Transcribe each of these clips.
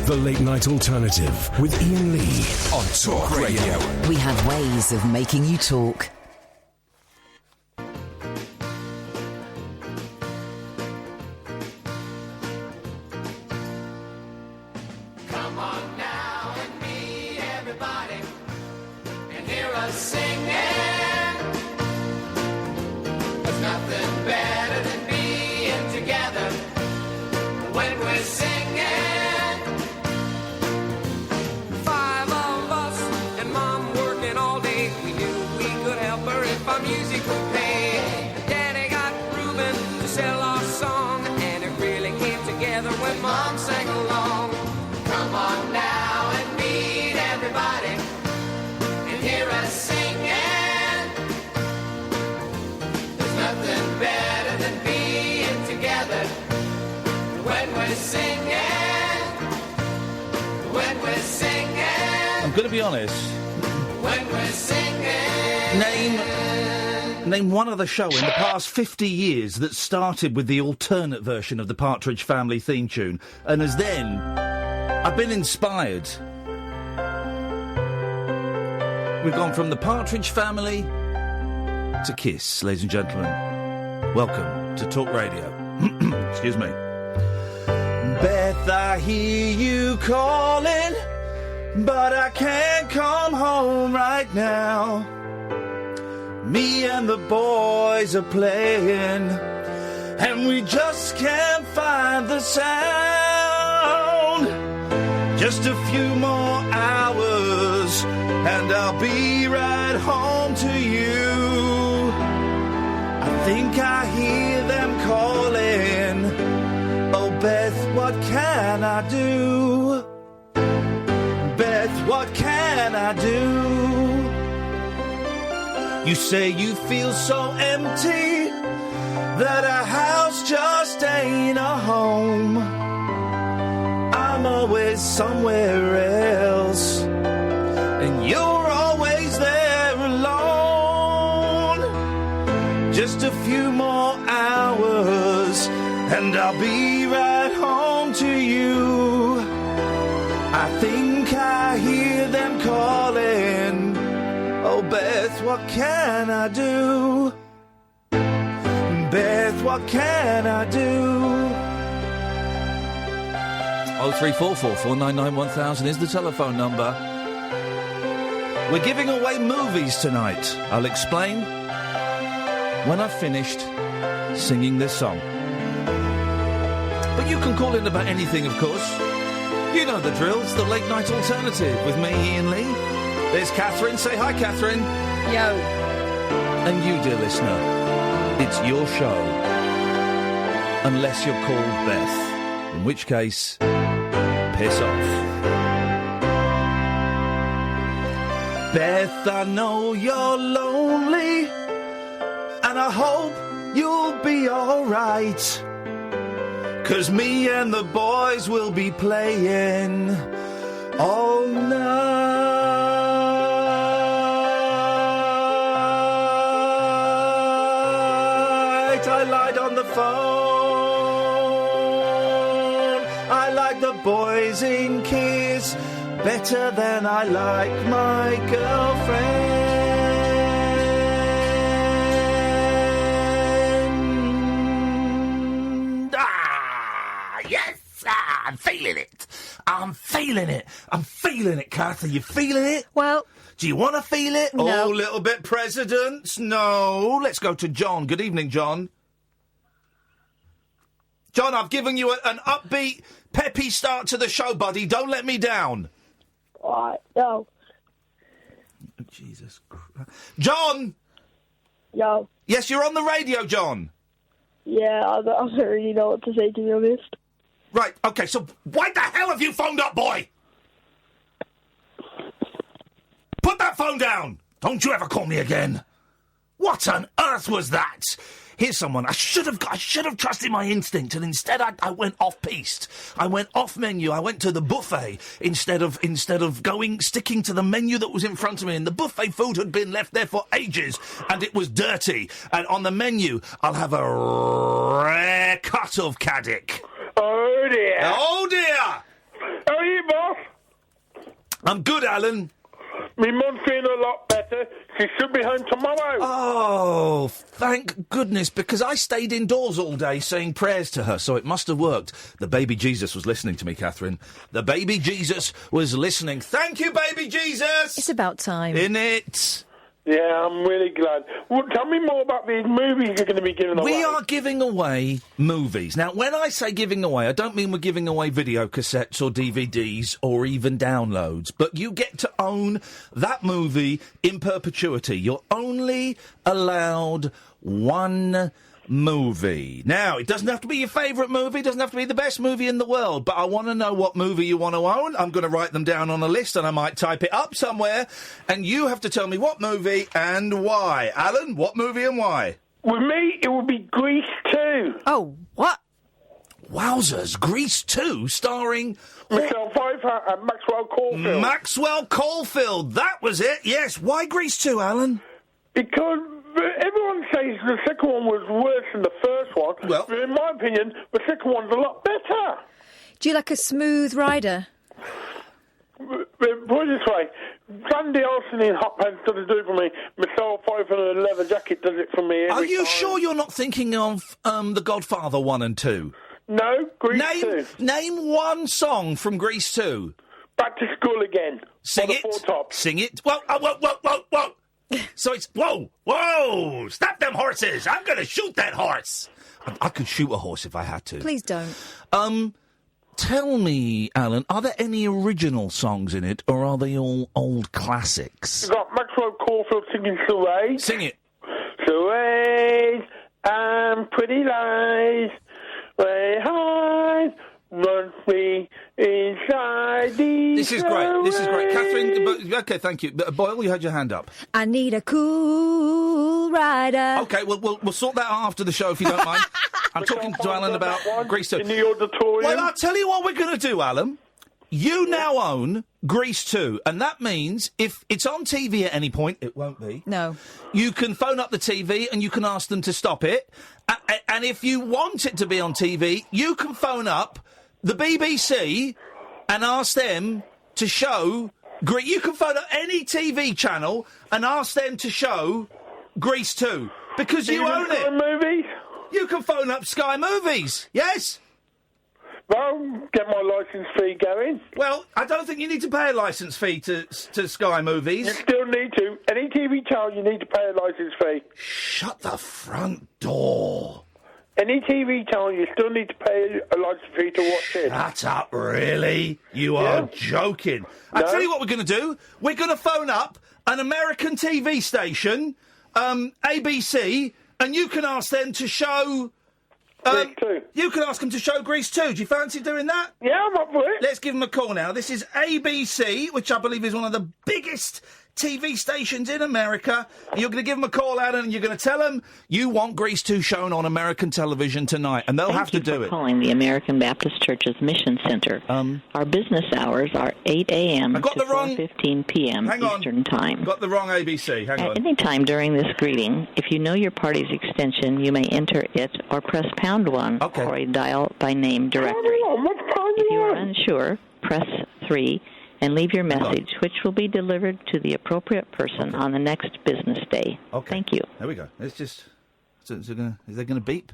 The Late Night Alternative with Iain Lee on Talk Radio. We have ways of making you talk. Come on now and meet everybody and hear us singing. There's nothing better than being together when we're singing. Five of us and Mom working all day. We knew we could help her if our music would pay. Daddy got Reuben to sell our song, and it really came together when Mom sang along. Come on now and meet everybody and hear us singing. There's nothing better than being together when we're singing. When we're singing. I'm going to be honest. When we're singing. Name one other show in the past 50 years that started with the alternate version of the Partridge Family theme tune and has then... I've been inspired. We've gone from the Partridge Family to Kiss, ladies and gentlemen. Welcome to Talk Radio. Excuse me. Beth, I hear you calling, but I can't come home right now. Me and the boys are playing, and we just can't find the sound. Just a few more hours, and I'll be right home to you. I think I hear them calling. Oh, Beth, what can I do? Beth, what can I do? You say you feel so empty that a house just ain't a home. I'm always somewhere else, and you're always there alone. Just a few more hours, and I'll be right home to you. I think I hear them calling. Oh, Beth, what can I do? Beth, what can I do? 03444991000 is the telephone number. We're giving away movies tonight. I'll explain when I've finished singing this song. But you can call in about anything, of course. You know the drill. It's the Late Night Alternative with me, Iain Lee. There's Catherine. Say hi, Catherine. Yo. And you, dear listener, it's your show. Unless you're called Beth. In which case, piss off. Beth, I know you're lonely, and I hope you'll be alright. 'Cause me and the boys will be playing all night. I lied on the phone. I like the boys in Kiss better than I like my girlfriend. Yes, I'm feeling it. I'm feeling it. I'm feeling it, Kath. Are you feeling it? Well... Do you want to feel it? No. Oh, little bit, President? No. Let's go to John. Good evening, John. John, I've given you an upbeat, peppy start to the show, buddy. Don't let me down. All right, no. Oh, Jesus Christ. John! Yo. Yes, you're on the radio, John. Yeah, I don't really know what to say, to be honest. Right, OK, so why the hell have you phoned up, boy? Put that phone down! Don't you ever call me again. What on earth was that? Here's someone. I should have trusted my instinct, and instead I went off-piste. I went off-menu. I went to the buffet instead of sticking to the menu that was in front of me. And the buffet food had been left there for ages, and it was dirty. And on the menu, I'll have a rare cut of Caddick. Oh dear! Oh dear! Oh, you I'm good, Alan. My mum's feeling a lot better. She should be home tomorrow. Oh, thank goodness, because I stayed indoors all day saying prayers to her, so it must have worked. The baby Jesus was listening to me, Catherine. The baby Jesus was listening. Thank you, baby Jesus! It's about time. In it. Yeah, I'm really glad. Well, tell me more about these movies you're going to be giving away. We are giving away movies. Now, when I say giving away, I don't mean we're giving away video cassettes or DVDs or even downloads, but you get to own that movie in perpetuity. You're only allowed one movie. Now, it doesn't have to be your favourite movie, it doesn't have to be the best movie in the world, but I want to know what movie you want to own. I'm going to write them down on a list and I might type it up somewhere, and you have to tell me what movie and why. Alan, what movie and why? With me, it would be Grease 2. Oh, what? Wowzers, Grease 2, starring... Michelle Pfeiffer and Maxwell Caulfield. Maxwell Caulfield, that was it, yes. Why Grease 2, Alan? Because everyone says the second one was worse than the first one. Well, but in my opinion, the second one's a lot better. Do you like a smooth rider? Put it this way, Sandy Olsen in Hot Pants doesn't do it for me. Michelle Pfeiffer in a leather jacket does it for me every Are you time. sure you're not thinking of The Godfather 1 and 2? No, Grease 2. Name one song from Grease 2. Back to School Again. Sing it. Four Tops. Sing it. Whoa, whoa. So it's, whoa, stop them horses. I'm going to shoot that horse. I could shoot a horse if I had to. Please don't. Tell me, Alan, are there any original songs in it, or are they all old classics? You've got Maxwell Caulfield singing Suede. Sing it. Suede and Pretty Lies, way high, run free inside these. This is great. Catherine, okay, thank you. Boyle, you had your hand up. I need a cool rider. Okay, we'll sort that out after the show if you don't mind. I'm talking to Alan about Grease 2. In the auditorium. Well, I'll tell you what we're going to do, Alan. You now own Grease 2, and that means if it's on TV at any point, it won't be. No. You can phone up the TV and you can ask them to stop it. And if you want it to be on TV, you can phone up the BBC and ask them to show... You can phone up any TV channel and ask them to show Grease 2, because you own it. Movies? You can phone up Sky Movies, yes? Well, get my licence fee going. Well, I don't think you need to pay a licence fee to Sky Movies. You still need to. Any TV channel, you need to pay a licence fee. Shut the front door. Any TV channel, you still need to pay a licence fee to watch it. Shut up, really? You are joking. I'll tell you what we're going to do. We're going to phone up an American TV station, ABC, and you can ask them to show... Grease 2. You can ask them to show Grease 2. Do you fancy doing that? Yeah, I'm up for it. Let's give them a call now. This is ABC, which I believe is one of the biggest TV stations in America. You're going to give them a call out and you're going to tell them you want Grease 2 shown on American television tonight, and they'll have to do it. Calling the American Baptist Church's Mission Center. Our business hours are 8 a.m. to 4:15 p.m. Eastern Time. Got the wrong ABC. Hang on. At any time during this greeting, if you know your party's extension, you may enter it or press pound 1 for a dial-by-name directory. If you are unsure, press 3 and leave your message, which will be delivered to the appropriate person on the next business day. Okay. Thank you. There we go. It's just... Is they going to beep?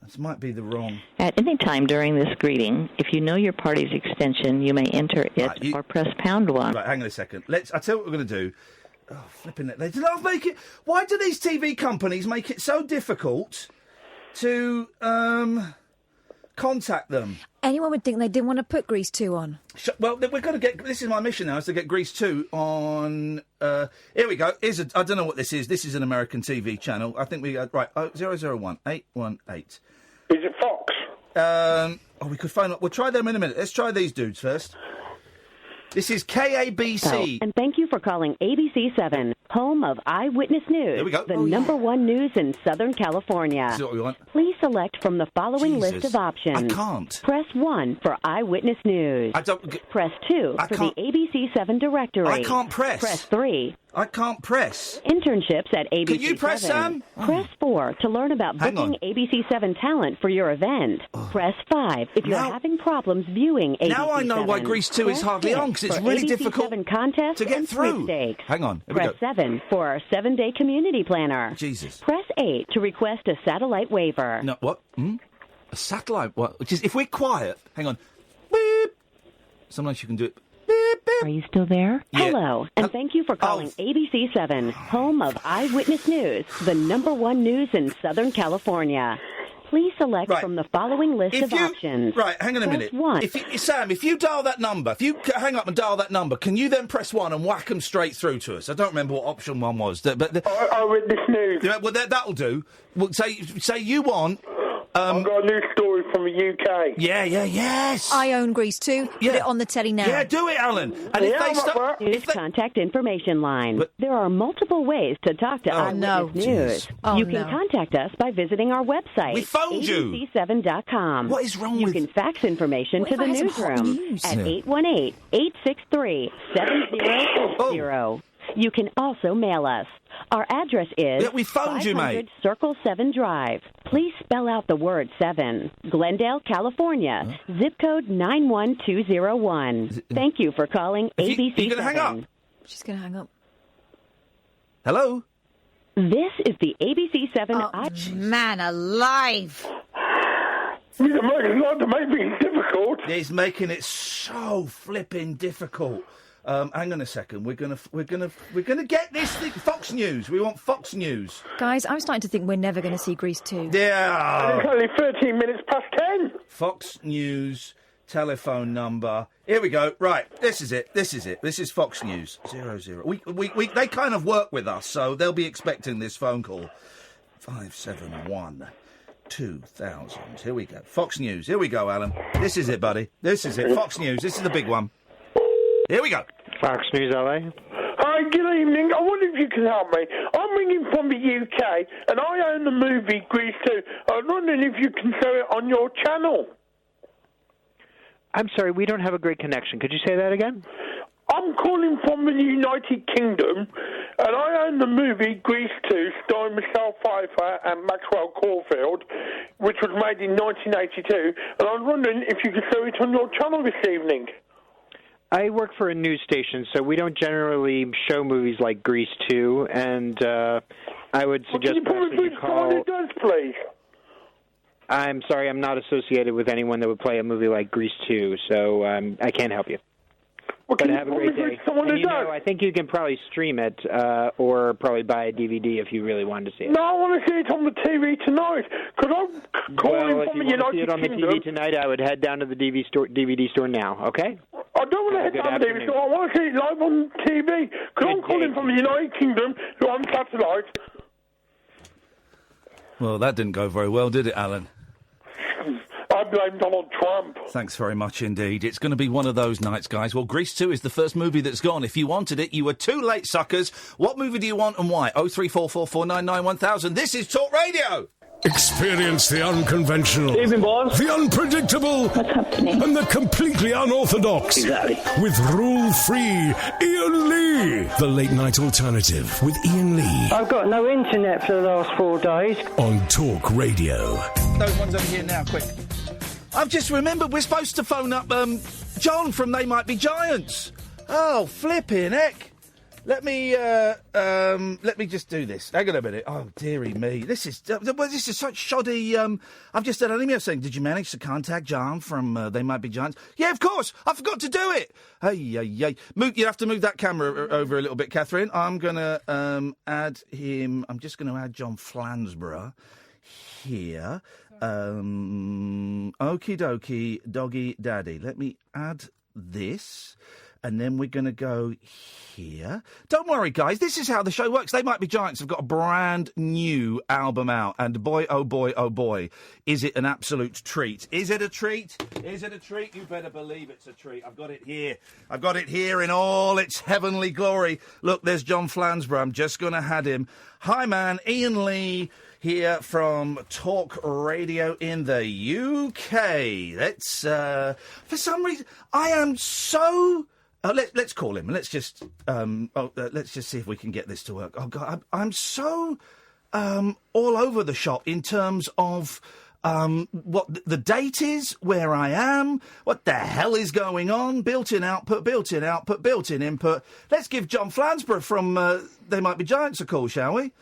This might be the wrong... At any time during this greeting, if you know your party's extension, you may enter it or press pound 1. Right, hang on a second. I'll tell you what we're going to do. Oh, flipping it. They love make it... Why do these TV companies make it so difficult to contact them? Anyone would think they didn't want to put Grease 2 on. Well, we're going to get... This is my mission now, is to get Grease 2 on... here we go. I don't know what this is. This is an American TV channel. I think we... right, 001 818. Is it Fox? We could phone up... We'll try them in a minute. Let's try these dudes first. This is KABC. And thank you for calling ABC7, home of Eyewitness News. There we go. The number one news in Southern California. This is what we want. Please select from the following list of options. I can't. Press 1 for Eyewitness News. I don't... Press 2 for the ABC7 directory. I can't press. Press 3 I can't press. Internships at ABC7. Can you press, Sam? Press 4 to learn about booking ABC7 talent for your event. Press 5 if you're having problems viewing ABC7. Now I know why Grease 2 is hardly on, because it's really difficult contests to get and through. sweepstakes. Hang on. Here we Press go. 7 for our 7-day community planner. Jesus. Press 8 to request a satellite waiver. No, what? A satellite? What? Which is, if we're quiet, hang on. Beep. Sometimes you can do it. Beep, beep. Are you still there? Yeah. Hello, and thank you for calling ABC7, home of Eyewitness News, the #1 news in Southern California. Please select from the following list of options. Right, hang on a minute. Press 1. Sam, if you dial that number, if you hang up and dial that number, can you then press 1 and whack them straight through to us? I don't remember what option 1 was. Eyewitness News. Yeah, well, that'll do. Well, say you want... I've got a new story from the UK. Yes. I own Grease too. Put it on the telly now. Yeah, do it, Alan. And News contact information line. There are multiple ways to talk to Eyewitness News. You can contact us by visiting our website. We phoned you. ABC7.com. What is wrong You can fax information to the newsroom at 818-863-7080. You can also mail us. Our address is we phoned you, mate. Circle 7 Drive. Please spell out the word 7. Glendale, California. Zip code 91201. Thank you for calling ABC7. You're going to hang up? She's going to hang up. Hello? This is the ABC7... Man alive! He's making it difficult. He's making it so flipping difficult. Hang on a second. We're gonna get this thing. Fox News. We want Fox News. Guys, I'm starting to think we're never going to see Grease 2. Yeah. It's only 13 minutes past 10. Fox News telephone number. Here we go. Right. This is it. This is Fox News. 00. We they kind of work with us, so they'll be expecting this phone call. 571 2000. Here we go. Fox News. Here we go, Alan. This is it, buddy. This is it. Fox News. This is the big one. Here we go. Fox News LA. Hi, good evening. I wonder if you can help me. I'm ringing from the UK, and I own the movie Grease 2. I was wondering if you can show it on your channel. I'm sorry, we don't have a great connection. Could you say that again? I'm calling from the United Kingdom, and I own the movie Grease 2, starring Michelle Pfeiffer and Maxwell Caulfield, which was made in 1982, and I was wondering if you could show it on your channel this evening. I work for a news station, so we don't generally show movies like Grease 2, and I would suggest perhaps that you call... Can you does, please? I'm sorry, I'm not associated with anyone that would play a movie like Grease 2, so I can't help you. Well, but have a great day. And I think you can probably stream it, or probably buy a DVD if you really wanted to see it. No, I want to see it on the TV tonight, because I'm calling from the United Kingdom. Well, if you want to see it on the TV tonight, I would head down to the DVD store now, okay? I don't want to head down to the TV store. I want to see it live on TV, because I'm calling from the United Kingdom, so on satellite. Well, that didn't go very well, did it, Alan? I blame Donald Trump. Thanks very much indeed. It's going to be one of those nights, guys. Well, Grease 2 is the first movie that's gone. If you wanted it, you were too late, suckers. What movie do you want and why? 03444991000. This is Talk Radio. Experience the unconventional, Evening, boss. the unpredictable, and the completely unorthodox. Exactly. With rule-free Iain Lee. The Late Night Alternative with Iain Lee. I've got no internet for the last 4 days. On Talk Radio. Those ones over here now, quick. I've just remembered we're supposed to phone up John from They Might Be Giants. Oh, flipping heck. Let me just do this. Hang on a minute. Oh, dearie me. This is such shoddy... I've just had an email saying, did you manage to contact John from They Might Be Giants? Yeah, of course. I forgot to do it. Hey. You have to move that camera over a little bit, Catherine. I'm going to add him... I'm just going to add John Flansburgh here. Okie dokie, doggy daddy. Let me add this... And then we're going to go here. Don't worry, guys. This is how the show works. They Might Be Giants have got a brand new album out. And boy, oh boy, is it an absolute treat. Is it a treat? Is it a treat? You better believe it's a treat. I've got it here. I've got it here in all its heavenly glory. Look, there's John Flansburgh. I'm just going to add him. Hi, man. Iain Lee here from Talk Radio in the UK. That's, for some reason, I am so... Let's call him. Let's just see if we can get this to work. Oh God, I'm so all over the shop in terms of what the date is, where I am, what the hell is going on. Built-in output, built-in output, built-in input. Let's give John Flansburgh from They Might Be Giants a call, shall we?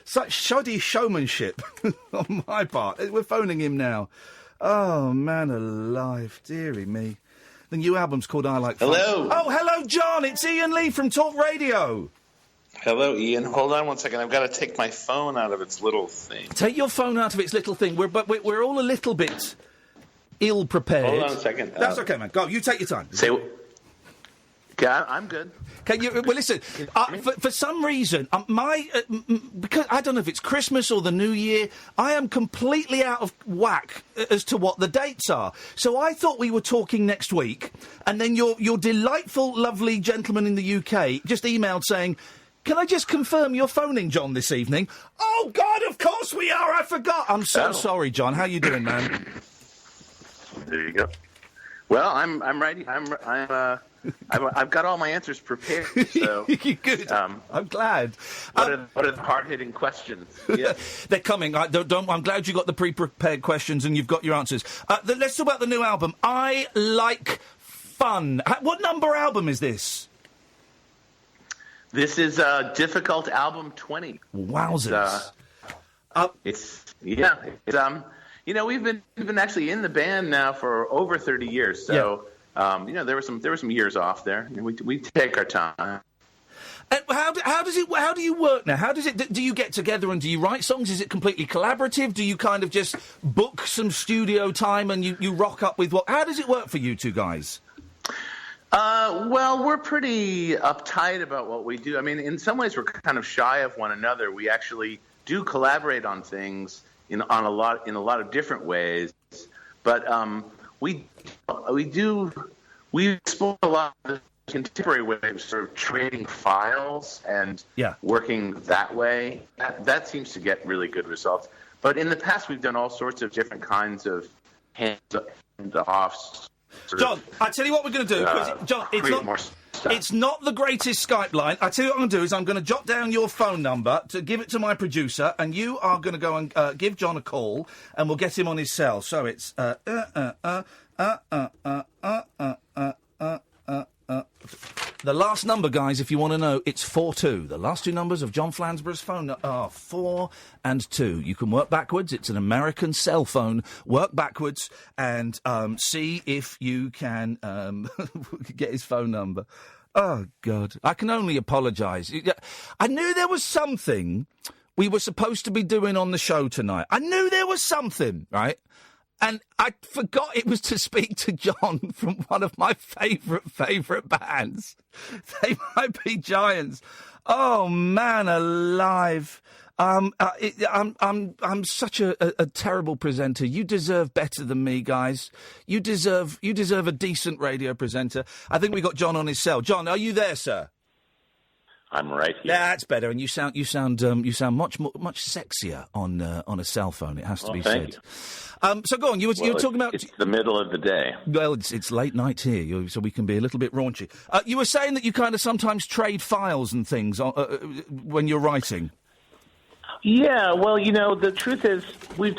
Such shoddy showmanship on my part. We're phoning him now. Oh, man alive, dearie me. The new album's called I Like Fun. Hello. Oh, hello, John. It's Iain Lee from Talk Radio. Hello, Ian. Hold on one second. I've got to take my phone out of its little thing. Take your phone out of its little thing. We're all a little bit ill-prepared. Hold on a second. That's okay, man. Go. You take your time. Yeah, I'm good. Can you? Well, listen. For some reason, because I don't know if it's Christmas or the New Year, I am completely out of whack as to what the dates are. So I thought we were talking next week, and then your delightful, lovely gentleman in the UK just emailed saying, "Can I just confirm you're phoning John this evening?" Oh God, of course we are. I forgot. I'm so sorry, John. How you doing, man? There you go. Well, I'm ready. I've got all my answers prepared. So good. I'm glad. What are the hard-hitting questions? Yeah. They're coming. I'm glad you got the pre-prepared questions and you've got your answers. Let's talk about the new album. I Like Fun. What number album is this? This is Difficult Album 20. Wowzers. We've been actually in the band now for over 30 years. So, there were some years off there. We take our time. And how do you work now? How does it? Do you get together and do you write songs? Is it completely collaborative? Do you kind of just book some studio time and you rock up with what? How does it work for you two guys? Well, we're pretty uptight about what we do. I mean, in some ways, we're kind of shy of one another. We actually do collaborate on things in a lot of different ways, but we explore a lot of contemporary ways of sort of trading files and working that way. That seems to get really good results. But in the past, we've done all sorts of different kinds of hands-offs. John, I tell you what we're going to do. John, it's not the greatest Skype line. I tell you what I'm going to do is I'm going to jot down your phone number to give it to my producer, and you are going to go and give John a call, and we'll get him on his cell. So it's the last number, guys, if you want to know, it's 42. The last two numbers of John Flansburgh's phone are 4 and 2. You can work backwards. It's an American cell phone. Work backwards and see if you can get his phone number. Oh, God. I can only apologise. I knew there was something we were supposed to be doing on the show tonight. I knew there was something, right? And I forgot it was to speak to John from one of my favourite bands. They Might Be Giants. Oh, man alive. I'm such a terrible presenter. You deserve better than me, guys. You deserve a decent radio presenter. I think we got John on his cell. John, are you there, sir? I'm right here. Yeah, that's better. And you sound much sexier on a cell phone. It has to be said. So go on. You were talking about. It's the middle of the day. Well, it's late night here, so we can be a little bit raunchy. You were saying that you kind of sometimes trade files and things when you're writing. Yeah, well, the truth is we've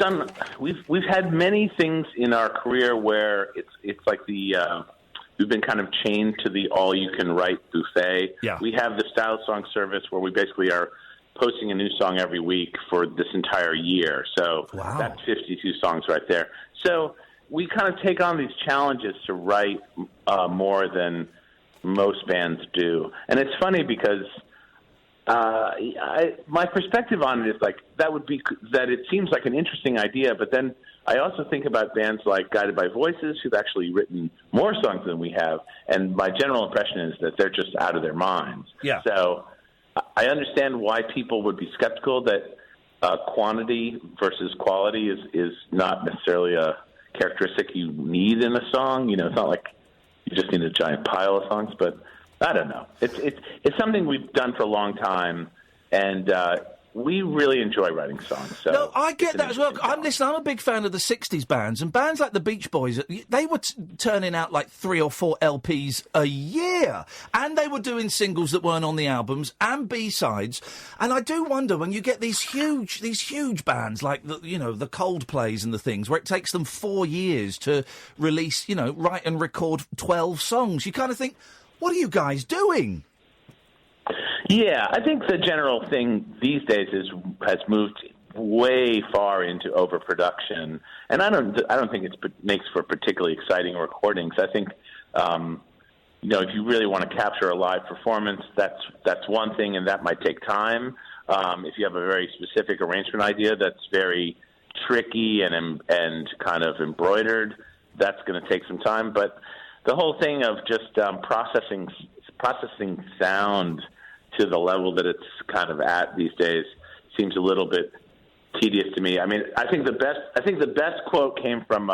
had many things in our career where it's like we've been kind of chained to the all-you-can-write buffet. Yeah. We have the Style Song service where we basically are posting a new song every week for this entire year. So That's 52 songs right there. So we kind of take on these challenges to write more than most bands do. And it's funny because my perspective on it is like that it seems like an interesting idea, but then I also think about bands like Guided by Voices who've actually written more songs than we have, and my general impression is that they're just out of their minds. Yeah. So I understand why people would be skeptical that quantity versus quality is not necessarily a characteristic you need in a song. It's not like you just need a giant pile of songs, but I don't know. It's something we've done for a long time, and we really enjoy writing songs. So no, I get that as well. I'm a big fan of the 60s bands, and bands like the Beach Boys, they were turning out like 3 or 4 LPs a year, and they were doing singles that weren't on the albums and B-sides. And I do wonder when you get these huge bands like the Coldplays and the things, where it takes them 4 years to release, write and record 12 songs. You kind of think, what are you guys doing? Yeah, I think the general thing these days has moved way far into overproduction, and I don't think it makes for particularly exciting recordings. I think if you really want to capture a live performance, that's one thing, and that might take time. If you have a very specific arrangement idea that's very tricky and kind of embroidered, that's going to take some time. But the whole thing of just processing sound to the level that it's kind of at these days seems a little bit tedious to me. I mean, I think the best quote came from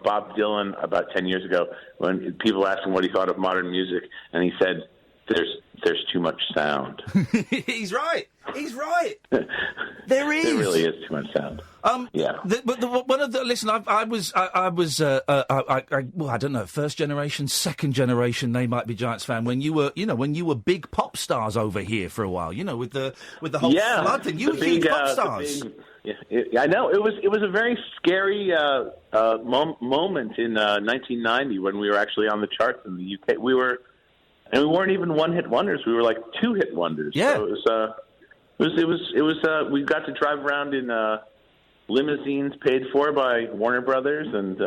Bob Dylan about 10 years ago when people asked him what he thought of modern music, and he said, "There's too much sound." He's right. He's right. There is. There really is too much sound. Yeah. Listen, I don't know, first generation, second generation, They Might Be Giants fan. When you were big pop stars over here for a while, with the whole flood thing. You were huge pop stars. I know. It was a very scary moment in 1990 when we were actually on the charts in the UK. We weren't even one-hit wonders. We were like 2-hit wonders. Yeah. So it was. We got to drive around in limousines paid for by Warner Brothers, and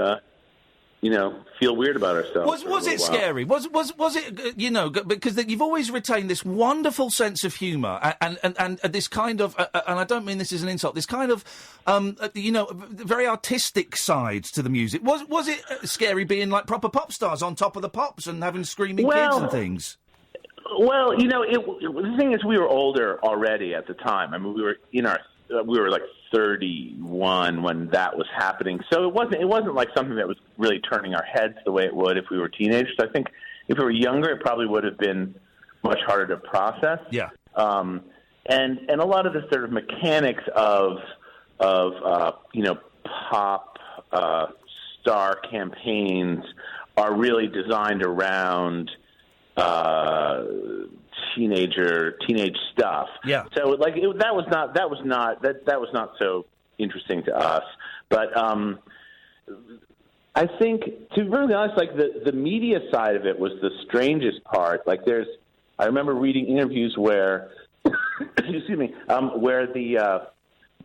feel weird about ourselves. Was it scary? Was it because you've always retained this wonderful sense of humour and this kind of and I don't mean this as an insult. This kind of very artistic side to the music. Was it scary being like proper pop stars on top of the pops and having screaming kids and things? Well, the thing is, we were older already at the time. I mean, we were like 31 when that was happening. So it wasn't like something that was really turning our heads the way it would if we were teenagers. I think if we were younger, it probably would have been much harder to process. Yeah. And a lot of the sort of mechanics of pop star campaigns are really designed around teenage stuff. Yeah. So that was not so interesting to us. But I think, to be really honest, like the media side of it was the strangest part. Like I remember reading interviews where, excuse me, where they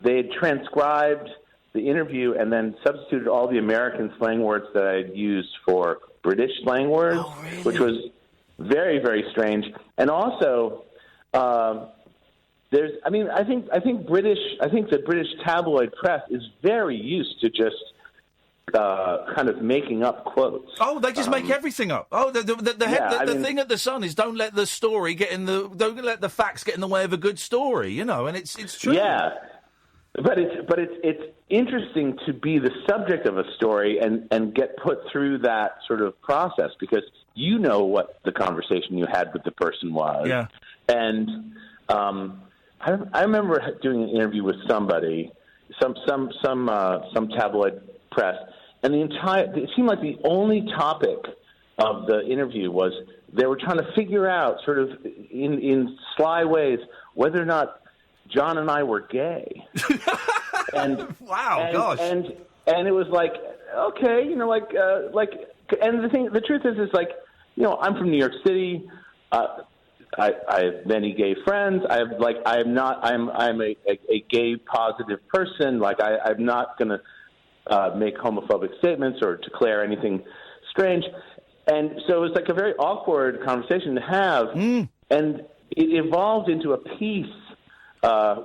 had transcribed the interview and then substituted all the American slang words that I had used for British slang words, which was very, very strange. And also, I think the British tabloid press is very used to just kind of making up quotes. Oh, they just make everything up. Oh, the thing at the Sun is don't let the facts get in the way of a good story, and it's true. Yeah. But it's interesting to be the subject of a story and get put through that sort of process because you know what the conversation you had with the person was. Yeah. And I remember doing an interview with somebody, some tabloid press, and it seemed like the only topic of the interview was they were trying to figure out, sort of in sly ways, whether or not John and I were gay. And gosh. And it was like, okay, and the truth is like, I'm from New York City. I have many gay friends. I'm a gay positive person. Like I'm not going to make homophobic statements or declare anything strange. And so it was like a very awkward conversation to have. And it evolved into a piece,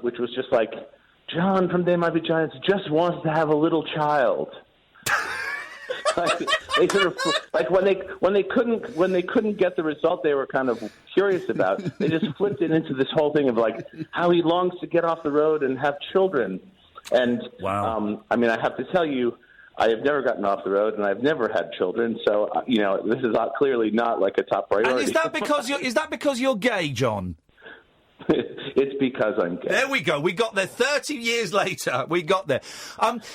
which was just like, John from They Might Be Giants just wants to have a little child. They sort of like when they couldn't get the result they were kind of curious about, they just flipped it into this whole thing of like how he longs to get off the road and have children. And I mean, I have to tell you, I have never gotten off the road and I've never had children, so this is clearly not like a top priority. And is that because you're gay, John? it's because I'm gay. There we go. We got there 30 years later. We got there.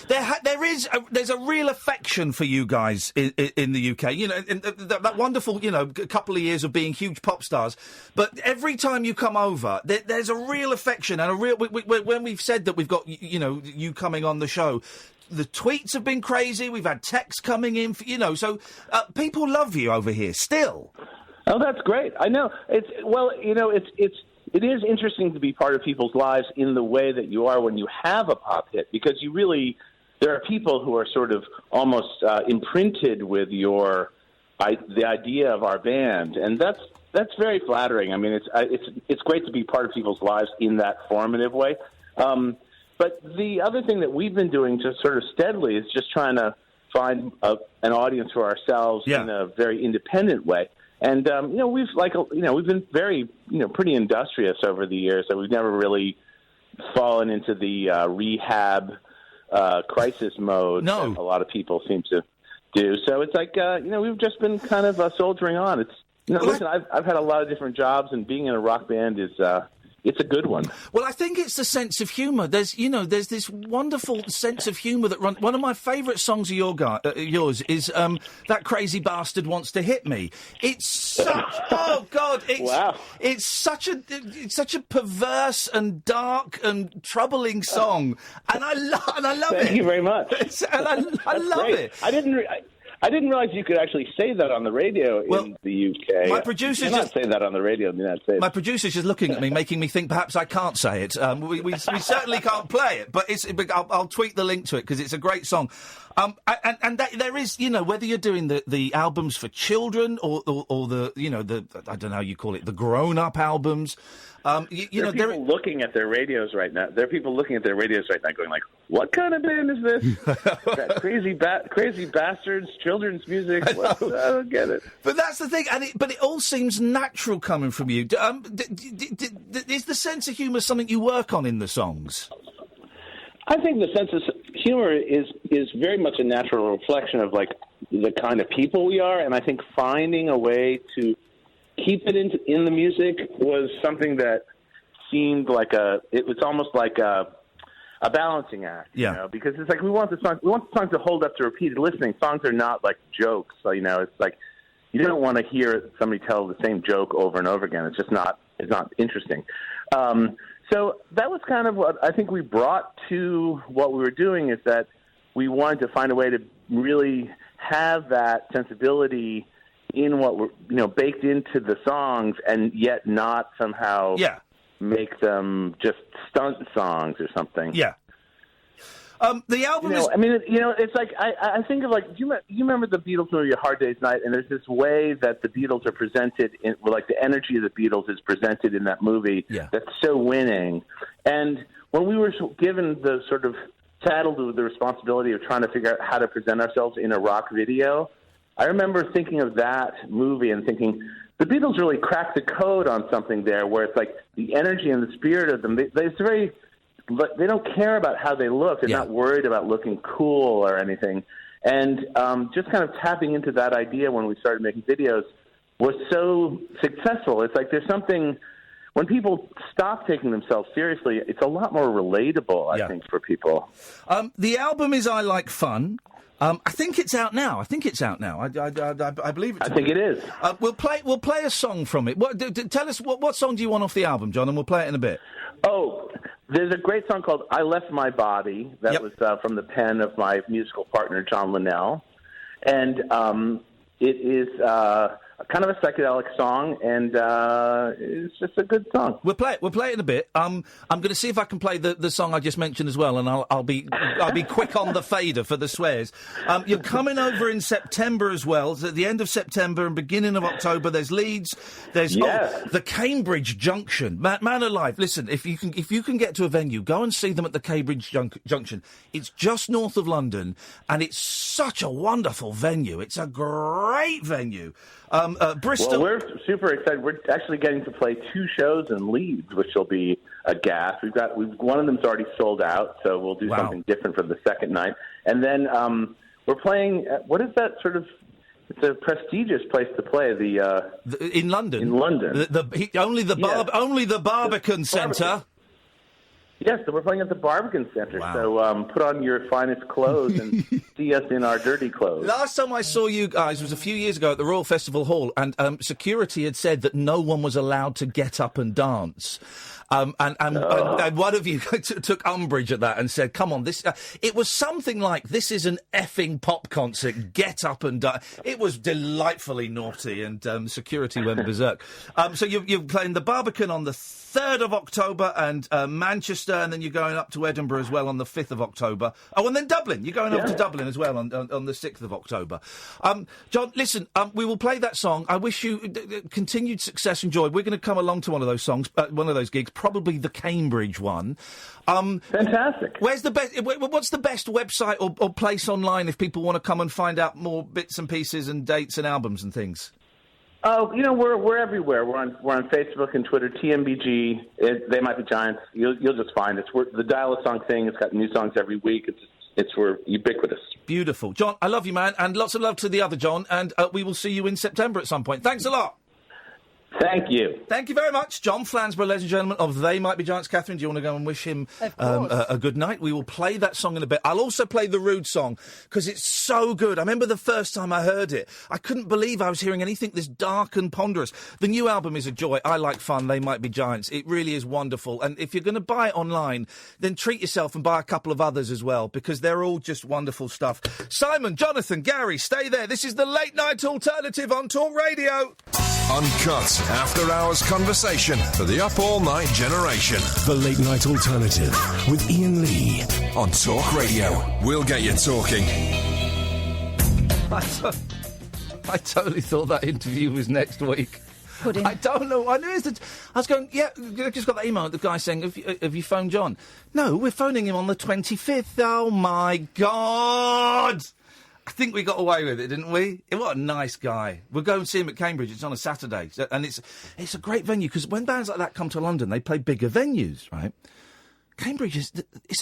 There's a real affection for you guys in the UK. You know, that wonderful, couple of years of being huge pop stars. But every time you come over, there's a real affection and a real. When we've said that we've got, you coming on the show, the tweets have been crazy. We've had texts coming in, so people love you over here still. Oh, that's great. I know. It is interesting to be part of people's lives in the way that you are when you have a pop hit, because there are people who are sort of almost imprinted with the idea of our band, and that's very flattering. I mean, it's great to be part of people's lives in that formative way. But the other thing that we've been doing just sort of steadily is just trying to find an audience for ourselves in a very independent way. And we've been very pretty industrious over the years. So we've never really fallen into the rehab crisis mode that a lot of people seem to do. So it's like we've just been kind of soldiering on. It's listen, I've had a lot of different jobs, and being in a rock band is it's a good one. Well, I think it's the sense of humour. There's this wonderful sense of humour that runs. One of my favourite songs of yours is "That Crazy Bastard Wants to Hit Me." It's such it's such a perverse and dark and troubling song, and I love it. Thank you very much. I love it. I didn't realize you could actually say that on the radio in the UK. My producer's not say that on the radio in the United States. My producer's just looking at me, making me think perhaps I can't say it. We certainly can't play it, but I'll tweet the link to it because it's a great song. And there is, whether you're doing the albums for children or the I don't know how you call it, the grown-up albums. There are people looking at their radios right now. There are people looking at their radios right now going like, what kind of band is this? That crazy bastards, children's music. I don't get it. But that's the thing. But it all seems natural coming from you. Is the sense of humour something you work on in the songs? I think the sense of humor is very much a natural reflection of like the kind of people we are, and I think finding a way to keep it in the music was something that seemed like it was almost like a balancing act, because it's like we want the song to hold up to repeated listening. Songs are not like jokes, so it's like you don't want to hear somebody tell the same joke over and over again. It's just not interesting. So that was kind of what I think we brought to what we were doing, is that we wanted to find a way to really have that sensibility in what we're, baked into the songs, and yet not somehow make them just stunt songs or something. Yeah. The album is... it's like, I think of like, you remember the Beatles movie A Hard Day's Night, and there's this way that the Beatles are presented, like the energy of the Beatles is presented in that movie that's so winning. And when we were given the sort of saddled with the responsibility of trying to figure out how to present ourselves in a rock video, I remember thinking of that movie and thinking, the Beatles really cracked the code on something there, where it's like the energy and the spirit of them, they don't care about how they look. They're not worried about looking cool or anything. And just kind of tapping into that idea when we started making videos was so successful. It's like there's something, when people stop taking themselves seriously, it's a lot more relatable, I think, for people. The album is I Like Fun. I think it's out now. I believe it's. I think it is. We'll play a song from it. Tell us what song do you want off the album, John, and we'll play it in a bit. Oh, there's a great song called "I Left My Body" that was from the pen of my musical partner John Linnell, and it is kind of a psychedelic song, and it's just a good song. We'll play it in a bit. I'm going to see if I can play the song I just mentioned as well, and I'll be quick on the fader for the swears. You're coming over in September as well. So at the end of September and beginning of October, there's Leeds. There's the Cambridge Junction. Man alive! Listen, if you can get to a venue, go and see them at the Cambridge Junction. It's just north of London, and it's such a wonderful venue. It's a great venue. Bristol. Well, we're super excited. We're actually getting to play 2 shows in Leeds, which will be a gas. One of them's already sold out, so we'll do something different for the second night. And then we're playing. What is that sort of It's a prestigious place to play. In London. In London. Only the Barbican Centre. Yes, so we're playing at the Barbican Centre. Wow. So put on your finest clothes and see us in our dirty clothes. Last time I saw you guys was a few years ago at the Royal Festival Hall, and security had said that no one was allowed to get up and dance. And one of you took umbrage at that and said, come on, this... it was something like, this is an effing pop concert, get up and dance. It was delightfully naughty, and security went berserk. So you're playing the Barbican on the 3rd of October, and Manchester, and then you're going up to Edinburgh as well on the 5th of October. Oh, and then Dublin. You're going up to Dublin as well on the 6th of October. John, listen, we will play that song. I wish you continued success and joy. We're going to come along to one of those songs, one of those gigs, probably the Cambridge one. Fantastic. What's the best website or place online if people want to come and find out more bits and pieces and dates and albums and things? Oh, we're everywhere. We're on Facebook and Twitter. TMBG. They Might Be Giants. You'll just find us. The Dial-A-Song thing. It's got new songs every week. We're ubiquitous. Beautiful, John. I love you, man, and lots of love to the other John. And we will see you in September at some point. Thanks a lot. Thank you. Thank you very much. John Flansburgh, ladies and gentlemen, of They Might Be Giants. Catherine, do you want to go and wish him a good night? We will play that song in a bit. I'll also play the Rude song, because it's so good. I remember the first time I heard it, I couldn't believe I was hearing anything this dark and ponderous. The new album is a joy. I like fun. They Might Be Giants. It really is wonderful. And if you're going to buy it online, then treat yourself and buy a couple of others as well, because they're all just wonderful stuff. Simon, Jonathan, Gary, stay there. This is the Late Night Alternative on Talk Radio. Uncut, after-hours conversation for the up-all-night generation. The Late Night Alternative with Iain Lee on Talk Radio. We'll get you talking. I totally thought that interview was next week. Pudding. I don't know. I was going, I just got that email, the guy saying, have you phoned John? No, we're phoning him on the 25th. Oh, my God. I think we got away with it, didn't we? What a nice guy. We'll go and see him at Cambridge. It's on a Saturday. And it's a great venue, because when bands like that come to London, they play bigger venues, right? Cambridge is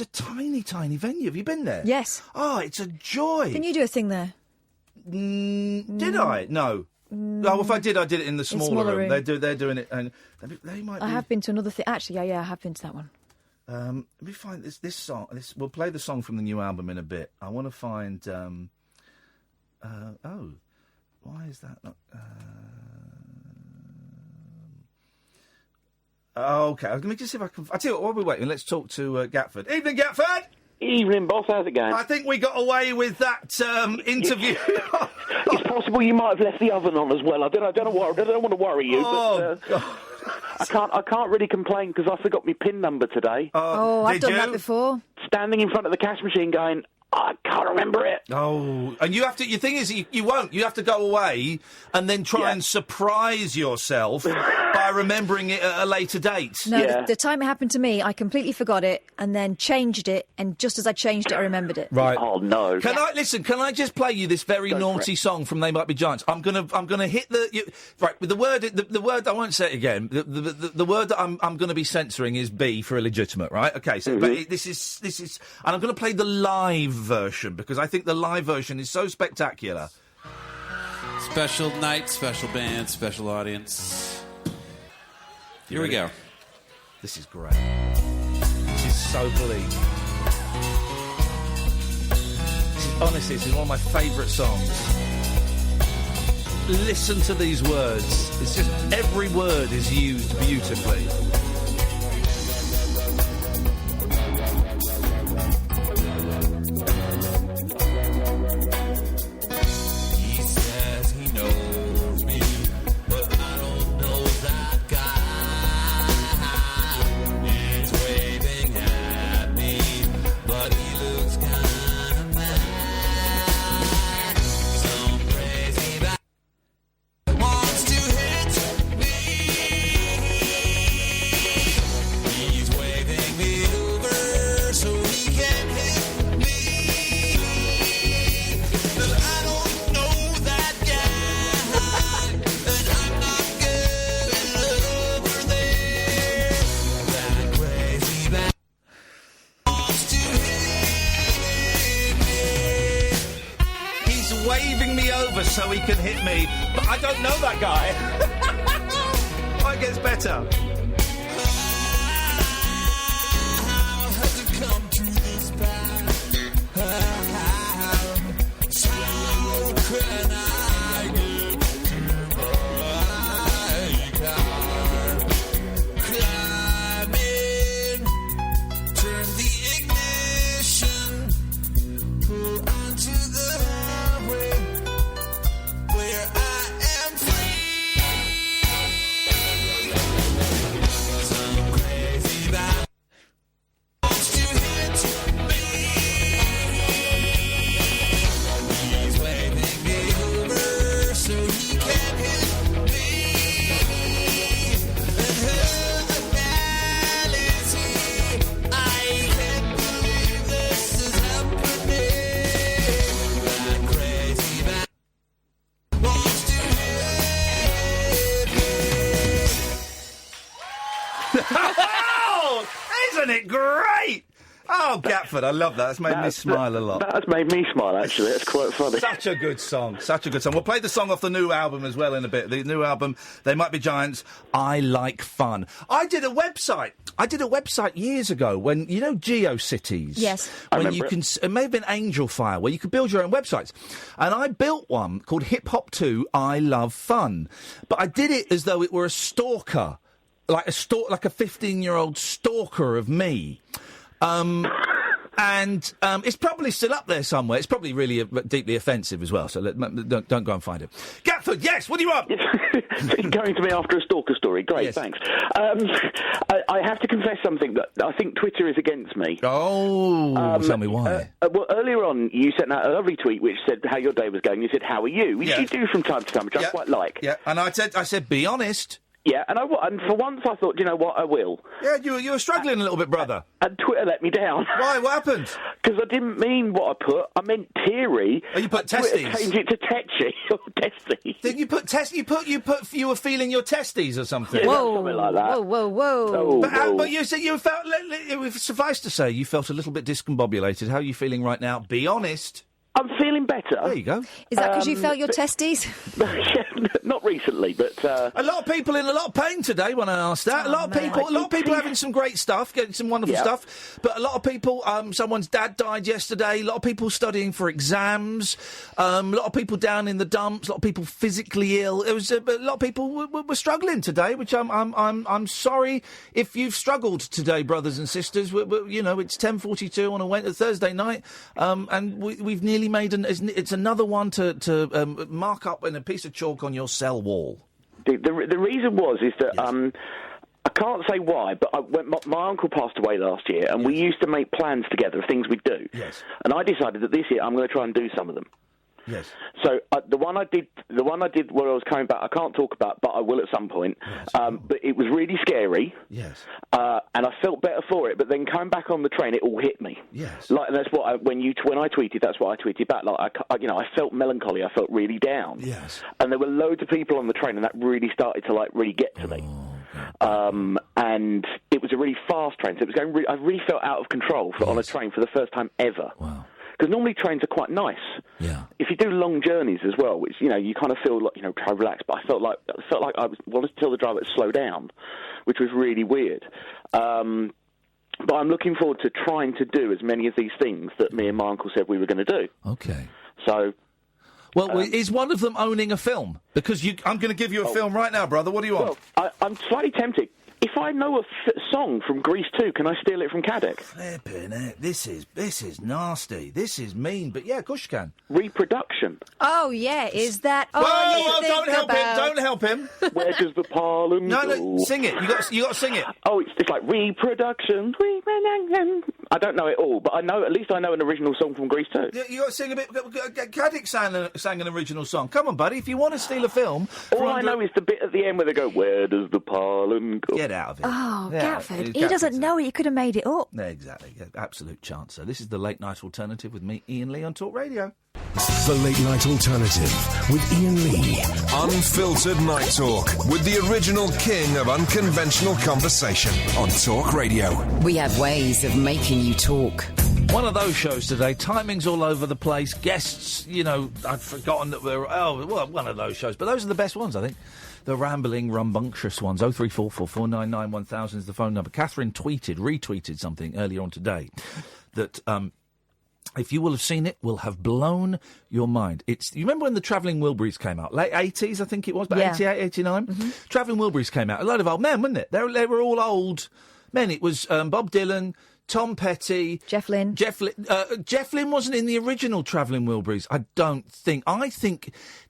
a tiny, tiny venue. Have you been there? Yes. Oh, it's a joy. Can you do a thing there? Did I? No. Oh, if I did it in the smaller room. They're doing it, and they might. I have been to another thing. Actually, yeah, I have been to that one. Let me find this song. We'll play the song from the new album in a bit. I want to find. Why is that not... okay, let me just see if I can... I'll tell you what, while we're waiting, let's talk to Gatford. Evening, Gatford! Evening, boss. How's it going? I think we got away with that interview. It's possible you might have left the oven on as well. I don't want to worry you, but... I can't really complain, because I forgot my PIN number today. I've done that before. Standing in front of the cash machine going... I can't remember it. Oh, and you have to... The thing is, you won't. You have to go away and then try and surprise yourself by remembering it at a later date. No, the time it happened to me, I completely forgot it and then changed it, and just as I changed it, I remembered it. Right. Oh, no. Can I just play you this very naughty song from They Might Be Giants? I'm gonna hit right, with the word, I won't say it again. The word that I'm going to be censoring is B for illegitimate, right? Okay, so but this is, and I'm going to play the live version, because I think the live version is so spectacular. Special night, special band, special audience. Here we go. This is great. This is so bleak. Honestly, this is one of my favourite songs. Listen to these words. It's just every word is used beautifully. He's waving me over so he can hit me, but I don't know that guy. Oh, it gets better. Isn't it great? Oh, Gatford, I love that. That's made me smile a lot. That's made me smile, actually. That's quite funny. Such a good song. Such a good song. We'll play the song off the new album as well in a bit. The new album, They Might Be Giants, I Like Fun. I did a website years ago when, you know, GeoCities? Yes. When you can, it may have been Angel Fire, where you could build your own websites. And I built one called Hip Hop 2, I Love Fun. But I did it as though it were a stalker. Like a 15-year-old stalker of me. And it's probably still up there somewhere. It's probably really deeply offensive as well, so don't go and find it. Gatford, yes, what do you want? Going to me after a stalker story. Great, yes. Thanks. I have to confess something, that I think Twitter is against me. Oh, tell me why. Well, earlier on, you sent out a lovely tweet which said how your day was going. You said, how are you? Which you do from time to time, which I quite like. Yeah, and I said, be honest. Yeah, and for once I thought, you know what, I will. Yeah, you were struggling a little bit, brother. And Twitter let me down. Why? What happened? Because I didn't mean what I put. I meant teary. Oh, you put testes. Twitter changed it to tetchy or testes. Did you put you were feeling your testes or something? Yeah, something like that. Whoa. But you said you felt. Suffice to say, you felt a little bit discombobulated. How are you feeling right now? Be honest. I'm feeling better. There you go. Is that because you felt your testes? Not recently, but a lot of people in a lot of pain today when I asked that. A lot of people having some great stuff, getting some wonderful stuff. But a lot of people, someone's dad died yesterday. A lot of people studying for exams. A lot of people down in the dumps. A lot of people physically ill. It was a lot of people were struggling today, which I'm sorry if you've struggled today, brothers and sisters. You know, it's 10:42 on a Thursday night, and we've nearly made it's another one to mark up in a piece of chalk on your cell wall. The reason is that I can't say why, but my uncle passed away last year, and we used to make plans together of things we'd do. Yes. And I decided that this year I'm going to try and do some of them. Yes. So the one I did where I was coming back, I can't talk about, but I will at some point. Yes. But it was really scary. Yes. And I felt better for it. But then coming back on the train, it all hit me. Yes. Like, and that's what when I tweeted, that's what I tweeted back. Like I felt melancholy. I felt really down. Yes. And there were loads of people on the train, and that really started to really get to me. And it was a really fast train, so it was going. I really felt out of control on a train for the first time ever. Wow. Because normally trains are quite nice. Yeah. If you do long journeys as well, which, you know, you kind of feel like, you know, try to relax, but I felt like I wanted to tell the driver to slow down, which was really weird. But I'm looking forward to trying to do as many of these things that me and my uncle said we were going to do. Okay. So... Well, is one of them owning a film? Because I'm going to give you a film right now, brother. What do you want? Well, I'm slightly tempted. If I know a song from Grease 2, can I steal it from Caddick? Flippin' it. This is nasty. This is mean. But yeah, of course you can. Reproduction. Oh, yeah. Is that all you don't think help about? him. Don't help him. Where does the pollen go? No, sing it. You got to sing it. Oh, it's like reproduction. I don't know it all, but at least I know an original song from Grease 2. You got to sing a bit. Caddick sang an original song. Come on, buddy. If you want to steal a film, all I know is the bit at the end where they go, "Where does the pollen go?" Get out of it. Oh, Gatford. He doesn't know it. You could have made it up. Yeah, exactly. Yeah, absolute chance. So this is the Late Night Alternative with me, Iain Lee, on Talk Radio. The Late Night Alternative with Iain Lee. Unfiltered night talk with the original king of unconventional conversation on Talk Radio. We have ways of making you talk. One of those shows today. Timing's all over the place. Guests, I'd forgotten that one of those shows. But those are the best ones, I think. The rambling, rambunctious ones. 03444991000 is the phone number. Catherine retweeted something earlier on today that, if you will have seen it, will have blown your mind. You remember when the Travelling Wilburys came out? Late 80s, I think it was, but 88, 89? Mm-hmm. Travelling Wilburys came out. A load of old men, wasn't it? They were all old men. It was Bob Dylan, Tom Petty. Jeff Lynne. Jeff Lynne wasn't in the original Travelling Wilburys, I don't think.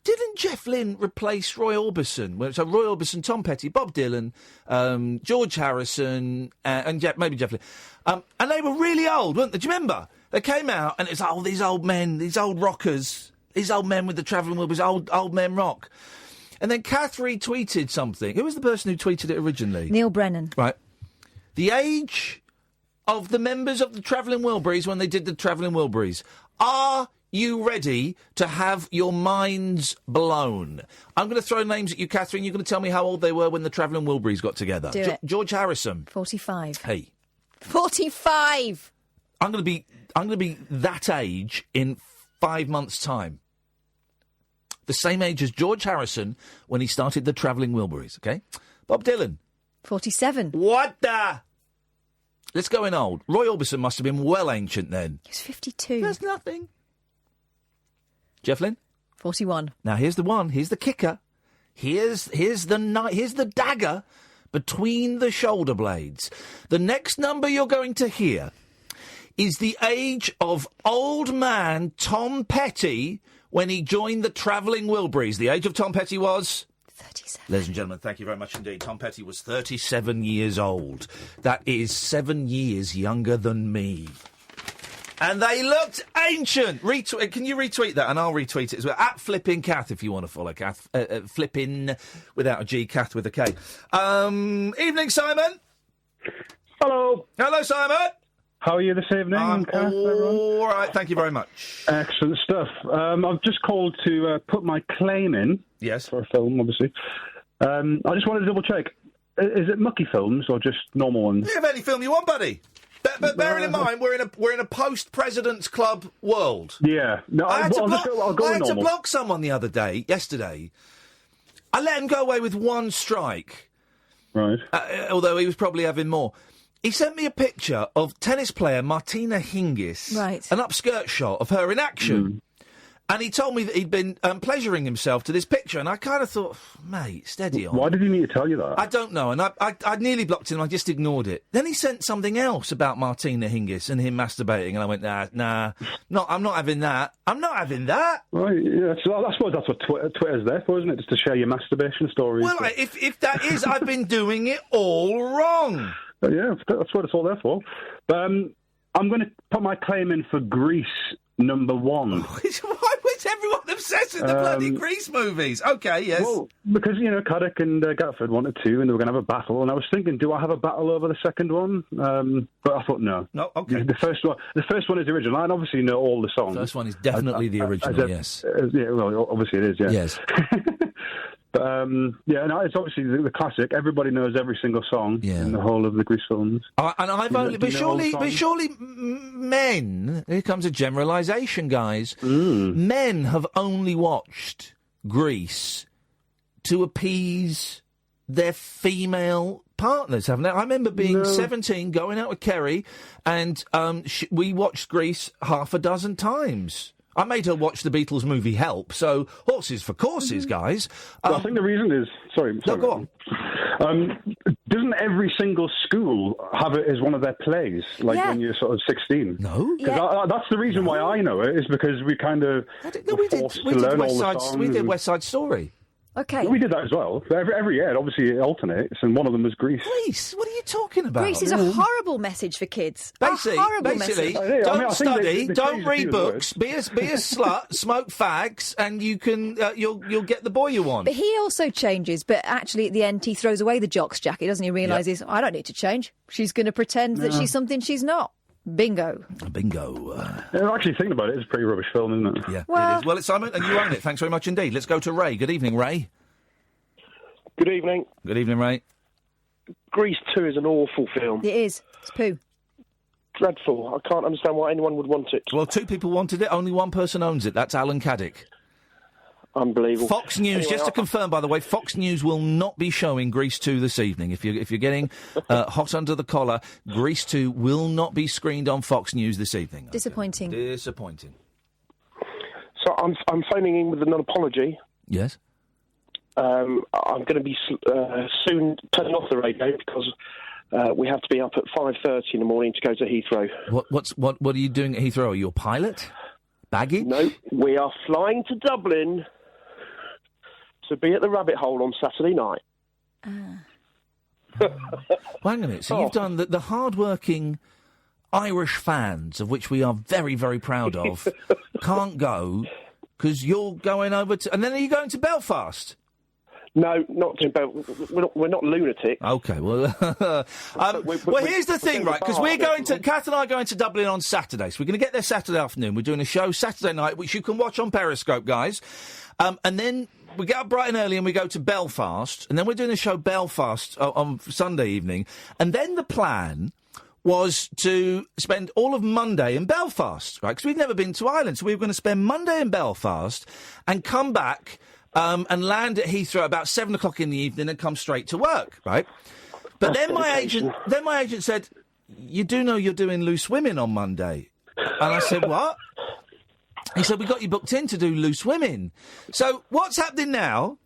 Didn't Jeff Lynne replace Roy Orbison? So Roy Orbison, Tom Petty, Bob Dylan, George Harrison, and maybe Jeff Lynne. And they were really old, weren't they? Do you remember? They came out, and it's like, these old men, these old rockers, these old men with the Travelling Wilburys, old men rock. And then Kath retweeted something. Who was the person who tweeted it originally? Neil Brennan. Right. The age of the members of the Travelling Wilburys when they did the Travelling Wilburys. Are you ready to have your minds blown? I'm going to throw names at you, Catherine. You're going to tell me how old they were when the Travelling Wilburys got together. Do it. George Harrison. 45. Hey. 45! I'm going to be that age in 5 months' time. The same age as George Harrison when he started the Travelling Wilburys, okay? Bob Dylan. 47. What the... Let's go in old. Roy Orbison must have been well ancient then. He was 52. That's nothing. Jeff Lynne? 41. Now, here's the one. Here's the kicker. Here's the dagger between the shoulder blades. The next number you're going to hear is the age of old man Tom Petty when he joined the Travelling Wilburys. The age of Tom Petty was... 37. Ladies and gentlemen, thank you very much indeed. Tom Petty was 37 years old. That is 7 years younger than me. And they looked ancient. Can you retweet that? And I'll retweet it as well. At Flippin' Kath, if you want to follow Kath. Flippin' without a G, Kath with a K. Evening, Simon. Hello. Hello, Simon. How are you this evening, Kath? All right, thank you very much. Excellent stuff. I've just called to put my claim in. Yes. For a film, obviously. I just wanted to double check. Is it mucky films or just normal ones? You have any film you want, buddy. But bearing in mind, we're in a post-President's Club world. Yeah. No, I had to to block someone yesterday. I let him go away with one strike. Right. Although he was probably having more. He sent me a picture of tennis player Martina Hingis. Right. An upskirt shot of her in action. And he told me that he'd been pleasuring himself to this picture, and I kind of thought, mate, steady on. Why did he need to tell you that? I don't know, and I nearly blocked him, I just ignored it. Then he sent something else about Martina Hingis and him masturbating, and I went, nah, I'm not having that. I'm not having that. Right, yeah, so I suppose that's what Twitter's there for, isn't it? Just to share your masturbation stories. Well, if that is, I've been doing it all wrong. Yeah, that's what it's all there for. But I'm going to put my claim in for Grease number 1. Why was everyone obsessed with the bloody Grease movies? Okay, yes. Well, because, Caddick and Gatford wanted to, and they were going to have a battle, and I was thinking, do I have a battle over the second one? But I thought, no. No, okay. The first one is the original. I obviously know all the songs. The first one is definitely the original, yes. Yeah, well, obviously it is, yeah. Yes. It's obviously the classic. Everybody knows every single song in the whole of the Grease films. And I've only, but surely, men. Here comes a generalisation, guys. Men have only watched Grease to appease their female partners, haven't they? I remember being 17, going out with Kerry, and we watched Grease half a dozen times. I made her watch the Beatles movie Help, so horses for courses, guys. I think the reason is... Sorry. No, go on. Doesn't every single school have it as one of their plays, when you're sort of 16? No. Because that's the reason why I know it, is because we kind of forced to learn all the songs. We did West Side Story. Okay. We did that as well. Every year, obviously, it alternates, and one of them was Grease. Grease? What are you talking about? Grease is a horrible message for kids. Basically, don't study, don't read books, be a slut, smoke fags, and you can you'll get the boy you want. But he also changes. But actually, at the end, he throws away the jock's jacket, doesn't he? Realises, I don't need to change. She's going to pretend that she's something she's not. Bingo. Actually, thinking about it, it's a pretty rubbish film, isn't it? Yeah, it is. Well, it's Simon, and you own it. Thanks very much indeed. Let's go to Ray. Good evening, Ray. Good evening. Good evening, Ray. Grease 2 is an awful film. It is. It's poo. dreadful. I can't understand why anyone would want it. Well, 2 people wanted it. Only 1 person owns it. That's Alan Caddick. Unbelievable. Fox News, Anyway, just to confirm, by the way, Fox News will not be showing Grease 2 this evening. If you're getting hot under the collar, Grease 2 will not be screened on Fox News this evening. Disappointing. Disappointing. So I'm phoning in with an apology. Yes. I'm going to be soon turning off the radio because we have to be up at 5:30 in the morning to go to Heathrow. What are you doing at Heathrow? Are you a pilot? Baggage? No, we are flying to Dublin to be at the Rabbit Hole on Saturday night. Well, hang on a minute. So you've done the hard-working Irish fans, of which we are very, very proud of, can't go because you're going over to... And then are you going to Belfast? No, not to Belfast. We're not lunatic. OK, well... here's the thing, right, because we're going to... Kath and I are going to Dublin on Saturday, so we're going to get there Saturday afternoon. We're doing a show Saturday night, which you can watch on Periscope, guys. And then... We get up bright and early and we go to Belfast, and then we're doing a show Belfast on Sunday evening, and then the plan was to spend all of Monday in Belfast, right? Because we'd never been to Ireland, so we were going to spend Monday in Belfast and come back and land at Heathrow about 7 o'clock in the evening and come straight to work, right? But then my agent said, "You do know you're doing Loose Women on Monday?" And I said, "What?" He said, "We got you booked in to do Loose Women." So what's happening now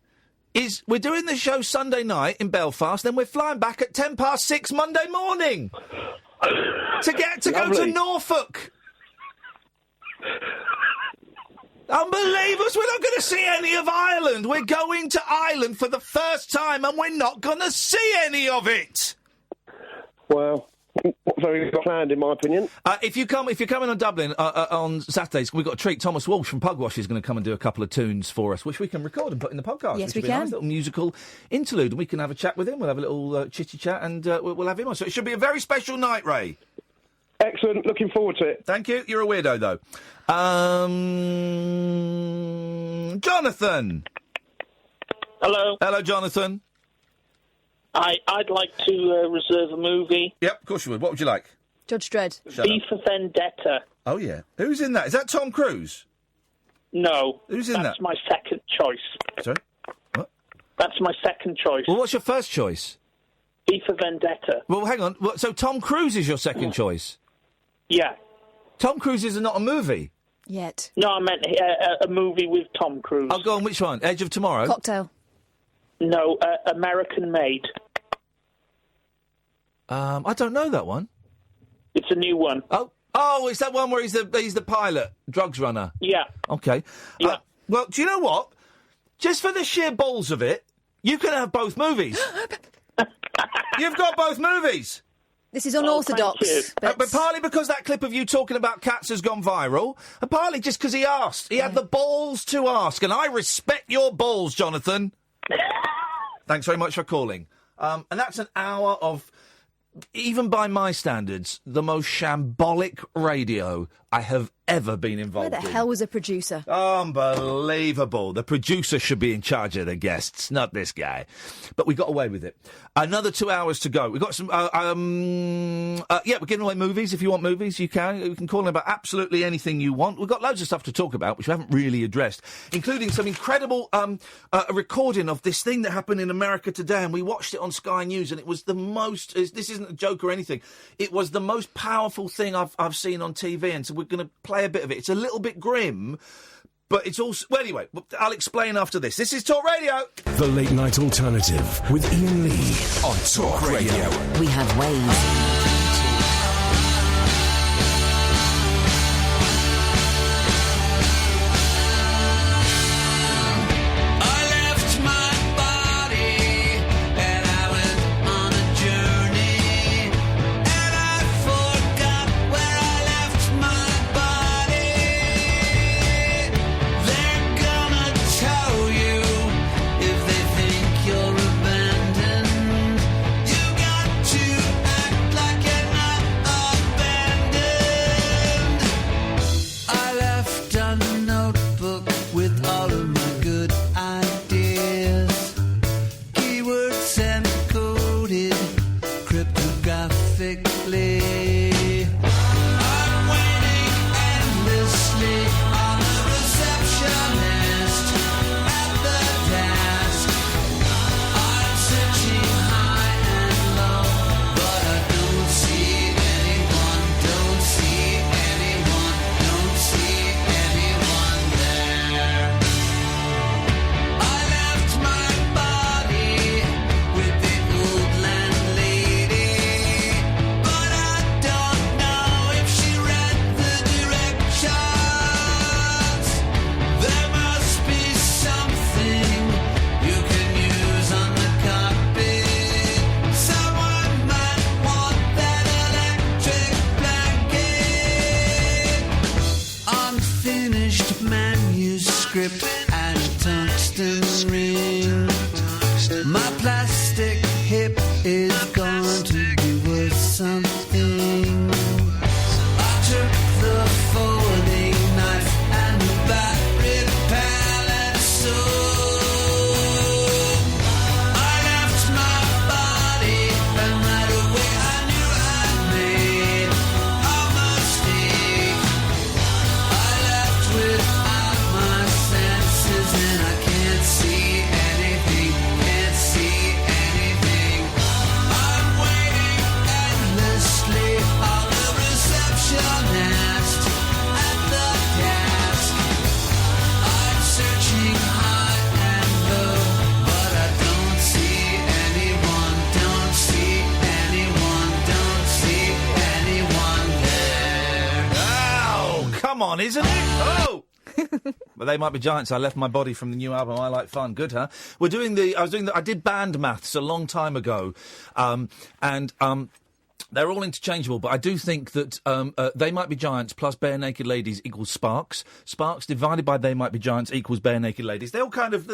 is we're doing the show Sunday night in Belfast, then we're flying back at 6:10 Monday morning to go to Norfolk. Unbelievable. We're not going to see any of Ireland. We're going to Ireland for the first time, and we're not going to see any of it. Well... Very planned, in my opinion. If you're coming on Dublin on Saturdays, we've got a treat. Thomas Walsh from Pugwash is going to come and do a couple of tunes for us, which we can record and put in the podcast. Yes, which we will be can. A nice little musical interlude, and we can have a chat with him. We'll have a little chitty chat, and we'll have him on. So it should be a very special night, Ray. Excellent. Looking forward to it. Thank you. You're a weirdo, though. Jonathan. Hello. Hello, Jonathan. I'd like to reserve a movie. Yep, of course you would. What would you like? Judge Dredd. V for Vendetta. Oh, yeah. Who's in that? Is that Tom Cruise? No. Who's in that? That's my second choice. Sorry? What? That's my second choice. Well, what's your first choice? V for Vendetta. Well, hang on. So Tom Cruise is your second choice? Yeah. Tom Cruise is not a movie? Yet. No, I meant a movie with Tom Cruise. Oh, go on. Which one? Edge of Tomorrow? Cocktail. No, American Made. I don't know that one. It's a new one. Oh, it's that one where he's the pilot, drugs runner. Yeah. Okay. Yeah. Well, do you know what? Just for the sheer balls of it, you can have both movies. You've got both movies. This is unorthodox. But partly because that clip of you talking about cats has gone viral, and partly just because he asked. He had the balls to ask, and I respect your balls, Jonathan. Thanks very much for calling. And that's an hour of... Even by my standards, the most shambolic radio I have ever been involved in. Where the hell was a producer? Unbelievable. The producer should be in charge of the guests, not this guy. But we got away with it. Another 2 hours to go. We've got some... we're giving away movies. If you want movies, you can. You can call in about absolutely anything you want. We've got loads of stuff to talk about, which we haven't really addressed, including some incredible recording of this thing that happened in America today, and we watched it on Sky News, and it was the most... This isn't a joke or anything. It was the most powerful thing I've seen on TV, and so we're going to play a bit of it. It's a little bit grim, but it's also... Well, anyway, I'll explain after this. This is Talk Radio. The Late Night Alternative with Iain Lee on Talk Radio. We have ways. tiny tungsten ring. My plastic hip is going to be worth something. I took the folding knife and the battery palette I left my body, and right away I knew I'd made a mistake. I left without my senses, and I can't see anything, can't see anything. I'm waiting endlessly on the receptionist at the desk. I'm searching high and low, but I don't see anyone, don't see anyone, don't see anyone there. Oh, come on, isn't it? Oh! But They Might Be Giants. I left my body from the new album. I Like Fun. Good, huh? I did band maths a long time ago, and they're all interchangeable, but I do think that They Might Be Giants plus Bare Naked Ladies equals Sparks. Sparks divided by They Might Be Giants equals Bare Naked Ladies. They all kind of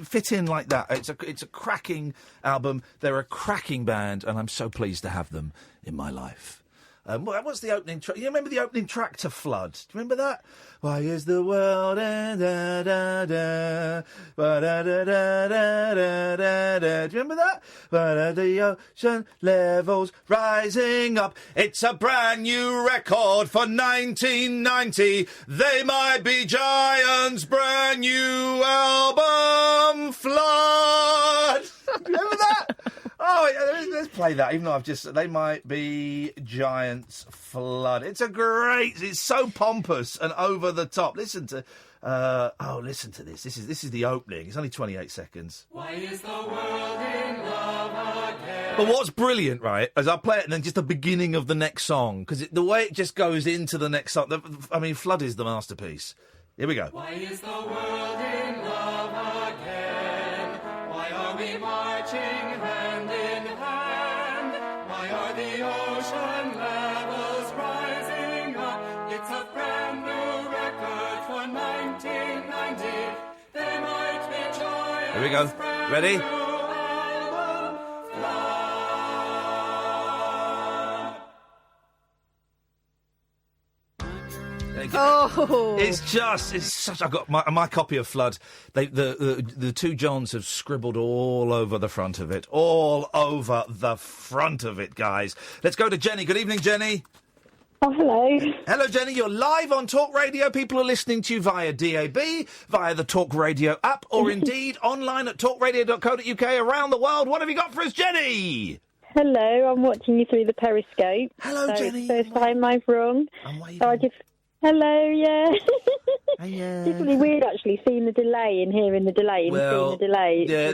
fit in like that. It's a cracking album. They're a cracking band, and I'm so pleased to have them in my life. What's the opening track? You remember the opening track to Flood? Do you remember that? Why is the world da da da da da da da da da? Do you remember that? The ocean levels rising up. It's a brand new record for 1990. They Might Be Giants' brand new album, Flood. Remember that? Oh, yeah, let's play that, even though They Might Be Giants, Flood. It's so pompous and over the top. Listen to this. This is the opening. It's only 28 seconds. Why is the world in love again? But what's brilliant, right, is I play it and then just the beginning of the next song, because the way it just goes into the next song, Flood is the masterpiece. Here we go. Why is the world in love again? Why are we marching hand in hand? Why are the ocean levels rising up? It's a brand new record for 1990. They might be giants. Here we go. Ready? Oh, it's such. I got my copy of Flood. The two Johns have scribbled all over the front of it, guys. Let's go to Jenny. Good evening, Jenny. Oh, hello. Hello, Jenny. You're live on Talk Radio. People are listening to you via DAB, via the Talk Radio app, or indeed online at talkradio.co.uk around the world. What have you got for us, Jenny? Hello, I'm watching you through the Periscope. Hello, Jenny. First time I've rung. So I just... Hello, yeah. It's really weird, actually, seeing the delay and hearing the delay and seeing the delay. Yeah,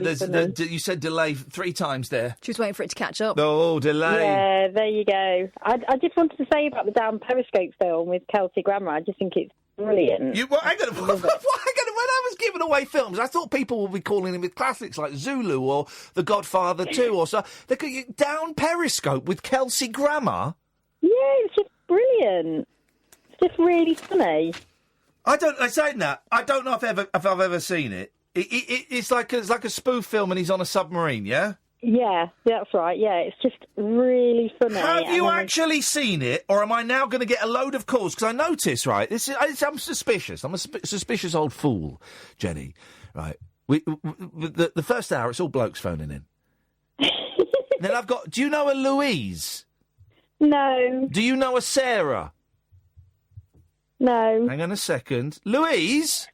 you said delay 3 times there. She was waiting for it to catch up. Oh, delay. Yeah, there you go. I just wanted to say about the Down Periscope film with Kelsey Grammer, I just think it's brilliant. When I was giving away films, I thought people would be calling him with classics like Zulu or The Godfather 2 or so. They could Down Periscope with Kelsey Grammer. Yeah, it's just brilliant. Just really funny. I don't know if I've ever seen it. It's like a spoof film, and he's on a submarine. Yeah. Yeah, that's right. Yeah, it's just really funny. Have you actually seen it, or am I now going to get a load of calls? Because I notice, right? I'm suspicious. I'm a suspicious old fool, Jenny. Right. The first hour, it's all blokes phoning in. Then I've got. Do you know a Louise? No. Do you know a Sarah? No. Hang on a second. Louise?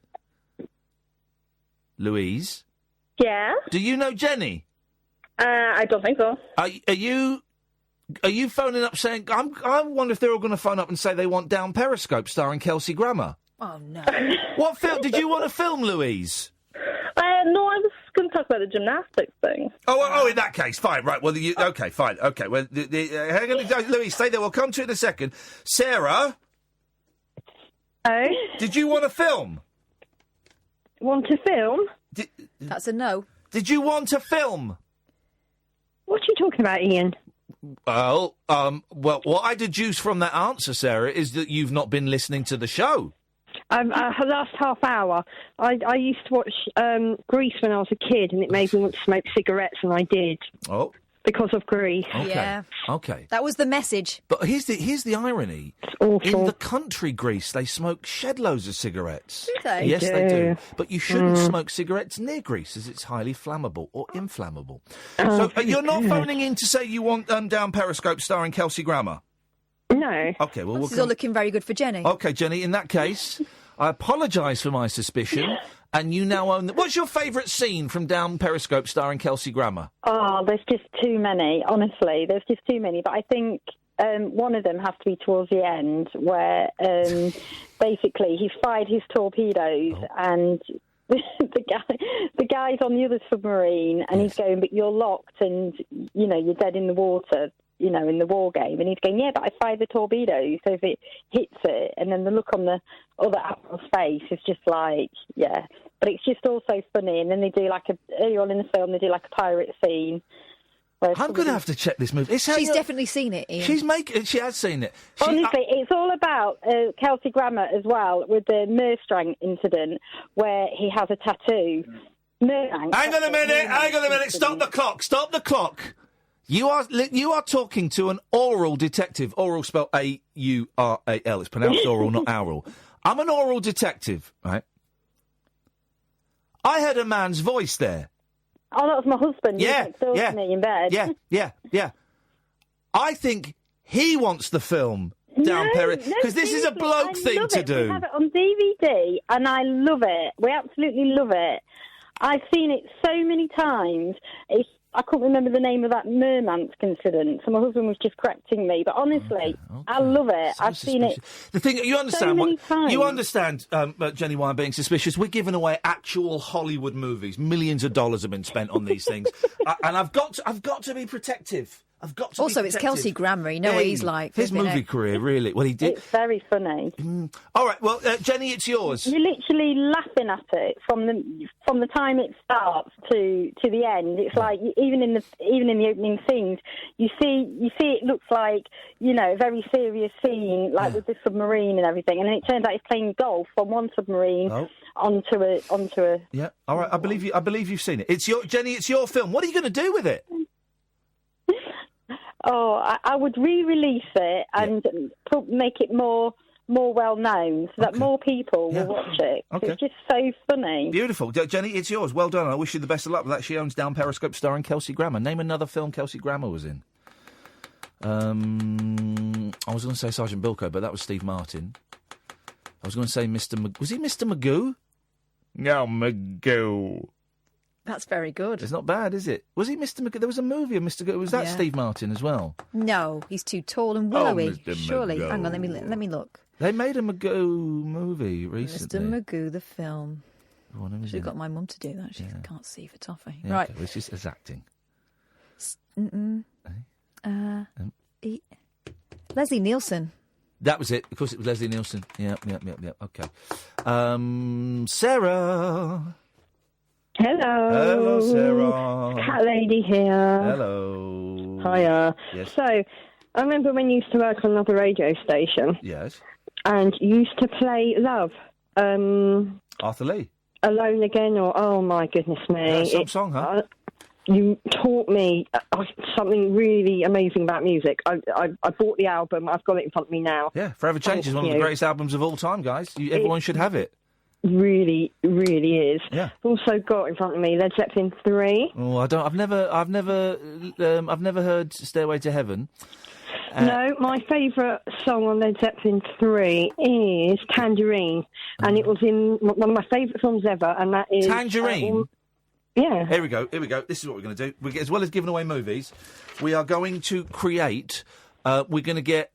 Louise? Yeah? Do you know Jenny? I don't think so. Are you phoning up saying... I wonder if they're all going to phone up and say they want Down Periscope starring Kelsey Grammer. Oh, no. What film... Did you want to film, Louise? No, I was going to talk about the gymnastics thing. Oh, in that case, fine, right. Well, okay, fine, okay. Well, hang on, Louise, stay there. We'll come to it in a second. Sarah... Oh? Did you want to film? Want to film? That's a no. Did you want to film? What are you talking about, Ian? Well, what I deduce from that answer, Sarah, is that you've not been listening to the show. Last half hour, I used to watch Grease when I was a kid, and it made me want to smoke cigarettes, and I did. Oh. Because of Grease. Okay. Yeah. Okay. That was the message. But here's the irony. It's awful. In the country Greece, they smoke shed loads of cigarettes. Do they? Yes, They they do. do. But you shouldn't smoke cigarettes near Greece, as it's highly flammable or inflammable. Oh, So you're not good. phoning in to say you want Down Periscope starring Kelsey Grammer? No. Okay, well, This is all looking very good for Jenny. Okay, Jenny, in that case, I apologise for my suspicion, and you now own... What's your favourite scene from Down Periscope starring Kelsey Grammer? Oh, there's just too many, honestly. There's just too many. But I think one of them has to be towards the end where basically he's fired his torpedoes and the guy's on the other submarine and he's going, but you're locked and, you know, you're dead in the water, you know, in the war game. And he's going, yeah, but I fired the torpedoes, so if it hits it, and then the look on the other admiral's face is just like, yeah. But it's just also funny. And then they do like earlier on in the film, they do like a pirate scene. I'm going to have to check this movie. She's definitely seen it, Ian. She has seen it. Honestly, it's all about Kelsey Grammer as well, with the Merstrang incident where he has a tattoo. Hang on a minute. Stop the clock. You are talking to an oral detective. Oral spelled A-U-R-A-L. It's pronounced oral, not oral. I'm an oral detective, right? I heard a man's voice there. Oh, that was my husband. Yeah, He was next door to me in bed. Yeah. I think he wants the film Down Periscope, because this is a bloke thing to do. We have it on DVD, and I love it. We absolutely love it. I've seen it so many times. I can't remember the name of that Mermansk incident, so my husband was just correcting me. But honestly, I love it. I've seen it. The thing you understand, so many times. You understand, Jenny, why I'm being suspicious. We're giving away actual Hollywood movies. Millions of dollars have been spent on these things, and I've got to be protective. I've got to. Also, be it's protective. Kelsey Grammer. You know what he's like. His movie career, really. Well, he did. It's very funny. All right, well, Jenny, it's yours. You're literally laughing at it from the time it starts to the end. It's like even in the opening scenes, you see it looks like, you know, a very serious scene, like with the submarine and everything, and then it turns out he's playing golf from one submarine onto a. Yeah. All right. I believe you've seen it. It's Jenny. It's your film. What are you going to do with it? Oh, I would re-release it and make it more well known so that more people will watch it. Okay. It's just so funny. Beautiful. Jenny, it's yours. Well done. I wish you the best of luck with that. She owns Down Periscope starring Kelsey Grammer. Name another film Kelsey Grammer was in. I was going to say Sergeant Bilko, but that was Steve Martin. I was going to say was he Mr. Magoo? No, Magoo. That's very good. It's not bad, is it? Was he Mr. Magoo? There was a movie of Mr. Magoo. Was that Steve Martin as well? No, he's too tall and willowy. Mr. Surely. Magoo. Hang on, let me look. They made a Magoo movie recently. Mr. Magoo, the film. Should have got my mum to do that. She can't see for toffee. Yeah, right. Okay. It's just as acting. Leslie Nielsen. That was it. Of course, it was Leslie Nielsen. Yeah. Okay. Sarah. Hello. Hello, Sarah. Cat lady here. Hello. Hiya. Yes. So, I remember when you used to work on another radio station. Yes. And you used to play Love. Arthur Lee. Alone Again, or oh my goodness me. Some song, huh? You taught me something really amazing about music. I bought the album. I've got it in front of me now. Yeah, Forever Change is one of the greatest albums of all time, guys. Everyone should have it. Really, really is. Yeah. Also got in front of me Led Zeppelin 3. Oh, I've never heard Stairway to Heaven. No, my favourite song on Led Zeppelin 3 is Tangerine, and it was in one of my favourite films ever, and that is Tangerine. Yeah. Here we go. This is what we're going to do. As well as giving away movies, we are going to create. We're going to get.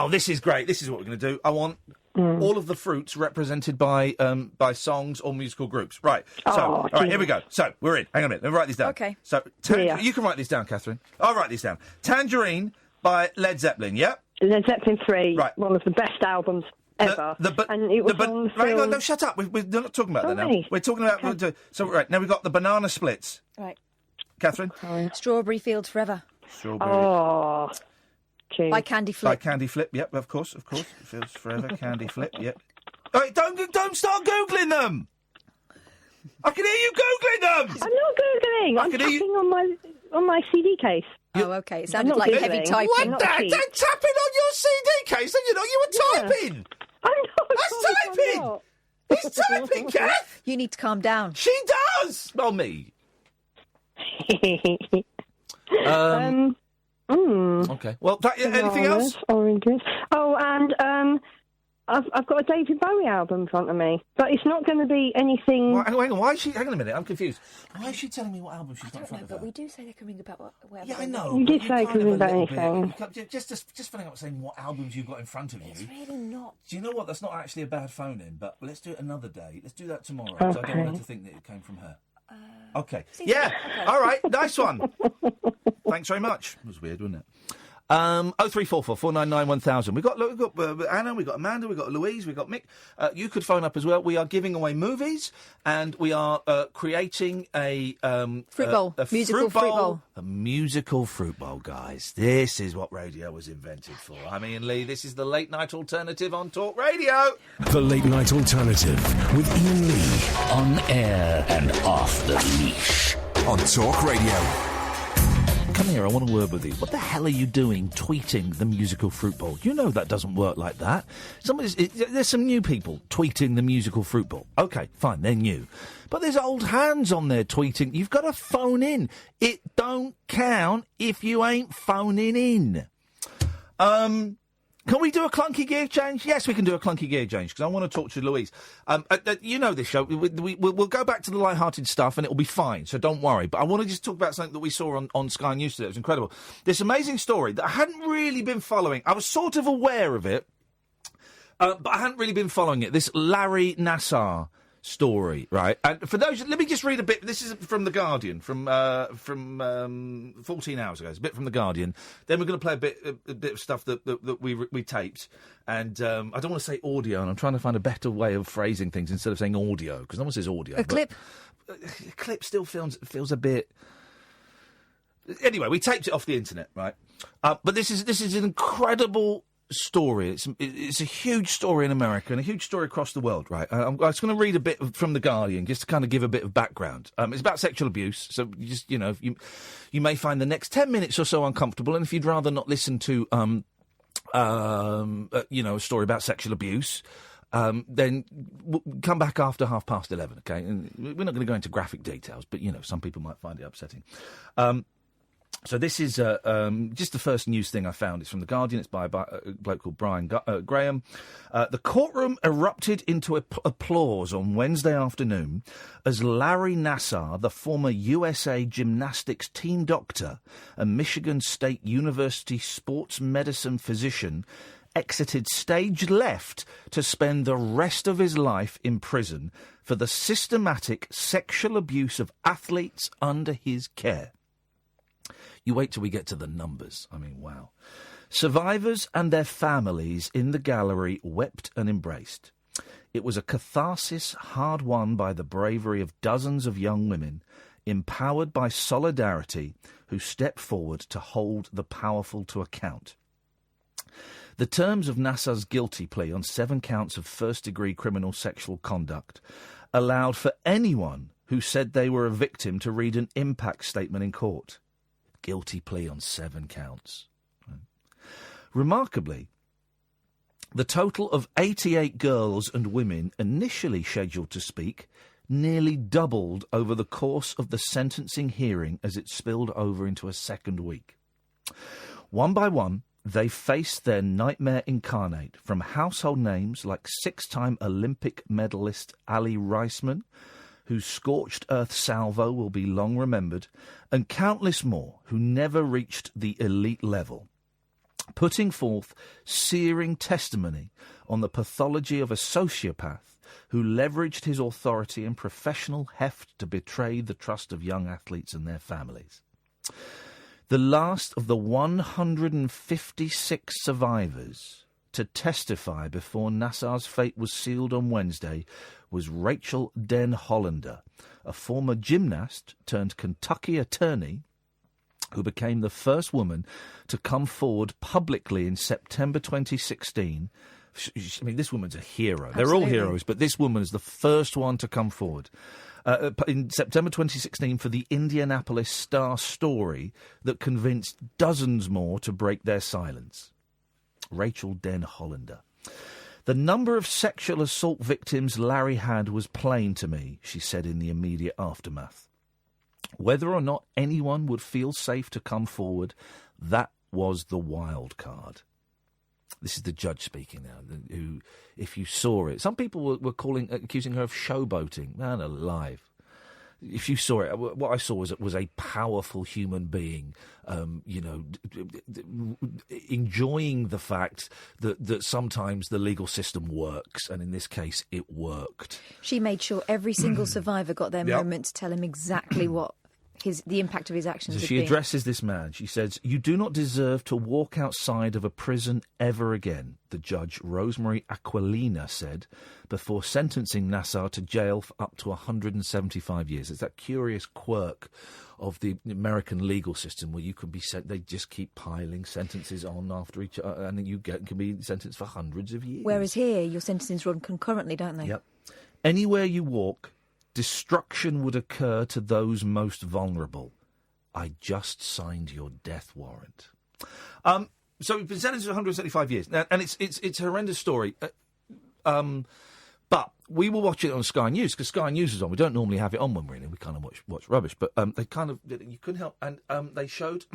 This is great. This is what we're going to do. I want all of the fruits represented by songs or musical groups. Right. So, all right, here we go. So, we're in. Hang on a minute. Let me write these down. Okay. So, you can write these down, Catherine. I'll write these down. Tangerine by Led Zeppelin, yeah? Led Zeppelin 3, right. One of the best albums ever. And it was on the film... Right, no, shut up. We're not talking about that now. We're talking about... So, right, now we've got the Banana Splits. Right. Catherine? Strawberry Fields Forever. Strawberry... Oh... By Candy Flip. By Candy Flip, yep, of course. Fields Forever, Candy Flip, yep. Right, don't start Googling them! I can hear you Googling them! I'm not Googling. I'm tapping on my CD case. Oh, okay. It sounded like heavy typing. What? Tapping on your CD case? You know, you were typing! I'm not. That's typing! He's typing, Kath! You need to calm down. She does! Well, me. Okay. Well, anything else? Oranges. Oh, and I've got a David Bowie album in front of me, but it's not going to be anything. Well, hang on. Why is she? Hang on a minute. I'm confused. Why is she telling me what album she's got in front of her? But we do say they can ring about whatever. Yeah, I know. You did say it could ring about anything. Just filling up saying what albums you've got in front of you. It's really not. Do you know what? That's not actually a bad phone-in, but let's do it another day. Let's do that tomorrow, because I don't want her to think that it came from her. Okay. Yeah. Okay. All right. Nice one. Thanks very much. It was weird, wasn't it? 0344 499 1000. We've got Anna, we've got Amanda, we've got Louise, we've got Mick. You could phone up as well. We are giving away movies, and we are creating a fruit bowl. Musical fruit bowl. A musical fruit bowl, guys. This is what radio was invented for. I'm Iain Lee. This is the Late Night Alternative on Talk Radio. The Late Night Alternative with Iain Lee. On air and off the leash. On Talk Radio. Come here, I want a word with you. What the hell are you doing tweeting the musical fruit bowl? You know that doesn't work like that. There's some new people tweeting the musical fruit bowl. OK, fine, they're new. But there's old hands on there tweeting. You've got to phone in. It don't count if you ain't phoning in. Can we do a clunky gear change? Yes, we can do a clunky gear change, because I want to talk to Louise. You know this show. We'll go back to the light-hearted stuff, and it'll be fine, so don't worry. But I want to just talk about something that we saw on Sky News today. It was incredible. This amazing story that I hadn't really been following. I was sort of aware of it, but I hadn't really been following it. This Larry Nassar story, right? And for those, let me just read a bit. This is from The Guardian, from 14 hours ago. It's a bit from The Guardian. Then we're going to play a bit of stuff that we taped. And I don't want to say audio, and I'm trying to find a better way of phrasing things instead of saying audio, because no one says audio. A clip? A clip still feels a bit... Anyway, we taped it off the internet, right? But this is an incredible story. It's a huge story in America and a huge story across the world, right? I'm just going to read a bit from The Guardian just to kind of give a bit of background. It's about sexual abuse, so you may find the next 10 minutes or so uncomfortable, and if you'd rather not listen to a story about sexual abuse, then come back after 11:30, okay? And we're not going to go into graphic details, but some people might find it upsetting. So this is just the first news thing I found. It's from The Guardian. It's by a bloke called Brian Graham. The courtroom erupted into applause on Wednesday afternoon as Larry Nassar, the former USA gymnastics team doctor and Michigan State University sports medicine physician, exited stage left to spend the rest of his life in prison for the systematic sexual abuse of athletes under his care. You wait till we get to the numbers. I mean, wow. Survivors and their families in the gallery wept and embraced. It was a catharsis hard won by the bravery of dozens of young women, empowered by solidarity, who stepped forward to hold the powerful to account. The terms of Nassar's guilty plea on 7 counts of first-degree criminal sexual conduct allowed for anyone who said they were a victim to read an impact statement in court. Guilty plea on 7 counts. Remarkably, the total of 88 girls and women initially scheduled to speak nearly doubled over the course of the sentencing hearing as it spilled over into a second week. One by one, they faced their nightmare incarnate, from household names like 6-time Olympic medalist Ali Reisman, whose scorched earth salvo will be long remembered, and countless more who never reached the elite level, putting forth searing testimony on the pathology of a sociopath who leveraged his authority and professional heft to betray the trust of young athletes and their families. The last of the 156 survivors to testify before Nassar's fate was sealed on Wednesday was Rachel Den Hollander, a former gymnast turned Kentucky attorney who became the first woman to come forward publicly in September 2016 I mean, this woman's a hero. Absolutely. They're all heroes, but this woman is the first one to come forward. In September 2016 for the Indianapolis Star story that convinced dozens more to break their silence. Rachel Den Hollander. The number of sexual assault victims Larry had was plain to me, she said in the immediate aftermath. Whether or not anyone would feel safe to come forward, that was the wild card. This is the judge speaking now, who, if you saw it... Some people were accusing her of showboating. Man alive. If you saw it, what I saw was a powerful human being, enjoying the fact that sometimes the legal system works, and in this case, it worked. She made sure every single survivor got their moment to tell him exactly what the impact of his actions So she addresses this man. She says, "You do not deserve to walk outside of a prison ever again," the judge, Rosemary Aquilina, said before sentencing Nassar to jail for up to 175 years. It's that curious quirk of the American legal system where you can be they just keep piling sentences on after each other, and then can be sentenced for hundreds of years. Whereas here, your sentences run concurrently, don't they? Yep. Anywhere you walk, destruction would occur to those most vulnerable. I just signed your death warrant. So we've been sentenced to 175 years, and it's a horrendous story. But we will watch it on Sky News because Sky News is on. We don't normally have it on when we're in it. We kind of watch rubbish, but they kind of you couldn't help, and they showed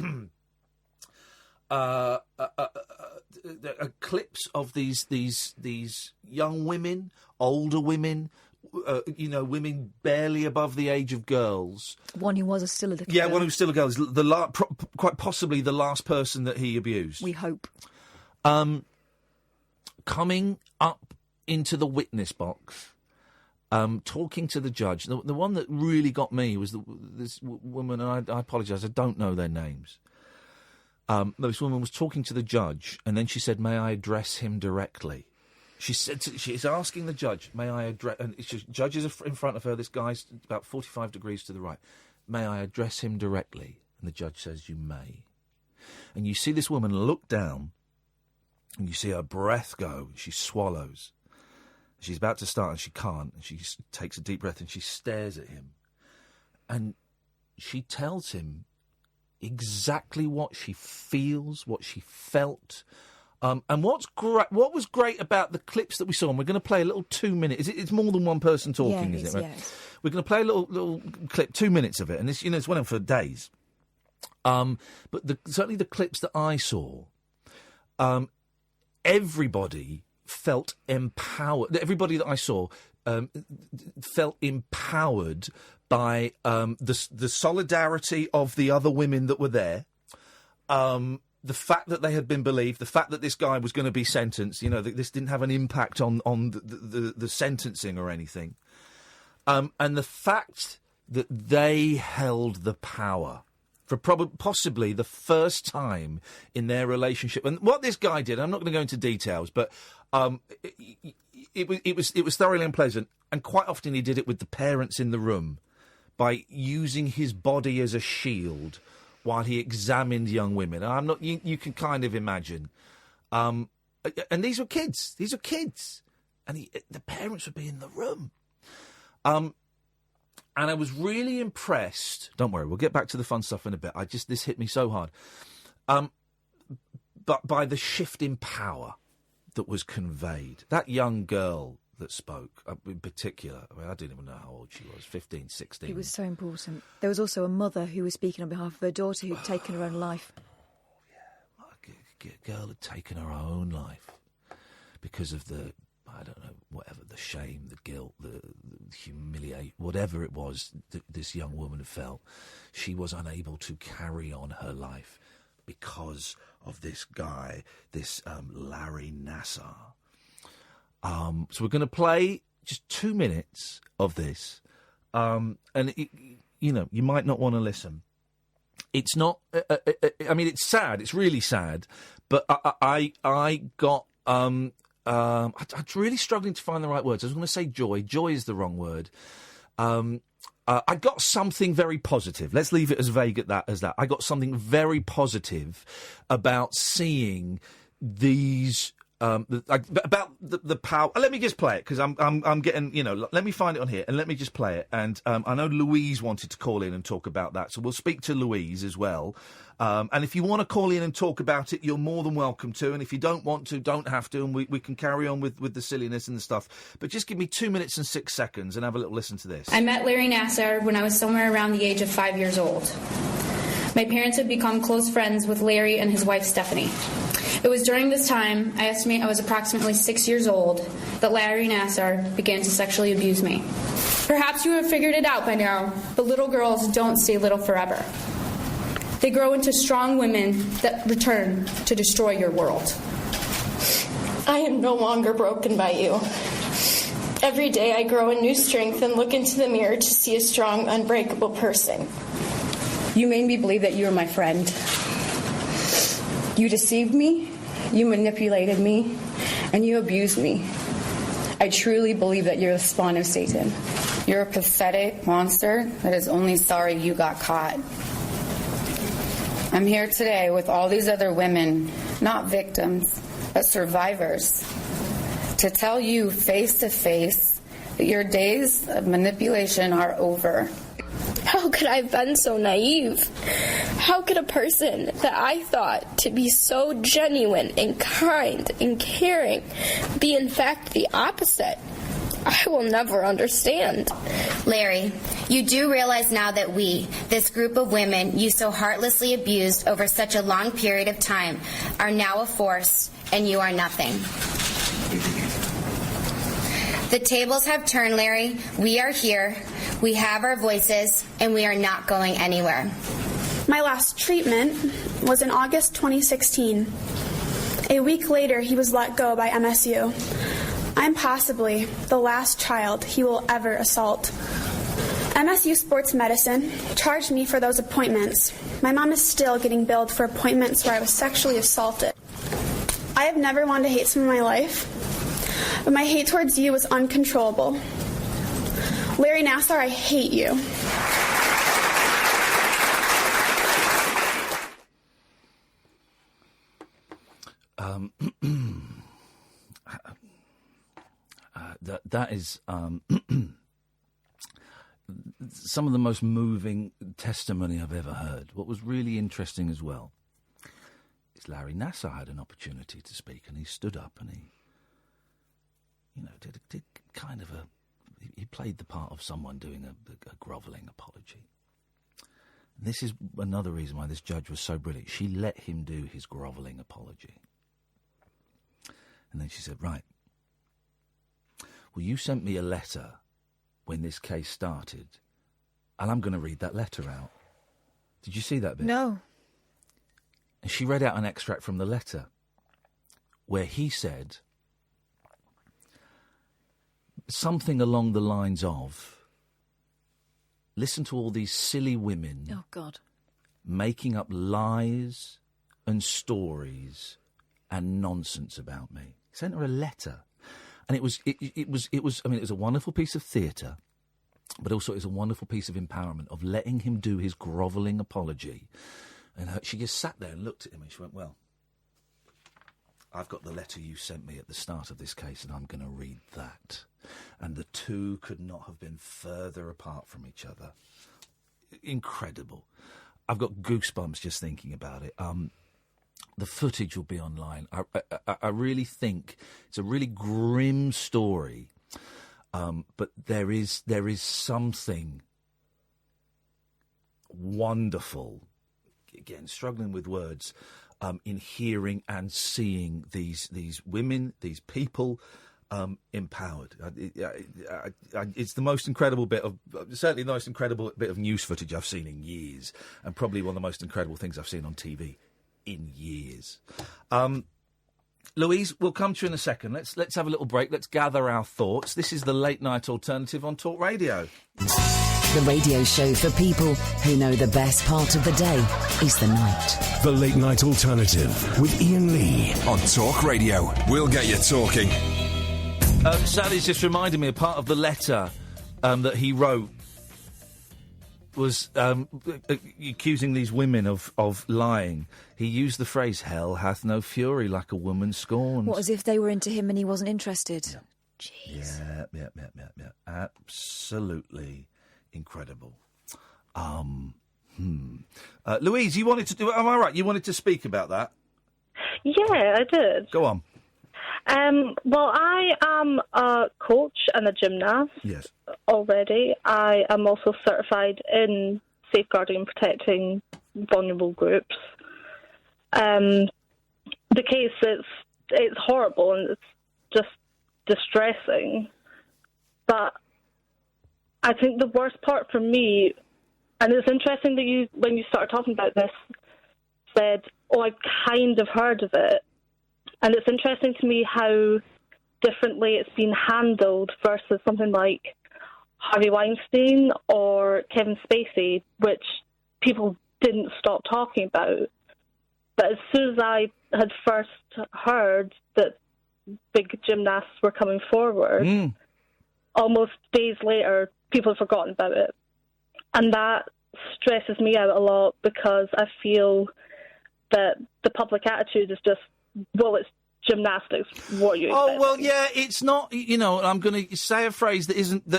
clips of these young women, older women. Women barely above the age of girls. One who was still a little girl. Yeah, one who's still a girl. Is quite possibly the last person that he abused. We hope. Coming up into the witness box, talking to the judge. The one that really got me was this woman, and I apologise, I don't know their names. This woman was talking to the judge, and then she said, "May I address him directly?" She said she's asking the judge, "May I address?" And the judge is in front of her. This guy's about 45 degrees to the right. "May I address him directly?" And the judge says, "You may." And you see this woman look down, and you see her breath go. She swallows. She's about to start, and she can't. And she takes a deep breath, and she stares at him. And she tells him exactly what she feels, what she felt. And what was great about the clips that we saw, and we're going to play a little 2 minutes. It's more than one person talking, isn't it? Right? Yes. We're going to play a little clip, 2 minutes of it, and it's went on for days. But certainly the clips that I saw, everybody felt empowered. Everybody that I saw felt empowered by the solidarity of the other women that were there. The fact that they had been believed, the fact that this guy was going to be sentenced, that this didn't have an impact on the sentencing or anything. And the fact that they held the power for possibly the first time in their relationship. And what this guy did, I'm not going to go into details, but it was thoroughly unpleasant. And quite often he did it with the parents in the room by using his body as a shield while he examined young women. I'm not. You can kind of imagine. And these were kids. These are kids, and the parents would be in the room. And I was really impressed. Don't worry, we'll get back to the fun stuff in a bit. This hit me so hard. But by the shift in power that was conveyed, that young girl that spoke in particular. I mean, I didn't even know how old she was, 15, 16. It was so important. There was also a mother who was speaking on behalf of her daughter who'd taken her own life. A girl had taken her own life because of the shame, the guilt, the humiliation, whatever it was that this young woman felt. She was unable to carry on her life because of this guy, this Larry Nassar. So we're going to play just 2 minutes of this, and you might not want to listen. It's not. I mean, it's sad. It's really sad. But I got. I'm really struggling to find the right words. I was going to say joy. Joy is the wrong word. I got something very positive. Let's leave it as vague as that. I got something very positive about seeing these about the power. Let me just play it because I'm getting, let me find it on here and let me just play it. And I know Louise wanted to call in and talk about that, so we'll speak to Louise as well. And if you want to call in and talk about it, you're more than welcome to. And if you don't want to, don't have to, and we can carry on with the silliness and the stuff. But just give me 2 minutes and 6 seconds and have a little listen to this. I met Larry Nassar when I was somewhere around the age of 5 years old. My parents had become close friends with Larry and his wife, Stephanie. It was during this time, I estimate I was approximately 6 years old, that Larry Nassar began to sexually abuse me. Perhaps you have figured it out by now, but little girls don't stay little forever. They grow into strong women that return to destroy your world. I am no longer broken by you. Every day I grow in new strength and look into the mirror to see a strong, unbreakable person. You made me believe that you were my friend. You deceived me, you manipulated me, and you abused me. I truly believe that you're the spawn of Satan. You're a pathetic monster that is only sorry you got caught. I'm here today with all these other women, not victims, but survivors, to tell you face to face that your days of manipulation are over. How could I have been so naive? How could a person that I thought to be so genuine and kind and caring be in fact the opposite? I will never understand. Larry, you do realize now that we, this group of women you so heartlessly abused over such a long period of time, are now a force and you are nothing. The tables have turned, Larry. We are here. We have our voices, and we are not going anywhere. My last treatment was in August 2016. A week later, he was let go by MSU. I'm possibly the last child he will ever assault. MSU Sports Medicine charged me for those appointments. My mom is still getting billed for appointments where I was sexually assaulted. I have never wanted to hate someone in my life, but my hate towards you was uncontrollable. Larry Nassar, I hate you. That is some of the most moving testimony I've ever heard. What was really interesting as well is Larry Nassar had an opportunity to speak, and he stood up and he, did kind of he played the part of someone doing a grovelling apology. And this is another reason why this judge was so brilliant. She let him do his grovelling apology. And then she said, right, well, you sent me a letter when this case started, and I'm going to read that letter out. Did you see that bit? No. And she read out an extract from the letter where he said something along the lines of, listen to all these silly women oh God, making up lies and stories and nonsense about me. He sent her a letter. And it was a wonderful piece of theatre, but also it was a wonderful piece of empowerment of letting him do his grovelling apology. And she just sat there and looked at him and she went, well, I've got the letter you sent me at the start of this case and I'm going to read that. And the two could not have been further apart from each other. Incredible. I've got goosebumps just thinking about it. The footage will be online. I really think it's a really grim story, but there is something wonderful, again, struggling with words, in hearing and seeing these women, these people, empowered. It's the most incredible certainly the most incredible bit of news footage I've seen in years, and probably one of the most incredible things I've seen on TV in years. Louise, we'll come to you in a second. Let's have a little break. Let's gather our thoughts. This is the Late Night Alternative on Talk Radio. The radio show for people who know the best part of the day is the night. The Late Night Alternative with Iain Lee on Talk Radio. We'll get you talking. Sally's just reminded me of part of the letter that he wrote was accusing these women of lying, he used the phrase, "Hell hath no fury like a woman scorned." What, as if they were into him and he wasn't interested? Yeah. Jeez. Yeah. Absolutely incredible. Louise, you wanted to do... Am I right? You wanted to speak about that? Yeah, I did. Go on. Well, I am a coach and a gymnast. Yes. Already. I am also certified in safeguarding and protecting vulnerable groups. The case, it's horrible and it's just distressing. But I think the worst part for me, and it's interesting that you, when you started talking about this, said, "Oh, I kind of heard of it." And it's interesting to me how differently it's been handled versus something like Harvey Weinstein or Kevin Spacey, which people didn't stop talking about. But as soon as I had first heard that big gymnasts were coming forward, almost days later, people have forgotten about it. And that stresses me out a lot because I feel that the public attitude is just, well, it's gymnastics. What are you expecting? Oh, well, yeah, it's not, I'm going to say a phrase that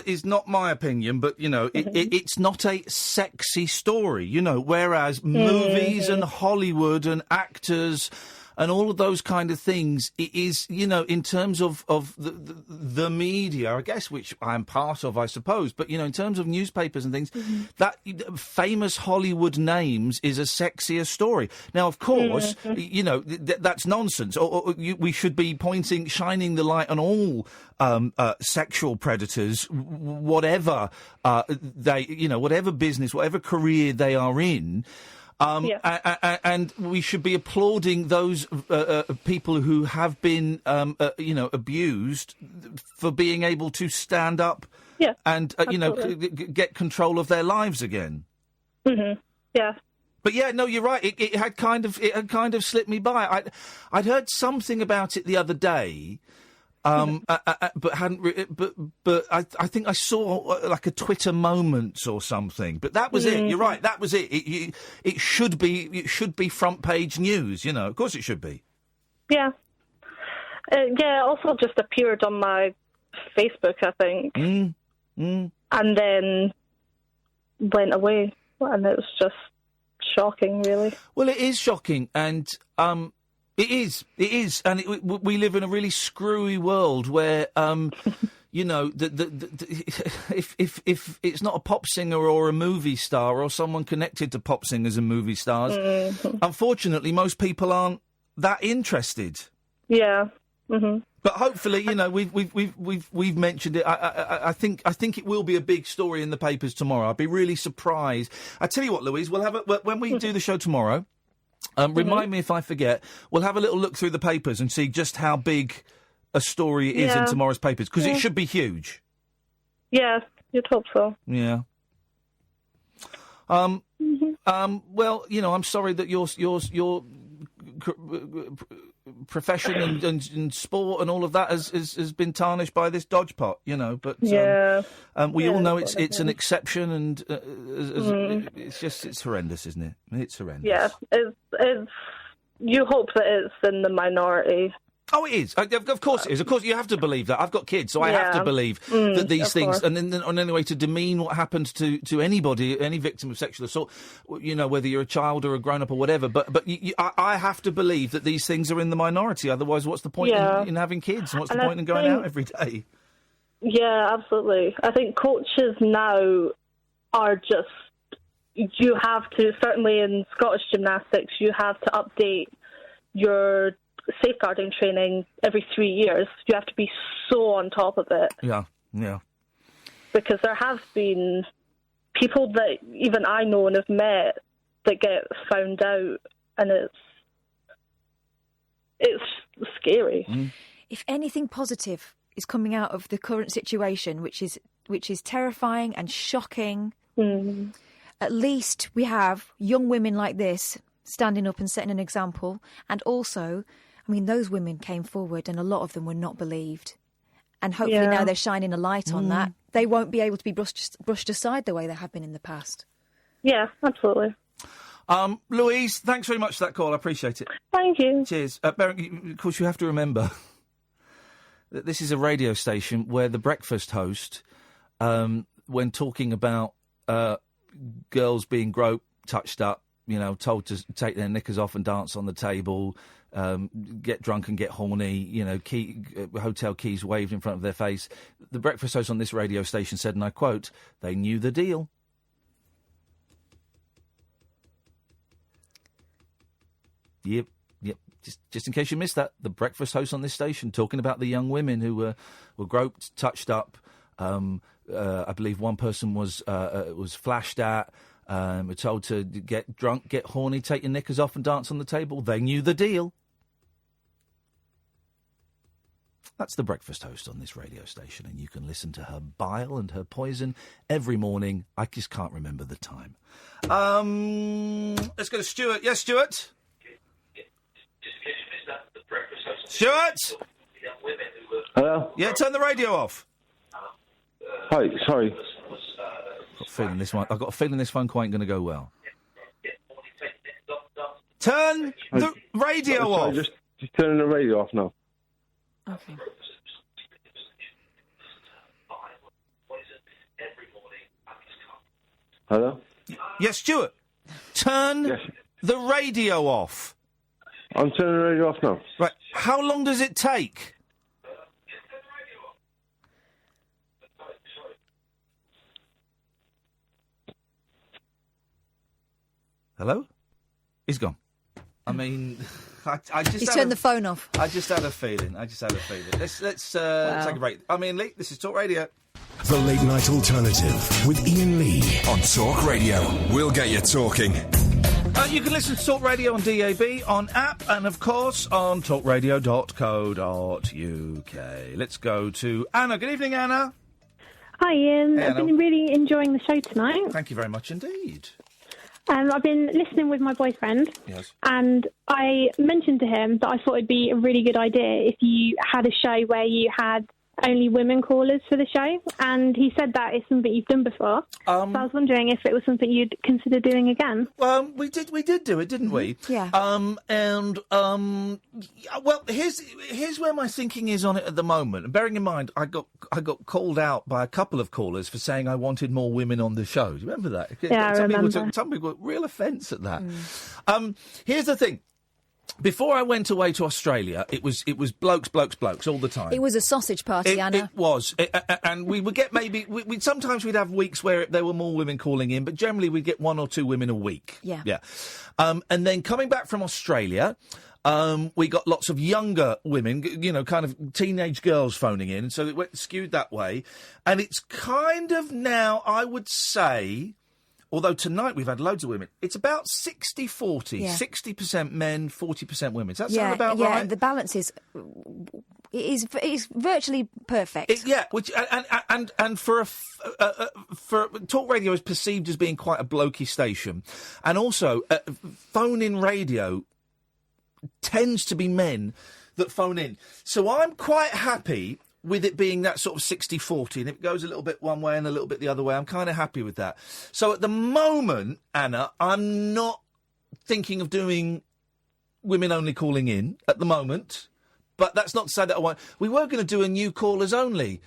is not my opinion, but, it's not a sexy story, whereas movies and Hollywood and actors and all of those kind of things, it is, in terms of the media, I guess, which I'm part of, I suppose, but, in terms of newspapers and things, that famous Hollywood names is a sexier story. Now, of course, that's nonsense. We should be shining the light on all sexual predators, whatever whatever business, whatever career they are in. And we should be applauding those people who have been, abused for being able to stand up and, get control of their lives again. Mm-hmm. Yeah. But yeah, no, you're right. It had kind of slipped me by. I'd heard something about it the other day. But hadn't. But I think I saw like a Twitter Moments or something. But that was it. You're right. That was it. It should be front page news. Of course it should be. Yeah. It also just appeared on my Facebook, I think, and then went away, and it was just shocking, really. Well, it is shocking, and It is, and we live in a really screwy world where, if it's not a pop singer or a movie star or someone connected to pop singers and movie stars, unfortunately, most people aren't that interested. Yeah. Mm-hmm. But hopefully, we've mentioned it. I think it will be a big story in the papers tomorrow. I'd be really surprised. I tell you what, Louise, when we do the show tomorrow. Remind me if I forget. We'll have a little look through the papers and see just how big a story it is in tomorrow's papers, because it should be huge. Yeah, you'd hope so. Yeah. Well, I'm sorry that your profession and sport and all of that has been tarnished by this dodge pot, but we all know it's an exception, and it's horrendous, isn't it? It's horrendous. Yeah, it's you hope that it's in the minority. Oh, it is. Of course it is. Of course, you have to believe that. I've got kids, so I have to believe that these things... Course. And then, on any way to demean what happens to anybody, any victim of sexual assault, whether you're a child or a grown-up or whatever. But I have to believe that these things are in the minority. Otherwise, what's the point in having kids? And what's the point in going out every day? Yeah, absolutely. I think coaches now are just... You have to, certainly in Scottish gymnastics, you have to update your safeguarding training every 3 years. You have to be so on top of it. Yeah. Because there have been people that even I know and have met that get found out, and it's scary. If anything positive is coming out of the current situation, which is terrifying and shocking, at least we have young women like this standing up and setting an example, and also... those women came forward and a lot of them were not believed. And hopefully now they're shining a light on that. They won't be able to be brushed aside the way they have been in the past. Yeah, absolutely. Louise, thanks very much for that call. I appreciate it. Thank you. Cheers. Of course, you have to remember that this is a radio station where the breakfast host, when talking about girls being groped, touched up, told to take their knickers off and dance on the table, get drunk and get horny, hotel keys waved in front of their face. The breakfast host on this radio station said, and I quote, "They knew the deal." Yep. Just in case you missed that, the breakfast host on this station talking about the young women who were groped, touched up. I believe one person was flashed at. Were told to get drunk, get horny, take your knickers off, and dance on the table. They knew the deal. That's the breakfast host on this radio station, and you can listen to her bile and her poison every morning. I just can't remember the time. Let's go to Stuart. Yes, Stuart. Stuart? Hello? Yeah, turn the radio off. Hi, sorry. I've got a feeling this phone call ain't going to go well. Turn the radio off. Just turning the radio off now. Okay. Hello? Yes, Stuart. Turn the radio off. I'm turning the radio off now. Right. How long does it take? Hello? He's gone. I mean, I just... He's turned the phone off. I just had a feeling. Let's take a break. I mean, Lee, this is Talk Radio. The Late Night Alternative with Iain Lee on Talk Radio. We'll get you talking. You can listen to Talk Radio on DAB, on app, and of course on talkradio.co.uk. Let's go to Anna. Good evening, Anna. Hi, Ian. Hey, I've been really enjoying the show tonight. Thank you very much indeed. I've been listening with my boyfriend, yes, and I mentioned to him that I thought it'd be a really good idea if you had a show where you had only women callers for the show, and he said that is something you've done before. So I was wondering if it was something you'd consider doing again. We did do it, didn't we? Yeah. Well, here's where my thinking is on it at the moment. And bearing in mind, I got called out by a couple of callers for saying I wanted more women on the show. Do you remember that? Yeah, I remember. Some people took real offence at that. Here's the thing. Before I went away to Australia, it was blokes all the time. It was a sausage party, Anna. It was. And we would get sometimes we'd have weeks where there were more women calling in, but generally we'd get one or two women a week. Yeah. And then coming back from Australia, we got lots of younger women, kind of teenage girls phoning in, so it went skewed that way. And it's kind of now, I would say... Although tonight we've had loads of women, it's about 60-40, Yeah. 60% men, 40% women. Does that sound about right? Yeah, the balance is virtually perfect. And for Talk Radio is perceived as being quite a blokey station, and also phone-in radio tends to be men that phone in. So I'm quite happy with it being that sort of 60-40, and if it goes a little bit one way and a little bit the other way, I'm kind of happy with that. So at the moment, Anna, I'm not thinking of doing women only calling in at the moment, but that's not to say that I won't. We were going to do a new callers only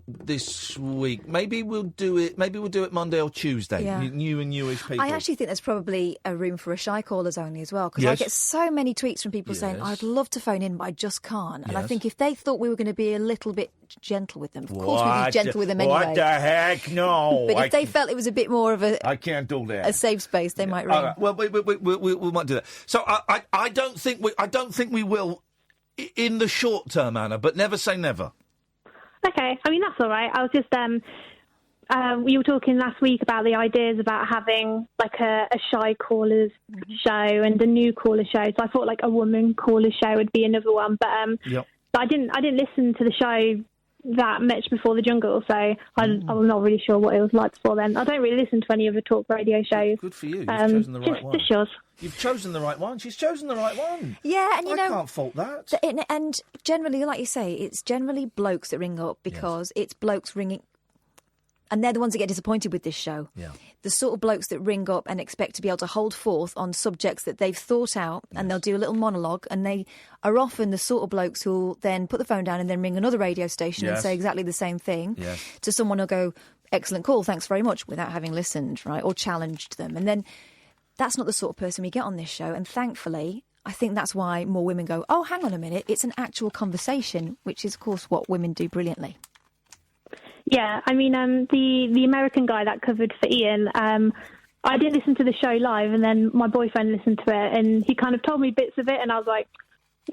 this week. Maybe we'll do it Monday or Tuesday. Yeah. New and newish people. I actually think there's probably a room for a shy callers only as well, because Yes. I get so many tweets from people saying, I'd love to phone in, but I just can't. And I Yes. think if they thought we were going to be a little bit gentle with them, of course we'd be gentle with them anyway. What the heck? No. But if they felt it was a bit more of I can't do that. a safe space, they might ring. All right. Well, we might do that. So I don't think we will in the short term, Anna. But never say never. Okay, I mean, that's all right. I was just, we were talking last week about the ideas about having, like, a shy callers show and a new caller show. So I thought, like, a woman caller show would be another one. But but I didn't listen to the show that much before the Jungle, so I'm not really sure what it was like before then. I don't really listen to any other talk radio shows. Good for you. You've chosen the right one. Just yours. You've chosen the right one. She's chosen the right one. Yeah, and I can't fault that. And generally, like you say, it's generally blokes that ring up because it's blokes ringing. And they're the ones that get disappointed with this show. Yeah. The sort of blokes that ring up and expect to be able to hold forth on subjects that they've thought out, and they'll do a little monologue, and they are often the sort of blokes who'll then put the phone down and then ring another radio station and say exactly the same thing to someone who'll go, excellent call, thanks very much, without having listened, right, or challenged them. And then that's not the sort of person we get on this show. And thankfully, I think that's why more women go, oh, hang on a minute, it's an actual conversation, which is, of course, what women do brilliantly. Yeah, I mean, the American guy that covered for Iain, I didn't listen to the show live, and then my boyfriend listened to it, and he kind of told me bits of it, and I was like,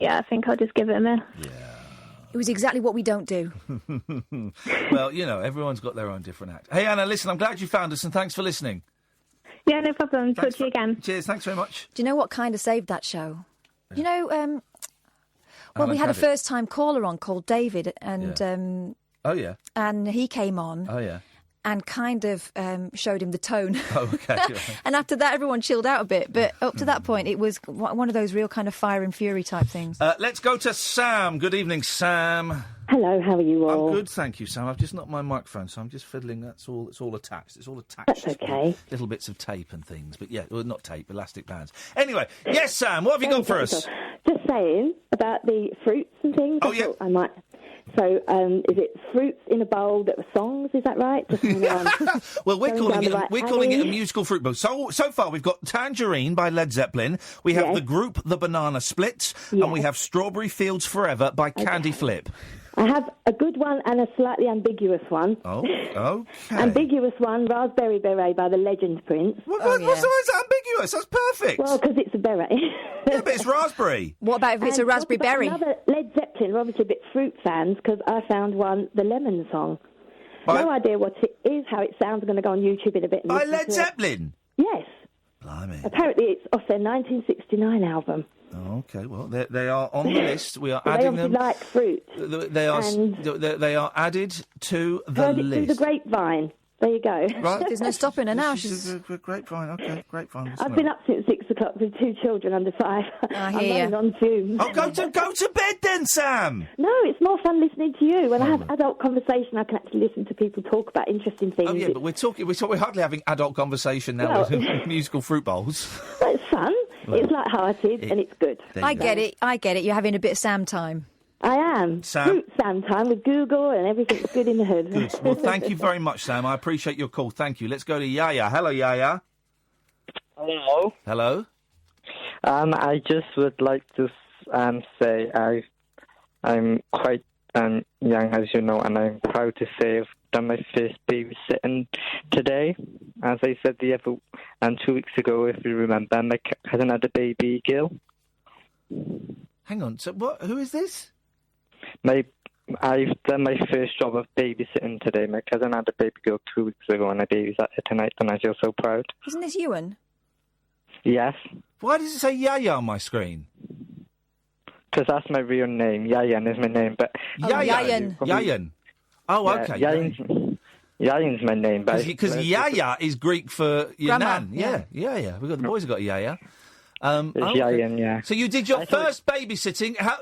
yeah, I think I'll just give it a miss. It was exactly what we don't do. Well, everyone's got their own different act. Hey, Anna, listen, I'm glad you found us, and thanks for listening. Yeah, no problem. Talk to you again. Cheers, thanks very much. Do you know what kind of saved that show? You know, we had Caddick. a first-time caller on called David, and Oh, yeah. and he came on. Oh, yeah. And kind of showed him the tone. Oh, okay. And after that, everyone chilled out a bit. But up to that point, it was one of those real kind of fire and fury type things. Let's go to Sam. Good evening, Sam. Hello, how are you all? I'm good, thank you, Sam. I've just knocked my microphone, so I'm just fiddling. That's all. It's all attached. It's all attached. That's okay. Little bits of tape and things. But yeah, well, not tape, elastic bands. Anyway, yes, Sam, what have you got for us? Just saying about the fruits and things. Oh, yeah. I might... So, is it fruits in a bowl that were songs? Is that right? Just well, we're calling it a musical fruit bowl. So far, we've got Tangerine by Led Zeppelin. We have the group The Banana Splits, and we have Strawberry Fields Forever by Candy Flip. I have a good one and a slightly ambiguous one. Oh, okay. Ambiguous one, Raspberry Beret by the Legend Prince. What's ambiguous? That's perfect. Well, because it's a beret. Yeah, but it's raspberry. What about if it's a raspberry berry? Another Led Zeppelin, we're obviously a bit fruit fans, because I found one, the Lemon Song. No idea what it is, how it sounds. I'm going to go on YouTube in a bit. By Led Zeppelin? Yes. Blimey. Apparently it's off their 1969 album. Oh, okay, well, they are on the list. We are They adding obviously them. like fruit. They are added to the Heard it list. through the grapevine. There you go. Right. There's no stopping her now. She's a grapevine. Okay, grapevine. I've been up since 6 o'clock with 2 children under 5. I'm running on fumes. Oh, go to bed then, Sam. No, it's more fun listening to you. When I have adult conversation, I can actually listen to people talk about interesting things. Oh yeah, but we're hardly having adult conversation now with musical fruit bowls. But it's fun. It's light-hearted and it's good. I get it. You're having a bit of Sam time. I am. Sam. Fruit Sam time with Google and everything's good in the hood. Good. Well, thank you very much, Sam. I appreciate your call. Thank you. Let's go to Yaya. Hello, Yaya. Hello. Hello. I just would like to say I'm quite young, as you know, and I'm proud to say I've done my first babysitting today. As I said 2 weeks ago, if you remember, my cousin had a baby girl. Hang on. So what? Who is this? I've done my first job of babysitting today. My cousin had a baby girl 2 weeks ago, and I babysat her tonight, and I feel so proud. Isn't this Ewan? Yes. Why does it say Yaya on my screen? Because that's my real name. Iain is my name, but... Iain. Iain. Oh, okay. Iain's my name, but... Because Yaya is Greek for your Grandma, nan. Yeah. We've got the boys have got Yaya. It's Iain, yeah. So you did your first babysitting. How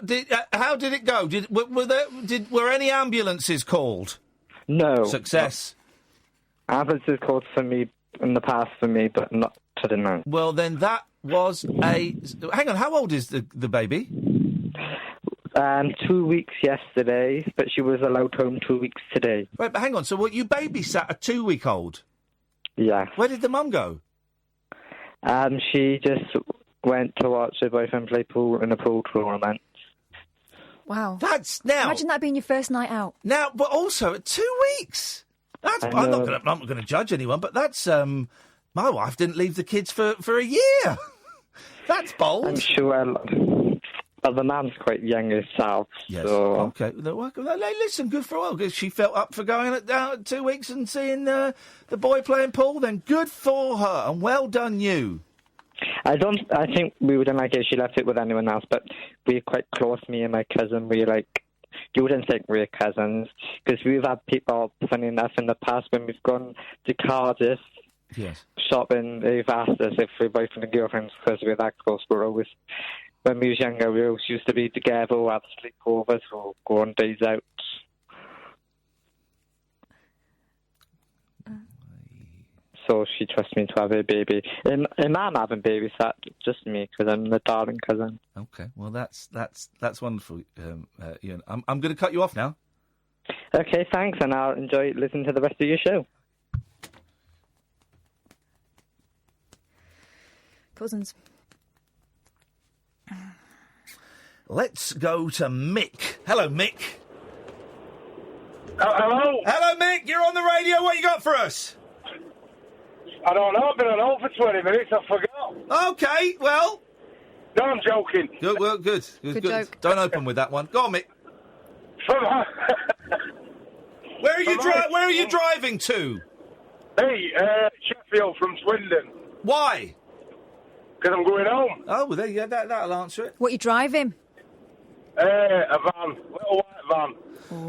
did it go? Were any ambulances called? No. Success. Ambulances called for me in the past for me, but not to the now. Well, then that was a... Hang on, how old is the baby? 2 weeks yesterday, but she was allowed home 2 weeks today. Wait, but hang on. So what, you babysat a 2-week-old? Yeah. Where did the mum go? She just went to watch her boyfriend play pool in a pool tournament. Wow. That's now... Imagine that being your first night out. Now, but also at 2 weeks. That's... I'm not going to judge anyone, but that's... my wife didn't leave the kids for a year. That's bold. I'm sure... But the man's quite young herself, yes. So... Okay. Listen, good for her. Because she felt up for going out 2 weeks and seeing the boy playing pool, then good for her, and well done you. I think we wouldn't like it if she left it with anyone else, but we're quite close, me and my cousin. We're like... You wouldn't think we're cousins, because we've had people, funny enough, in the past when we've gone to Cardiff... Yes. Shopping, they've asked us if we're boyfriend and girlfriends because we're that close. We're always... When we was younger, we always used to be together, or have sleepovers, or go on days out. so she trusts me to have a baby. And I'm having babysat, just me, because I'm the darling cousin. Okay, well, that's wonderful, Ian. I'm going to cut you off now. Okay, thanks, and I'll enjoy listening to the rest of your show. Cousins. Let's go to Mick. Hello, Mick. Hello? Hello, Mick. You're on the radio. What you got for us? I don't know. I've been on hold for 20 minutes. I forgot. Okay, well... No, I'm joking. Good, well, good. Good joke. Don't open with that one. Go on, Mick. Where are you driving to? Hey, Sheffield from Swindon. Why? Because I'm going home. Oh, well, there you go. That'll answer it. What you driving? A van. Little white van.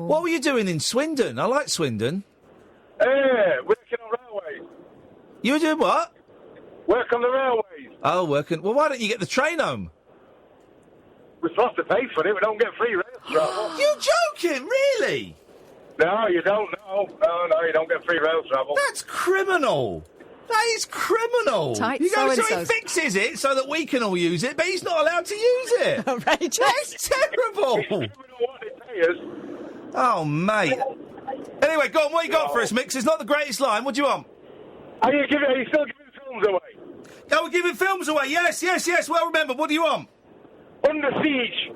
What were you doing in Swindon? I like Swindon. Working on railways. You were doing what? Work on the railways. Oh, working. Well, why don't you get the train home? We're supposed to pay for it. We don't get free rail travel. You're joking, really? No, you don't. No, you don't get free rail travel. That's criminal. That is criminal. Tight You go, so he so-and-sos. fixes it so that we can all use it, but he's not allowed to use it. Outrageous. That's terrible. Oh, mate. Anyway, go on. What you got for us, Mix? It's not the greatest line. What do you want? Are you still giving films away? Oh, we're giving films away. Yes. Well, remember, what do you want? Under Siege.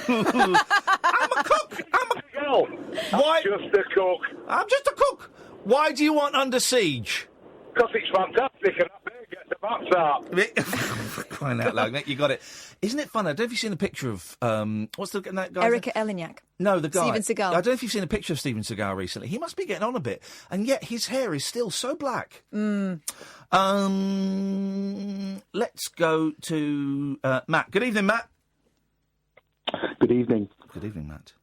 I'm a cook. Why? Just a cook. I'm just a cook. Why do you want Under Siege? Because it's fantastic and that bear gets the bats out. Crying out loud, Nick, you got it. Isn't it fun? I don't know if you've seen a picture of what's that guy? Erica Eleniak. No, the guy. Steven Seagal. I don't know if you've seen a picture of Steven Seagal recently. He must be getting on a bit, and yet his hair is still so black. Let's go to Matt. Good evening, Matt. Good evening. Good evening, Matt.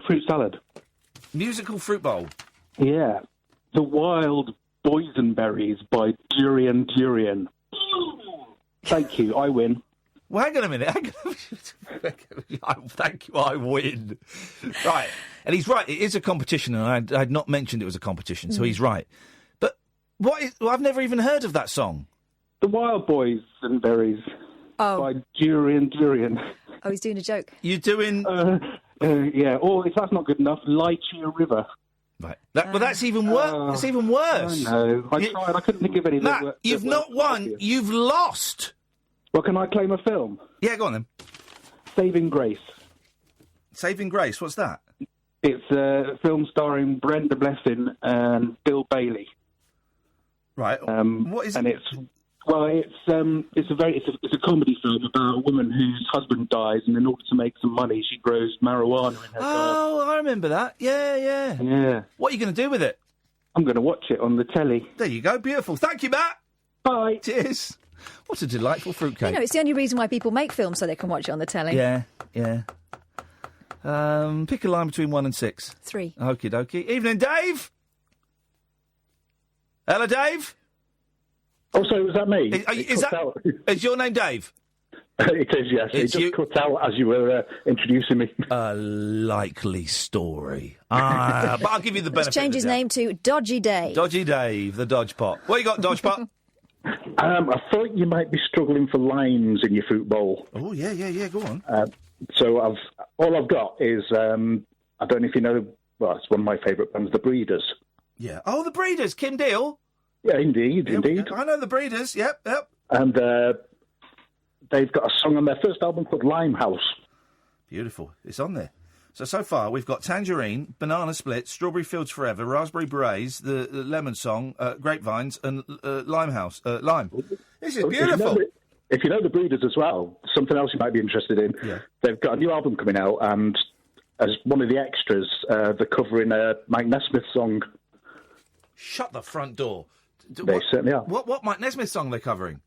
Fruit salad. Musical fruit bowl. Yeah. The Wild Boysenberries by Durian. Thank you, I win. Well, hang on a minute. Thank you, I win. Right. And he's right. It is a competition, and I'd not mentioned it was a competition, so he's right. But I've never even heard of that song. The Wild Boysenberries by Durian. Oh, he's doing a joke. You're doing... yeah, or if that's not good enough, Lychee River. Right. That's even worse. It's even worse. I know. I tried. I couldn't think of any. Matt, you've not won. You've lost. Well, can I claim a film? Yeah, go on then. Saving Grace. Saving Grace. What's that? It's a film starring Brenda Blessing and Bill Bailey. Right. What is it? And it's a comedy film about a woman whose husband dies, and in order to make some money, she grows marijuana in her garden. Oh, I remember that. Yeah. Yeah. What are you going to do with it? I'm going to watch it on the telly. There you go. Beautiful. Thank you, Matt. Bye. Cheers. What a delightful fruitcake. You know, it's the only reason why people make films, so they can watch it on the telly. Yeah. Pick a line between 1 and 6. 3. Okie dokie. Evening, Dave. Hello, Dave. Oh, sorry, was that me? Is your name Dave? It is, yes. It just cut out as you were introducing me. A likely story. But I'll give you the benefit. Let's change his name to Dodgy Dave. Dodgy Dave, the Dodge Pot. What you got, Dodge Pot? I thought you might be struggling for limes in your fruit bowl. Oh, yeah, go on. So all I've got is, I don't know if you know, well, it's one of my favourite bands, The Breeders. Yeah. Oh, The Breeders, Kim Deal. Yeah, indeed. I know The Breeders, yep. And they've got a song on their first album called Limehouse. Beautiful. It's on there. So far, we've got Tangerine, Banana Split, Strawberry Fields Forever, Raspberry Berets, the Lemon Song, Grapevines, and Limehouse. Lime. This is beautiful. If you know The Breeders as well, something else you might be interested in, they've got a new album coming out, and as one of the extras, they're covering a Mike Nesmith song. Shut the front door. They certainly are. What Mike Nesmith song they're covering?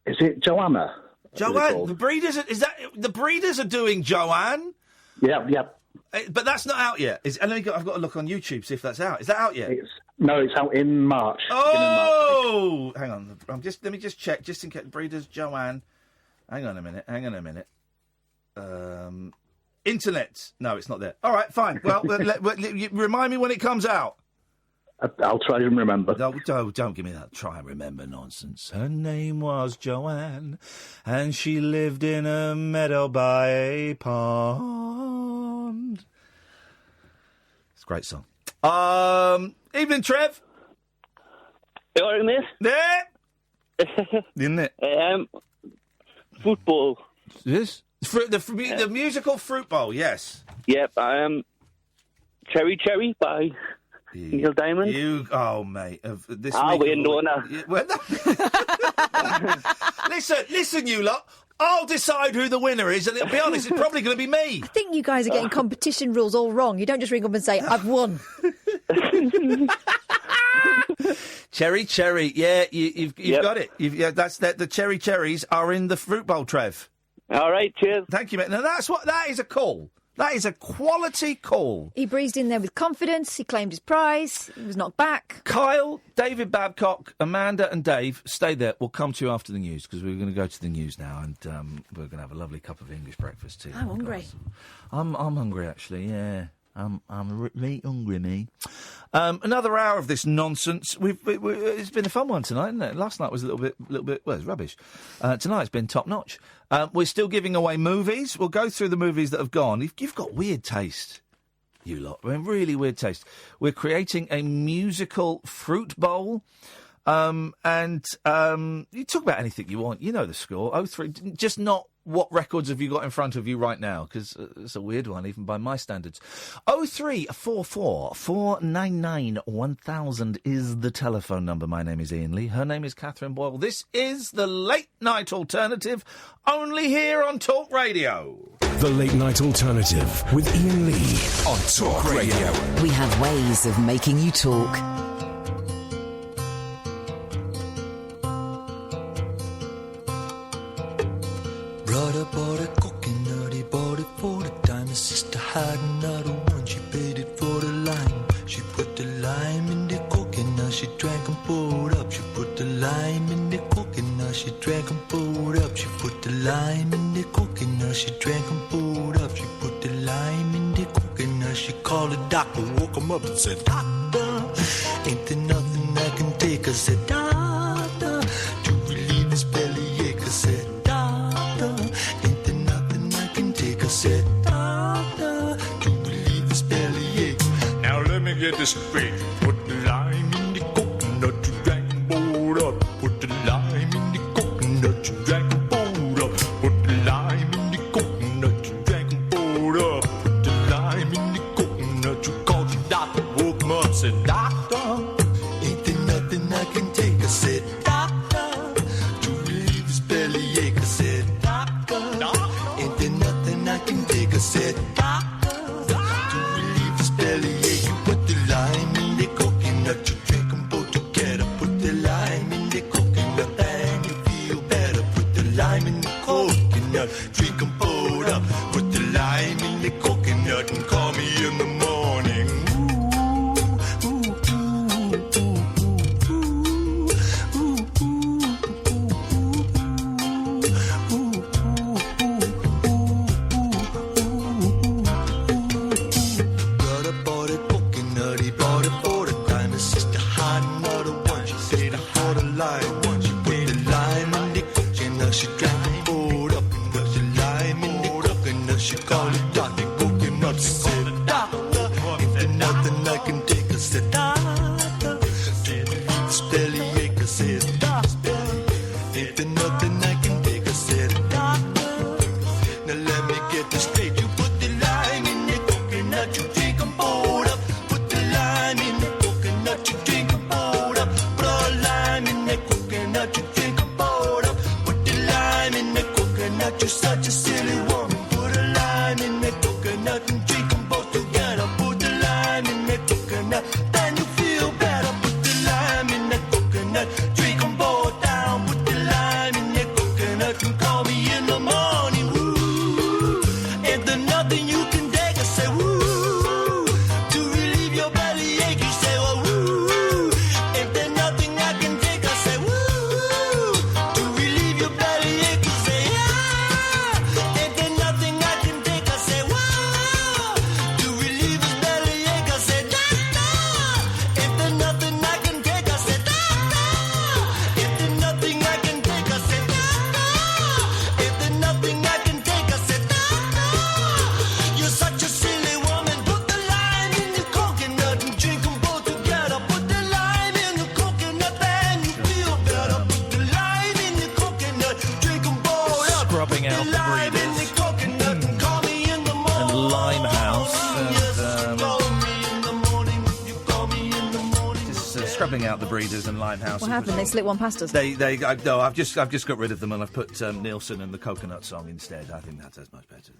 Is it Joanna? Joanne. The Breeders. The Breeders are doing Joanne? Yeah. But that's not out yet. I've got to look on YouTube, see if that's out. Is that out yet? No, it's out in March. Oh! Hang on. Let me just check, just in case. Breeders, Joanne. Hang on a minute. Internet. No, it's not there. All right, fine. Well, remind me when it comes out. I'll try and remember. Don't give me that try and remember nonsense. Her name was Joanne, and she lived in a meadow by a pond. It's a great song. Evening, Trev. You all right, mate? Yeah. Isn't it? Fruit bowl. Yes. The musical Fruit Bowl, yes. Yep, Cherry Cherry by Neil Diamond. Mate. This we're known Listen, you lot. I'll decide who the winner is, and to be honest, it's probably going to be me. I think you guys are getting competition rules all wrong. You don't just ring up and say, I've won. Cherry, yeah, you've got it. The Cherry Cherries are in the Fruit Bowl, Trev. All right, cheers. Thank you, mate. Now, that is a call. That is a quality call. He breezed in there with confidence. He claimed his prize. He was knocked back. Kyle, David Babcock, Amanda and Dave, stay there. We'll come to you after the news, because we're going to go to the news now, and we're going to have a lovely cup of English breakfast too. I'm hungry. I'm hungry, actually, yeah. I'm really hungry, me. Another hour of this nonsense. It's been a fun one tonight, isn't it? Last night was a little bit. Well, it's rubbish. Tonight's been top notch. We're still giving away movies. We'll go through the movies that have gone. You've got weird taste, you lot. I mean, really weird taste. We're creating a musical fruit bowl. And you talk about anything you want. You know the score. 03. Just not what records have you got in front of you right now? Because it's a weird one, even by my standards. 0344 499 1000 is the telephone number. My name is Iain Lee. Her name is Catherine Boyle. This is the Late Night Alternative, only here on Talk Radio. The Late Night Alternative with Iain Lee on Talk Radio. We have ways of making you talk. Brother bought a coconut, he bought it for the time. His sister had another one, she paid it for the lime. She put the lime in the coconut, she drank and poured up. She put the lime in the coconut, she drank and poured up. She put the lime in the coconut, she drank and poured up. She put the lime in the coconut, she called the doctor, woke him up and said, Doctor, ain't there nothing I can take? I said, Doctor, to relieve his bellyache. I said, ain't there nothing I can take? I said, Doctor, to relieve this bellyache. Now let me get this straight. Put the lime in the coconut, you drank and poured up. Put the lime in the coconut, you drank and poured up. Put the lime in the coconut, you drank and poured up. Put the lime in the coconut, you called your doctor, woke him up, said, Doctor, ain't there nothing I can take? I said, Doctor, to relieve his bellyache. I said, ain't there nothing I can take? I said, Doctor, to relieve his bellyache. You put the lime in the coconut, you drink them both together. Put the lime in the coconut and you feel better. Put the lime in the coconut, drink them both up. Put the lime in the coconut and call me in the morning. She drank and poured up, put the lime in the coconut. She called it Dr. Coconut. She said, Doctor, ain't there nothing I can take? I said, Doctor, this bellyache. I said, Doctor, ain't there nothing I can take? I said, Doctor, now let me get this straight. You put the lime in the coconut, you drink and poured up. Put the lime in the coconut, you drink and poured up. Put a lime in the coconut, you drink and poured up. You're such a silly woman. Put a lime in the coconut and drink them both together. Put the lime in the coconut, then you feel better. Put the lime in the coconut, drink them both down. Put the lime in the coconut and call me in the morning. Woo, ain't there nothing sorting out the Breeders and Limehouse. What happened? They slipped one past us. No, I've just got rid of them and I've put Nielsen and the Coconut Song instead. I think that's much better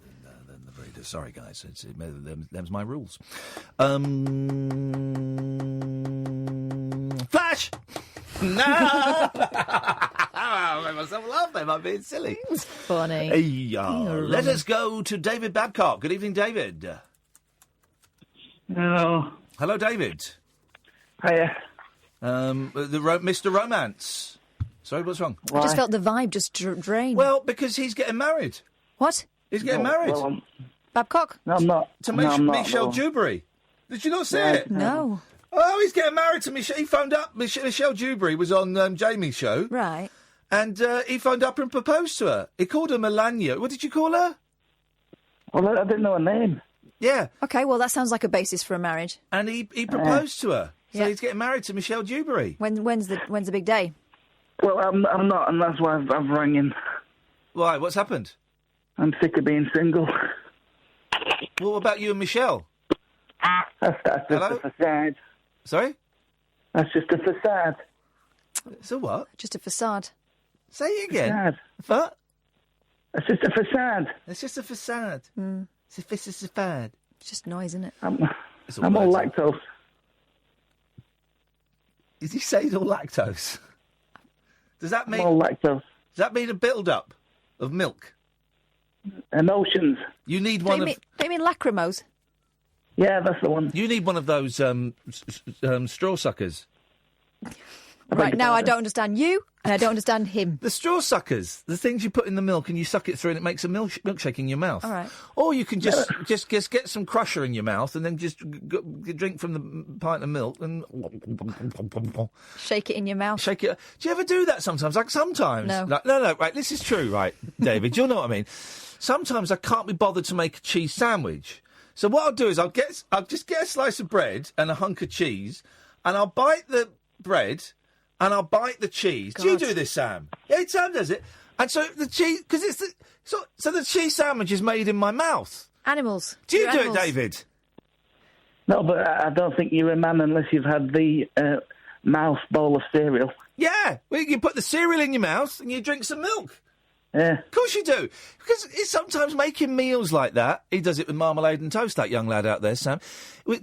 than the Breeders. Sorry, guys. Them's my rules. Flash! No! I made myself laugh. Am I being silly? It's funny. Let us go to David Babcock. Good evening, David. Hello. Hello, David. Hiya. Mr. Romance. Sorry, what's wrong? I just felt the vibe just drain. Well, because he's getting married. What? He's getting married. Well, Babcock? No, I'm not. To No, I'm not, Michelle no. Dewberry. Did you not see No. it? No. Oh, he's getting married to Michelle. He phoned up. Michelle Dewberry was on Jamie's show. Right. And he phoned up and proposed to her. He called her Melania. What did you call her? Well, I didn't know her name. Yeah. Okay, well, that sounds like a basis for a marriage. And he proposed to her. So he's getting married to Michelle Dewberry. When's the big day? Well, I'm not, and that's why I've rang in. Why? What's happened? I'm sick of being single. Well, what about you and Michelle? That's just a facade. Sorry? That's just a facade. So what? Just a facade. Say it again. Facade. What? It's just a facade. It's just a facade. Mm. It's a facade. It's just noise, isn't it? I'm all lactose. Did he say he's all lactose? Does that mean... I'm all lactose. Does that mean a build-up of milk? Emotions. You need one Don't you mean lacrimose? Yeah, that's the one. You need one of those straw suckers. Right, now I don't understand you, and I don't understand him. The straw suckers, the things you put in the milk and you suck it through and it makes a milkshake in your mouth. All right. Or you can just get some crusher in your mouth and then just drink from the pint of milk and... Shake it in your mouth. Shake it. Do you ever do that sometimes? Like sometimes... No. No, right, this is true, right, David, you'll know what I mean. Sometimes I can't be bothered to make a cheese sandwich. So what I'll do is I'll just get a slice of bread and a hunk of cheese and I'll bite the bread... and I'll bite the cheese. God. Do you do this, Sam? Yeah, Sam does it. And so the cheese, because it's so the cheese sandwich is made in my mouth. Animals. Do you do it, David? No, but I don't think you're a man unless you've had the mouth bowl of cereal. Yeah, well, you put the cereal in your mouth and you drink some milk. Yeah. Of course you do. Because it's sometimes making meals like that. He does it with marmalade and toast, that young lad out there, Sam.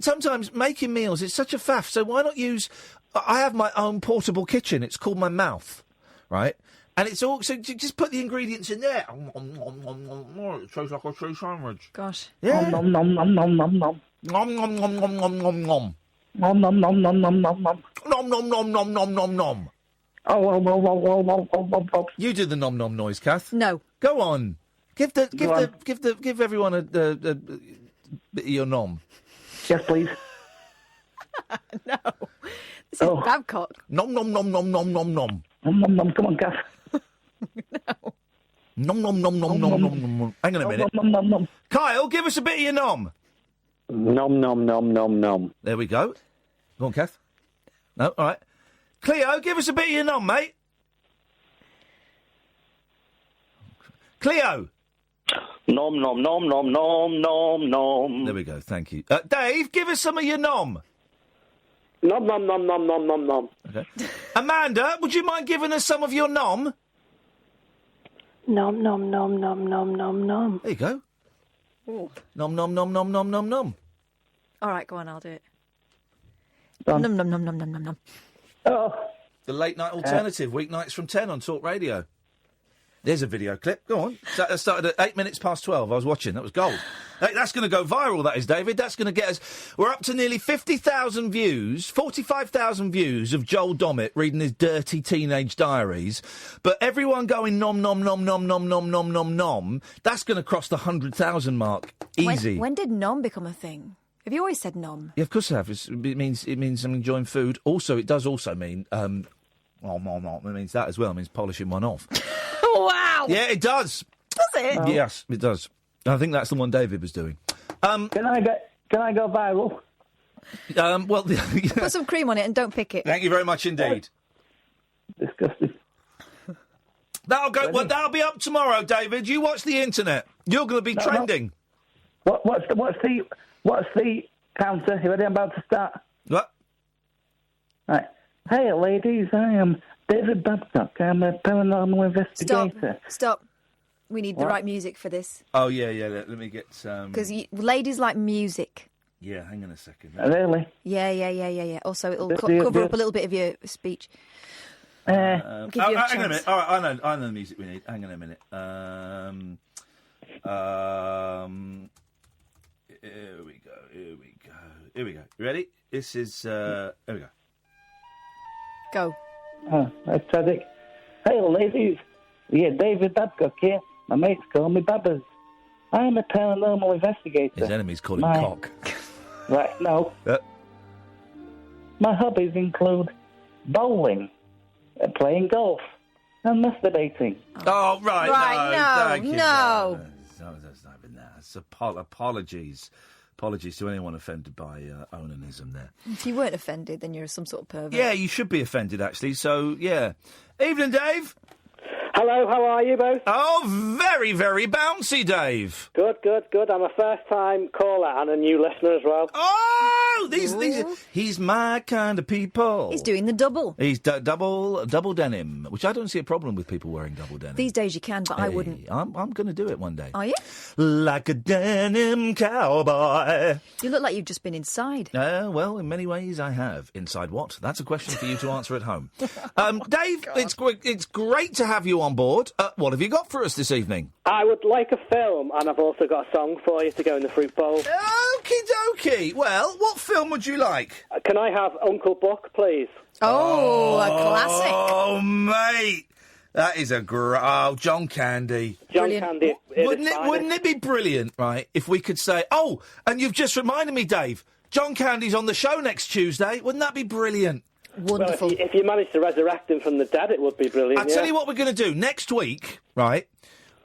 Sometimes making meals, it's such a faff. So why not use... I have my own portable kitchen. It's called my mouth, right? And it's all... So just put the ingredients in there. It tastes like a cheese sandwich. Gosh. Yeah. Nom nom nom nom nom nom. Nom nom nom nom nom nom nom. Nom nom nom nom nom nom nom. Nom nom nom nom nom nom nom. Oh. You do the nom nom noise, Kath. No. Go on. Give everyone a bit of your nom. Yes, please. No. This is Babcock. Nom nom nom nom nom nom nom. Nom nom nom. Come on, Kath. No. Nom nom nom nom nom nom nom. Hang on a minute. Nom nom nom. Kyle, give us a bit of your nom. Nom nom nom nom nom. There we go. Go on, Kath. No, all right. Cleo, give us a bit of your nom, mate. Cleo. Nom nom nom nom nom nom nom. There we go. Thank you. Dave, give us some of your nom. Nom nom nom nom nom nom nom. Okay. Amanda, would you mind giving us some of your nom? Nom nom nom nom nom nom nom. There you go. Ooh. Nom nom nom nom nom nom nom. All right, go on, I'll do it. Done. Nom nom nom nom nom nom nom. Oh. The Late Night Alternative, weeknights from 10 on Talk Radio. There's a video clip. Go on. That started at 8 minutes past 12. I was watching. That was gold. That's going to go viral, that is, David. That's going to get us... We're up to nearly 50,000 views, 45,000 views of Joel Dommett reading his dirty teenage diaries. But everyone going nom, nom, nom, nom, nom, nom, nom, nom, nom, that's going to cross the 100,000 mark. Easy. When did nom become a thing? Have you always said nom? Yeah, of course I have. It means I'm enjoying food. Also, it does also mean... it means that as well. It means polishing one off. Wow! Yeah, it does. Does it? Yes, it does. I think that's the one David was doing. Can I go viral? Well, put some cream on it and don't pick it. Thank you very much indeed. Disgusting. That'll go. Well, that'll be up tomorrow, David. You watch the internet. You're going to be trending. No. What's the counter? You ready? I'm about to start. What? Right. Hey, ladies, I am David Babcock. I'm a paranormal investigator. Stop. We need the What? right music for this. Oh, yeah. Let me get some... Because ladies like music. Yeah, hang on a second. Really? Yeah. Also, it'll Do- cover do- up a little bit of your speech. Uh, Give you a hang on a chance. minute. All right, I know the music we need. Hang on a minute. Here we go. You ready? This is... here we go. Go. That's Caddick. Hey, ladies. Yeah, David Babcock here. My mates call me Babbers. I'm a paranormal investigator. His enemies call him Cock. Right, no. My hobbies include bowling, playing golf, and masturbating. Oh, right. Right, thank you. no. That's not even that. It's apologies. Apologies to anyone offended by onanism there. If you weren't offended, then you're some sort of pervert. Yeah, you should be offended, actually. So, yeah. Evening, Dave. Hello, how are you both? Oh, very, very bouncy, Dave. Good. I'm a first-time caller and a new listener as well. Oh, these he's my kind of people. He's doing the double. He's double denim, which I don't see a problem with people wearing double denim. These days you can, but I wouldn't. I'm going to do it one day. Are you? Like a denim cowboy. You look like you've just been inside. Well, in many ways I have. Inside what? That's a question for you to answer at home. Dave, it's great to have you on board. What have you got for us this evening? I would like a film, and I've also got a song for you to go in the fruit bowl. Okie dokie. Well, what film would you like? Can I have Uncle Buck, please? Oh, a classic. Oh, mate. That is a John Candy. John Candy. Wouldn't it be brilliant, right, if we could say, oh, and you've just reminded me, Dave, John Candy's on the show next Tuesday. Wouldn't that be brilliant? Wonderful. Well, if you manage to resurrect him from the dead, it would be brilliant. I'll tell you what we're going to do. Next week, right,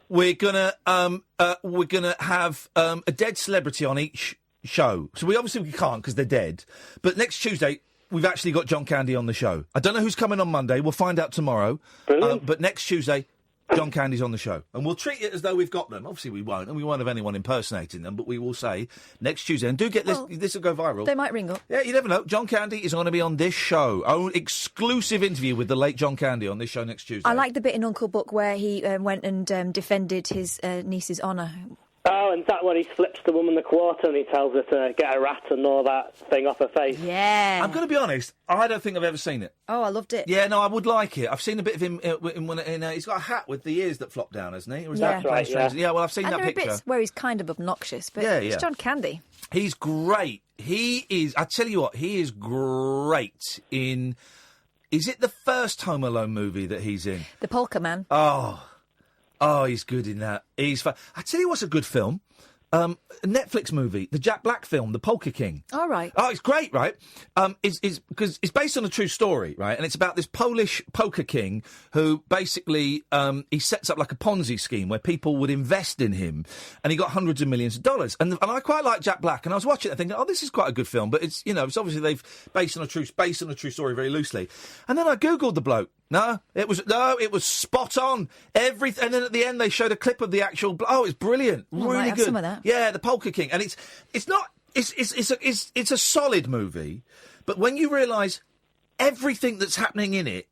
we're going to have a dead celebrity on each show. So we can't because they're dead. But next Tuesday, we've actually got John Candy on the show. I don't know who's coming on Monday. We'll find out tomorrow. But next Tuesday, John Candy's on the show. And we'll treat it as though we've got them. Obviously we won't, and we won't have anyone impersonating them, but we will say next Tuesday, and do get this will go viral. They might ring up. Yeah, you never know. John Candy is going to be on this show. Exclusive interview with the late John Candy on this show next Tuesday. I like the bit in Uncle Buck where he went and defended his niece's honour. Oh, and that when he flips the woman the quarter and he tells her to get a rat and all that thing off her face. Yeah. I'm going to be honest, I don't think I've ever seen it. Oh, I loved it. Yeah, no, I would like it. I've seen a bit of him he's got a hat with the ears that flop down, hasn't he? Or is Yeah. that Right, yeah, well, I've seen And that there are picture. bits where he's kind of obnoxious, but Yeah, it's yeah. John Candy. He's great. He is, I tell you what, he is great in... Is it the first Home Alone movie that he's in? The Polka Man. Oh, he's good in that. He's fun. I tell you what's a good film. A Netflix movie, the Jack Black film, The Polka King. All right. Oh, it's great, right? It's because it's based on a true story, right? And it's about this Polish poker king who basically he sets up like a Ponzi scheme where people would invest in him, and he got hundreds of millions of dollars. And I quite like Jack Black, and I was watching it thinking, oh, this is quite a good film, but it's it's obviously they've based on a true story very loosely. And then I googled the bloke. No, it was spot on. Everything, and then at the end they showed a clip of the actual. Oh, it's brilliant, really good. Some of that. Yeah, the Polka King, and it's a solid movie, but when you realise everything that's happening in it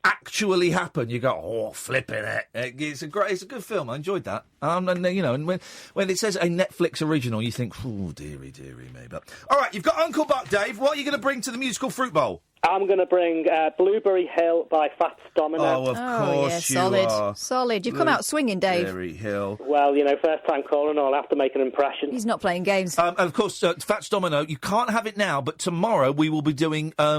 actually happened, you go, oh, flipping it. It's a good film. I enjoyed that. And when it says a Netflix original, you think, oh, dearie me. But all right, you've got Uncle Buck, Dave. What are you going to bring to the musical fruit bowl? I'm going to bring Blueberry Hill by Fats Domino. Oh, of course you are. Solid. You've come out swinging, Dave. Blueberry Hill. Well, first time caller and all, I have to make an impression. He's not playing games. And of course, Fats Domino, you can't have it now, but tomorrow we will be doing a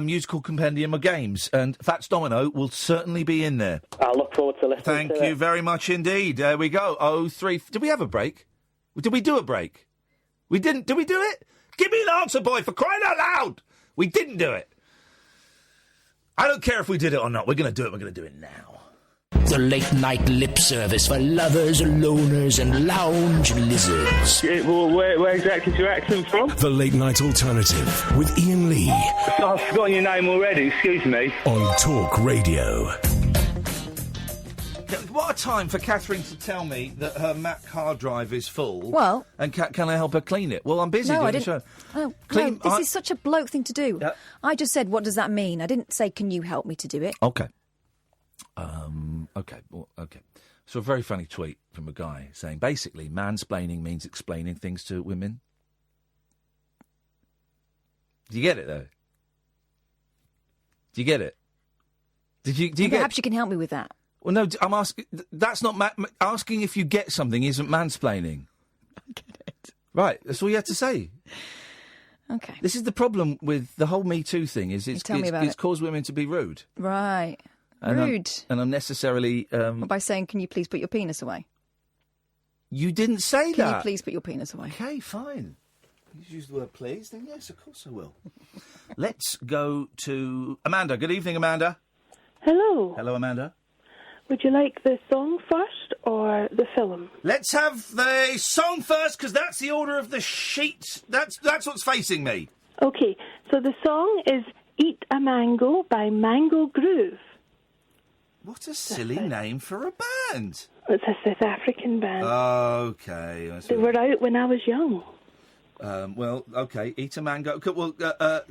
musical compendium of games, and Fats Domino will certainly be in there. I look forward to listening Thank to you very much indeed. There we go. 03... Did we have a break? Did we do a break? We didn't. Did we do it? Give me an answer, boy, for crying out loud! We didn't do it. I don't care if we did it or not. We're going to do it. We're going to do it now. The late-night lip service for lovers, loners and lounge lizards. Where exactly is your accent from? The Late Night Alternative with Iain Lee. I've forgotten your name already, excuse me. On Talk Radio. what a time for Catherine to tell me that her Mac hard drive is full. Well... And can I help her clean it? Well, I'm busy doing the show. Oh, no, this is such a bloke thing to do. I just said, what does that mean? I didn't say, can you help me to do it? Okay. Okay. So a very funny tweet from a guy saying, basically, mansplaining means explaining things to women. Do you get it, though? Do you get it? Do you get? Perhaps you can help me with that. Well, no, I'm asking. That's not asking if you get something. Isn't mansplaining? I get it. Right. That's all you have to say. Okay. This is the problem with the whole Me Too thing. Is it's caused women to be rude. Right. And rude. And unnecessarily. By saying, "Can you please put your penis away?" You didn't say that. Can you please put your penis away? Okay, fine. You use the word please, then yes, of course I will. Let's go to Amanda. Good evening, Amanda. Hello. Hello, Amanda. Would you like the song first or the film? Let's have the song first, because that's the order of the sheet. That's what's facing me. Okay, so the song is Eat a Mango by Mango Groove. What a silly name for a band. It's a South African band. Okay. They were out when I was young. Well, okay. Eat a Mango. Well,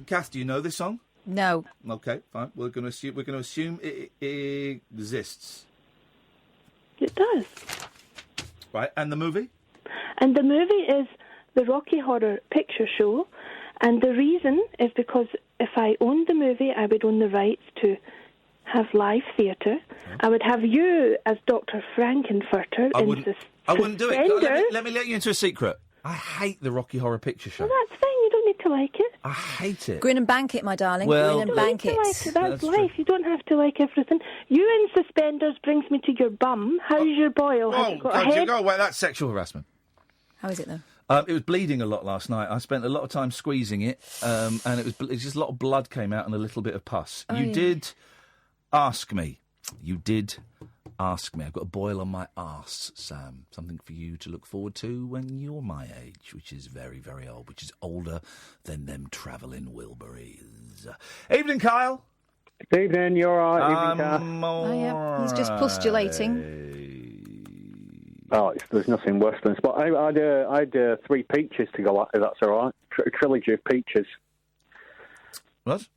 Kath, do you know this song? No. Okay, fine. We're going to assume it exists. It does. Right, and the movie? And the movie is the Rocky Horror Picture Show, and the reason is because if I owned the movie, I would own the rights to have live theatre. Oh. I would have you as Dr. Frankenfurter I wouldn't do it. Let me let you into a secret. I hate the Rocky Horror Picture Show. Well, that's fine. You don't need to like it. I hate it. Grin and bank it, my darling. Well, Grin and bank it. Like it. That's life. True. You don't have to like everything. You in suspenders brings me to your bum. How's your boil? Oh, go away. That's sexual harassment. How is it, though? It was bleeding a lot last night. I spent a lot of time squeezing it, and it was just a lot of blood came out and a little bit of pus. You did ask me. I've got a boil on my arse, Sam. Something for you to look forward to when you're my age, which is very, very old, which is older than them travelling Wilburys. Evening, Kyle. Good evening, you're all right. Evening, Kyle. Oh, yeah. He's just postulating. Oh, there's nothing worse than spot. I had 3 peaches to go at, if that's all right. A trilogy of peaches. What?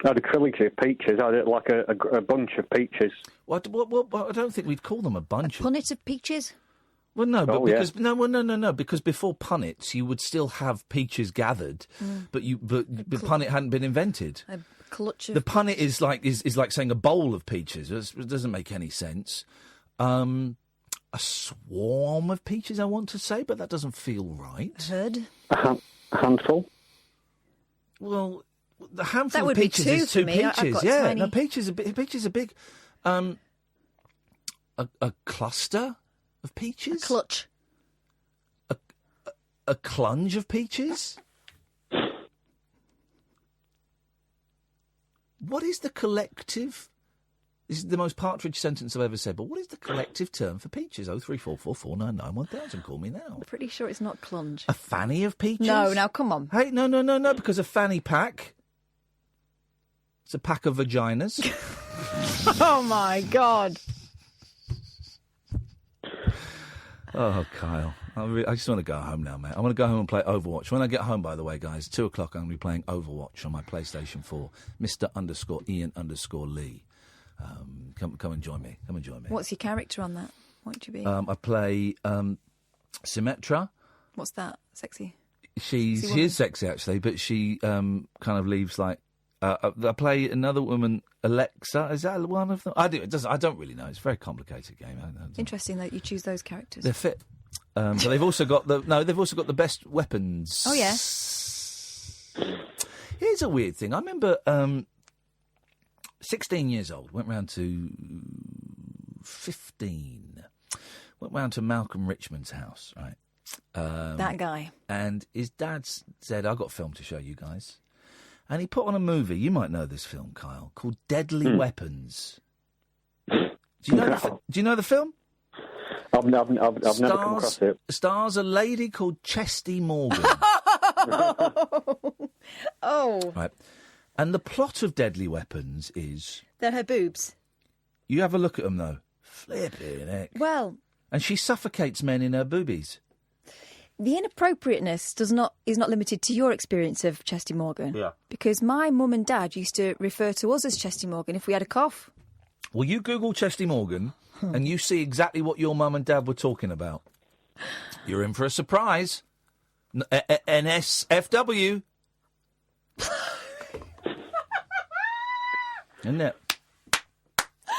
I had a trilogy of peaches. I had like a bunch of peaches. What? I don't think we'd call them a bunch. Punnet of peaches? Well, no, but no. Because before punnets, you would still have peaches gathered, but punnet hadn't been invented. A clutch of... The punnet is like saying a bowl of peaches. It doesn't make any sense. A swarm of peaches, I want to say, but that doesn't feel right. A herd? A handful? Well, the handful that of peaches is 2 peaches. No, peaches are big. A cluster of peaches? A clutch. A clunge of peaches? What is the collective... This is the most Partridge sentence I've ever said, but what is the collective term for peaches? 03444991000. Call me now. I'm pretty sure it's not clunge. A fanny of peaches? No, now come on. Hey, no, because a fanny pack... It's a pack of vaginas. Oh, my God. Oh, Kyle. I just want to go home now, mate. I want to go home and play Overwatch. When I get home, by the way, guys, 2 o'clock, I'm going to be playing Overwatch on my PlayStation 4. Mr_Iain_Lee. Come and join me. What's your character on that? What would you be? I play Symmetra. What's that? Sexy? She is sexy, actually, but she kind of leaves like... I play another woman, Alexa. Is that one of them? I don't really know. It's a very complicated game. Interesting that you choose those characters. They're fit. But they've also got the best weapons. Oh yeah. Here's a weird thing. I remember 16 years old. Went round to 15. Went round to Malcolm Richmond's house. Right. That guy. And his dad said, "I've got a film to show you guys." And he put on a movie, you might know this film, Kyle, called Deadly Weapons. Do you know the film? I've never come across it. Stars a lady called Chesty Morgan. Oh. Right. And the plot of Deadly Weapons is... They're her boobs. You have a look at them, though. Flipping heck. Well, And she suffocates men in her boobies. the inappropriateness is not limited to your experience of Chesty Morgan. Yeah. Because my mum and dad used to refer to us as Chesty Morgan if we had a cough. Well, you Google Chesty Morgan and you see exactly what your mum and dad were talking about. You're in for a surprise. NSFW. Isn't it?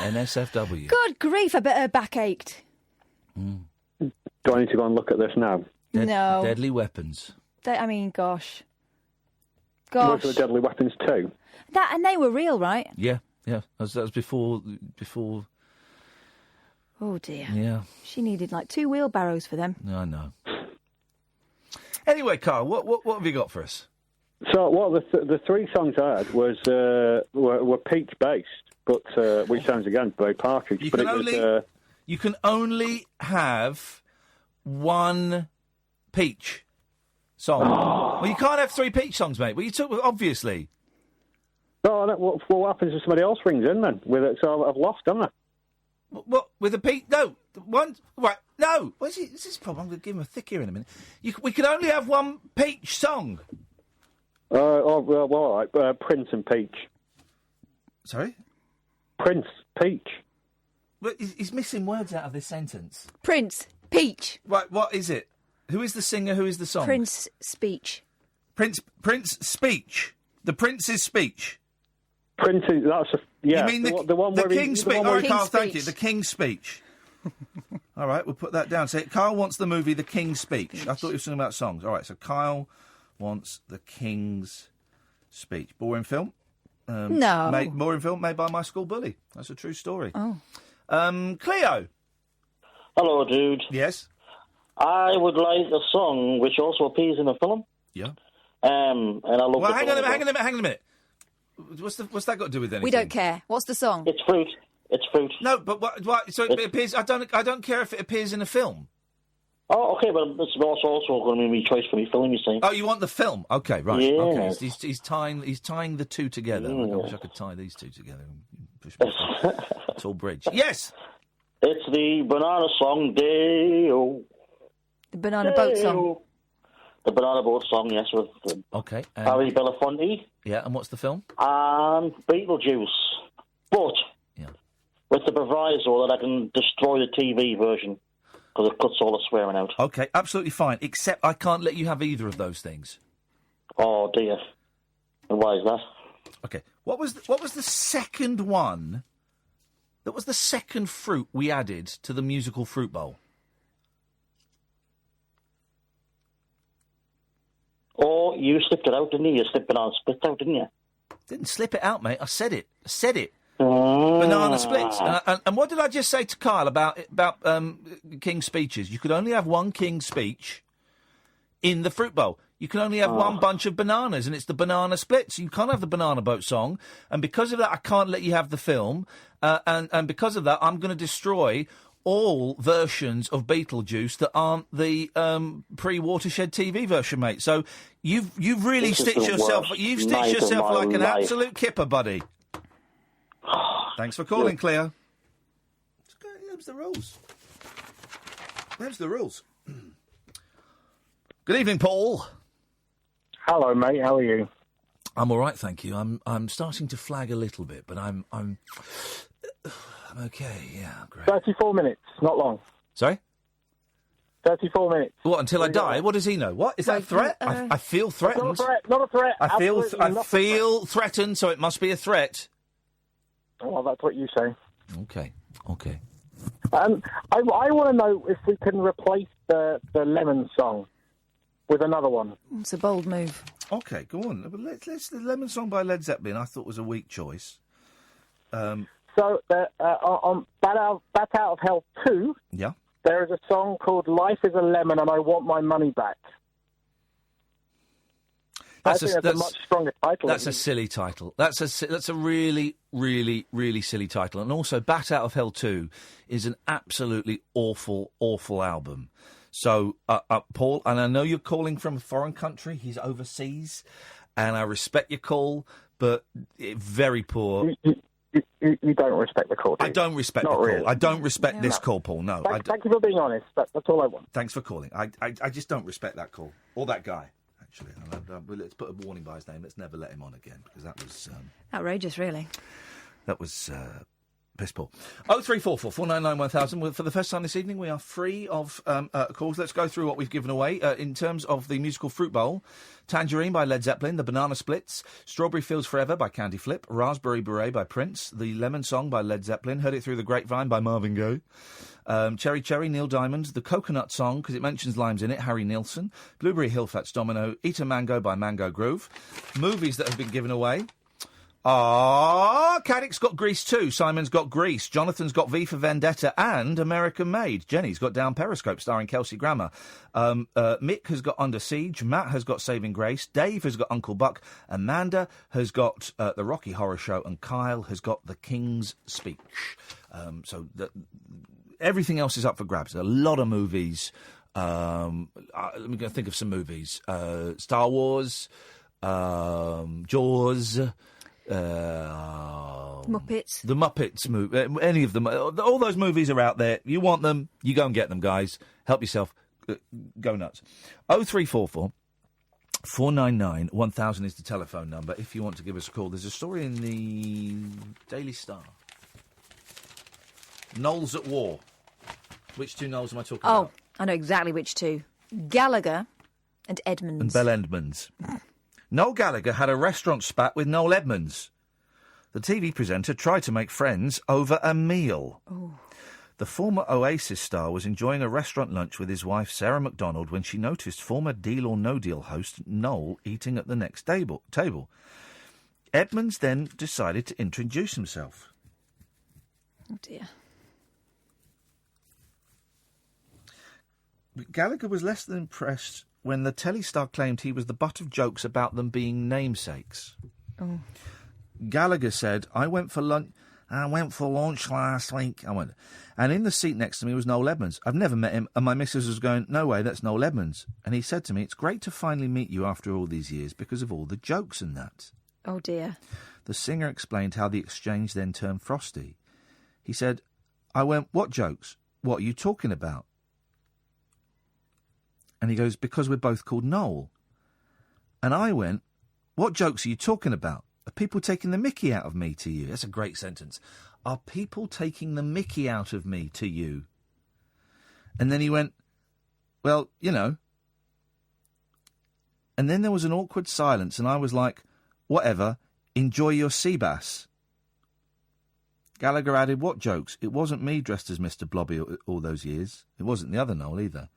NSFW. Good grief, I bet her back ached. Do I need to go and look at this now? No. Deadly weapons. Gosh. Was there Deadly Weapons 2? And they were real, right? Yeah. That was before. Oh, dear. Yeah. She needed like 2 wheelbarrows for them. I know. Anyway, Carl, what have you got for us? So, the 3 songs I had were peach based, but which sounds again very Partridge. You but can it only was, you can only have 1 peach song. Well, you can't have 3 peach songs, mate. Well, you took obviously. Oh, what happens if somebody else rings in then? With it, so I've lost, haven't I? What with a peach? No, one. Right? No. What's this problem? I'm going to give him a thick ear in a minute. We can only have 1 peach song. Well, all right. Prince and Peach. Sorry? Prince, Peach. But he's missing words out of this sentence. Prince, Peach. Right, what is it? Who is the singer? Who is the song? Prince Speech. Prince Speech. The Prince's Speech. Prince, that's You mean the one the where King's Speech? All right, King's Carl, thank you. Speech. The King's Speech. All right, we'll put that down. So Kyle wants the movie The King's Speech. I thought you were talking about songs. All right, so Kyle wants The King's Speech. Boring film? No. Boring film made by my school bully. That's a true story. Oh. Cleo. Hello, dude. Yes? I would like a song which also appears in the film. Yeah. And I love Well, the hang on film. a minute. What's that got to do with anything? We don't care. What's the song? It's fruit. No, but what? So it appears. I don't care if it appears in a film. Oh, okay, but it's also going to be my choice for me film, you see. Oh, you want the film? Okay, right. Yeah. Okay, he's tying the two together. Yeah. I wish I could tie these two together. Push me off a tall bridge. Yes. It's the banana song, Day-O. The Banana Boat song. The Banana Boat song, yes, with Okay. Harry Belafonte. Yeah, and what's the film? And Beetlejuice. But with the proviso that I can destroy the TV version because it cuts all the swearing out. Okay, absolutely fine. Except I can't let you have either of those things. Oh dear. And why is that? Okay. What was the second one? That was the second fruit we added to the musical fruit bowl. Oh, you slipped it out, didn't you? You slipped banana splits out, didn't you? Didn't slip it out, mate. I said it. Banana splits. And what did I just say to Kyle about King's speeches? You could only have 1 King's speech in the fruit bowl. You can only have 1 bunch of bananas, and it's the banana splits. You can't have the Banana Boat song, and because of that, I can't let you have the film. And because of that, I'm going to destroy all versions of Beetlejuice that aren't the pre-Watershed TV version, mate. So you've really stitched yourself like an absolute kipper, buddy. Thanks for calling, Cleo. Them's the rules. Good evening, Paul. Hello, mate. How are you? I'm all right, thank you. I'm starting to flag a little bit, but I'm okay. Yeah, great. 34 minutes, not long. Sorry? 34 minutes. What, until I die? What does he know? What? Is that a threat? I feel threatened. Not a threat. I feel threatened, so it must be a threat. Well, that's what you say. Okay. I want to know if we can replace the Lemon song with another one. It's a bold move. Okay, go on. Let's the Lemon song by Led Zeppelin I thought was a weak choice. So, on Bat Out of Hell 2, yeah, there is a song called Life is a Lemon and I Want My Money Back. That's a much stronger title. That's a silly title. That's a really, really, really silly title. And also, Bat Out of Hell 2 is an absolutely awful, awful album. So, Paul, and I know you're calling from a foreign country. He's overseas, and I respect your call, but very poor. You don't respect the call, do you? I don't respect Not the call. really. I don't respect this call, Paul. No. Thank you for being honest. That's all I want. Thanks for calling. I just don't respect that call. Or that guy, actually. Let's put a warning by his name. Let's never let him on again, because that was... outrageous, really. That was... piss poor. 0344 499 1000. Well, for the first time this evening, we are free of calls. Let's go through what we've given away. In terms of the musical Fruit Bowl, Tangerine by Led Zeppelin, The Banana Splits, Strawberry Fields Forever by Candy Flip, Raspberry Beret by Prince, The Lemon Song by Led Zeppelin, Heard It Through the Grapevine by Marvin Gaye, Cherry Cherry, Neil Diamond, The Coconut Song, because it mentions limes in it, Harry Nilsson, Blueberry Hill Fats Domino, Eat a Mango by Mango Groove. Movies that have been given away. Caddick's got Grease 2, Simon's got Grease, Jonathan's got V for Vendetta and American Made. Jenny's got Down Periscope starring Kelsey Grammer. Mick has got Under Siege, Matt has got Saving Grace, Dave has got Uncle Buck, Amanda has got The Rocky Horror Show, and Kyle has got The King's Speech. Everything else is up for grabs. A lot of movies. Let me go think of some movies. Star Wars, Jaws... Muppets. The Muppets movie. Any of them. All those movies are out there. You want them, you go and get them, guys. Help yourself. Go nuts. 0344 499 1000 is the telephone number if you want to give us a call. There's a story in the Daily Star. Knowles at war. Which two Knowles am I talking about? I know exactly which two. Gallagher and Edmonds. And Bell Edmonds. Noel Gallagher had a restaurant spat with Noel Edmonds. The TV presenter tried to make friends over a meal. Oh. The former Oasis star was enjoying a restaurant lunch with his wife Sarah McDonald when she noticed former Deal or No Deal host Noel eating at the next table. Edmonds then decided to introduce himself. Oh dear. Gallagher was less than impressed when the telly star claimed he was the butt of jokes about them being namesakes. Oh. Gallagher said, I went for lunch last week. And in the seat next to me was Noel Edmonds. I've never met him, and my missus was going, no way, that's Noel Edmonds. And he said to me, it's great to finally meet you after all these years because of all the jokes and that. Oh, dear. The singer explained how the exchange then turned frosty. He said, I went, what jokes? What are you talking about? And he goes, because we're both called Noel. And I went, what jokes are you talking about? Are people taking the mickey out of me to you? That's a great sentence. Are people taking the mickey out of me to you? And then he went, well, you know. And then there was an awkward silence, and I was like, whatever, enjoy your sea bass. Gallagher added, what jokes? It wasn't me dressed as Mr. Blobby all those years. It wasn't the other Noel either.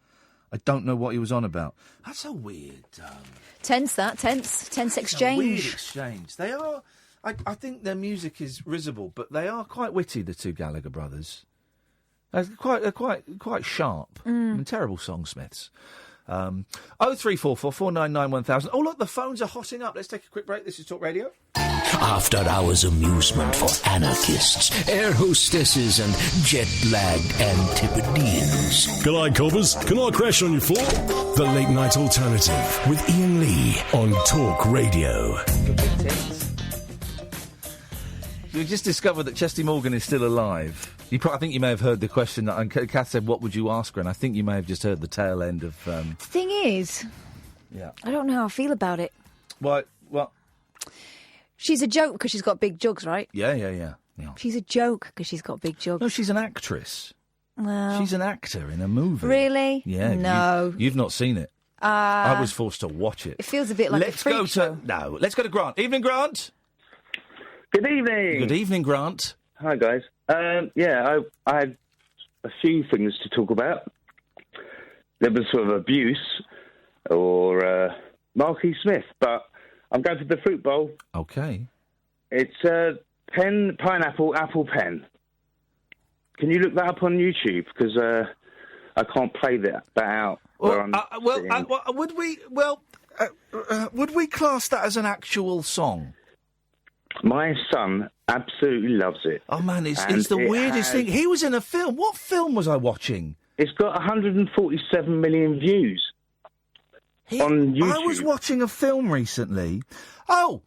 I don't know what he was on about. That's a weird... Tense exchange. A weird exchange. They are... I think their music is risible, but they are quite witty, the two Gallagher brothers. They're quite sharp. And terrible songsmiths. 0344 499 1000. Oh, look, the phones are hotting up. Let's take a quick break. This is Talk Radio. After hours amusement for anarchists, air hostesses, and jet-lagged Antipodeans. G'day, coppers. Can I crash on your floor? The Late Night Alternative with Iain Lee on Talk Radio. We just discovered that Chesty Morgan is still alive. I think you may have heard the question that Kath said, what would you ask her? And I think you may have just heard the tail end of... The thing is, yeah, I don't know how I feel about it. What? She's a joke because she's got big jugs, right? Yeah. She's a joke because she's got big jugs. No, she's an actress. Well... She's an actor in a movie. Really? Yeah. No. You've not seen it. I was forced to watch it. It feels a bit like a freak show. Let's go to Grant. Evening, Grant. Good evening. Good evening, Grant. Hi, guys. I had a few things to talk about. There was sort of abuse or Marquis Smith, but I'm going for the fruit bowl. Okay. It's pen, pineapple, apple pen. Can you look that up on YouTube? Because I can't play that out. Would we class that as an actual song? My son absolutely loves it. Oh, man, it's the weirdest thing. He was in a film. What film was I watching? It's got 147 million views on YouTube. I was watching a film recently. Oh,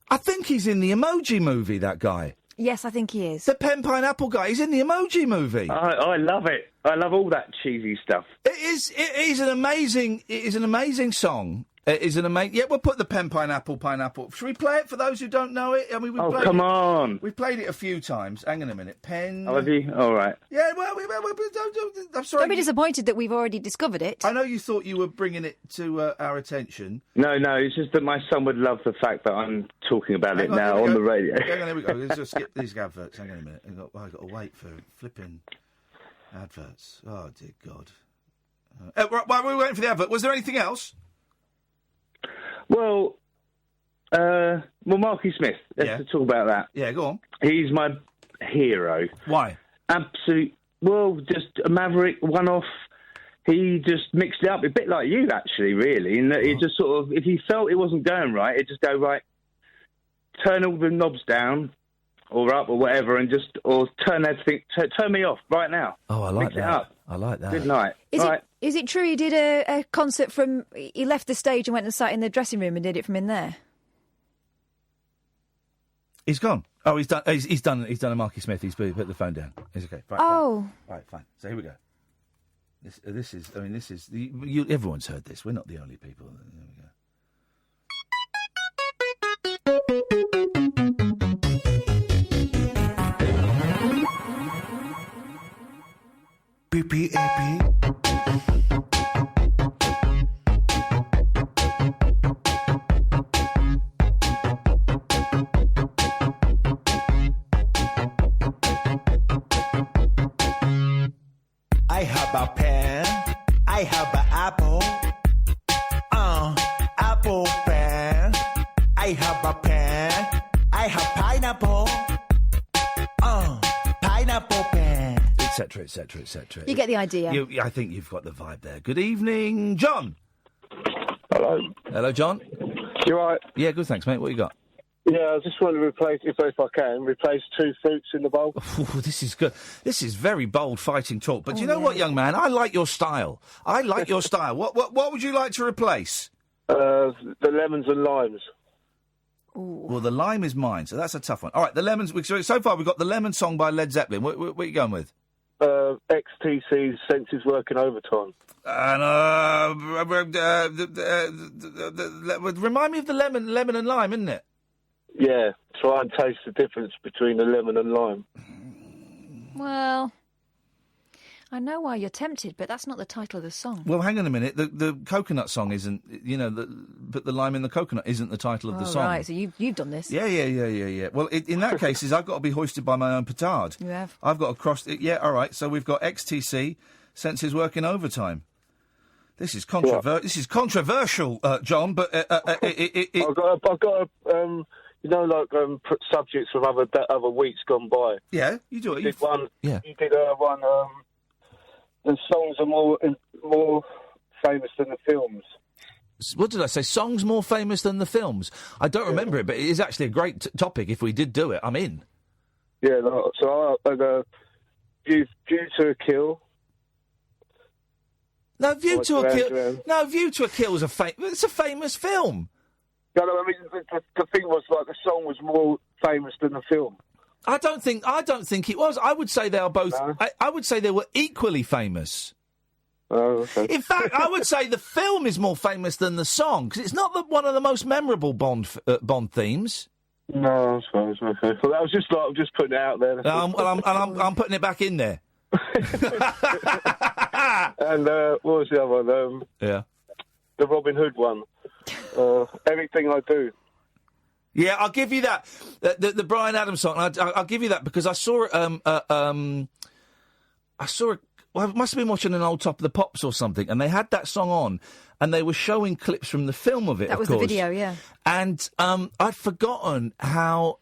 I think he's in the Emoji Movie, that guy. Yes, I think he is. The Pen Pineapple guy. He's in the Emoji Movie. I love it. I love all that cheesy stuff. It is an amazing song. It is an amazing. Yeah, we'll put the Pen Pineapple. Should we play it for those who don't know it? I mean, come on. We've played it a few times. Hang on a minute. Pen. Oh, have you? All right. Yeah, well, I'm sorry. Don't be disappointed that we've already discovered it. I know you thought you were bringing it to our attention. No, it's just that my son would love the fact that I'm talking about it now on the radio. Hang on, there we go. Let's just skip these adverts. Hang on a minute. I've got to wait for flipping adverts. Oh, dear God. Right, while we were waiting for the advert, was there anything else? Well, Marky Smith. Let's talk about that. Yeah, go on. He's my hero. Why? Absolute. Well, just a maverick, one-off. He just mixed it up a bit like you, actually, really. In that it just sort of, if he felt it wasn't going right, it'd just go right. Turn all the knobs down, or up, or whatever, and or turn everything. Turn me off right now. Oh, I like mix that. It up. I like that. Good night. Is it true he did a concert from... He left the stage and went and sat in the dressing room and did it from in there? He's gone. Oh, he's done a Marky Smith. He's put the phone down. He's okay. Right, oh. Fine. Right, fine. So here we go. This is... everyone's heard this. We're not the only people. There we go. BPAP. I have a pen, I have an apple, apple pen. I have a pen, I have pineapple, pineapple pen. Etc., etc., etc. You get the idea. I think you've got the vibe there. Good evening, John. Hello. Hello, John. You all right? Yeah, good, thanks, mate. What you got? Yeah, I just want to replace, if I can, replace 2 fruits in the bowl. Ooh, this is good. This is very bold fighting talk. But you know what, young man? I like your style. What would you like to replace? The lemons and limes. Ooh. Well, the lime is mine, so that's a tough one. All right, the lemons. So far, we've got the Lemon Song by Led Zeppelin. What are you going with? XTC's Senses Working Overtime. And remind me of the lemon and lime, isn't it? Yeah, try and taste the difference between the lemon and lime. Well, I know why you're tempted, but that's not the title of the song. Well, hang on a minute. The coconut song isn't, but the lime in the coconut isn't the title of the song. Right, so you've done this. Yeah. Well, in that case, I've got to be hoisted by my own petard. You have. I've got to cross. Yeah, all right. So we've got XTC, Senses Working Overtime. This is controversial, John. But I've got subjects from other weeks gone by. Yeah, you do it. You did one. Yeah. You did one. The songs are more famous than the films. What did I say? Songs more famous than the films? I don't remember it, but it is actually a great topic. If we did do it, I'm in. Yeah, so View to a Kill. No, View to a Kill is it's a famous film. No, I mean the thing was the song was more famous than the film. I don't think it was. I would say they are both. No. I would say they were equally famous. Oh, okay. In fact, I would say the film is more famous than the song because it's not one of the most memorable Bond themes. No, I suppose. Okay. Well, that was I'm just putting it out there. I'm putting it back in there. And what was the other one? Yeah, the Robin Hood one. Everything I Do. Yeah, I'll give you that. The Bryan Adams song. I'll give you that because I saw it. Well, I must have been watching an old Top of the Pops or something, and they had that song on, and they were showing clips from the film of it. That was the video, yeah. And I'd forgotten how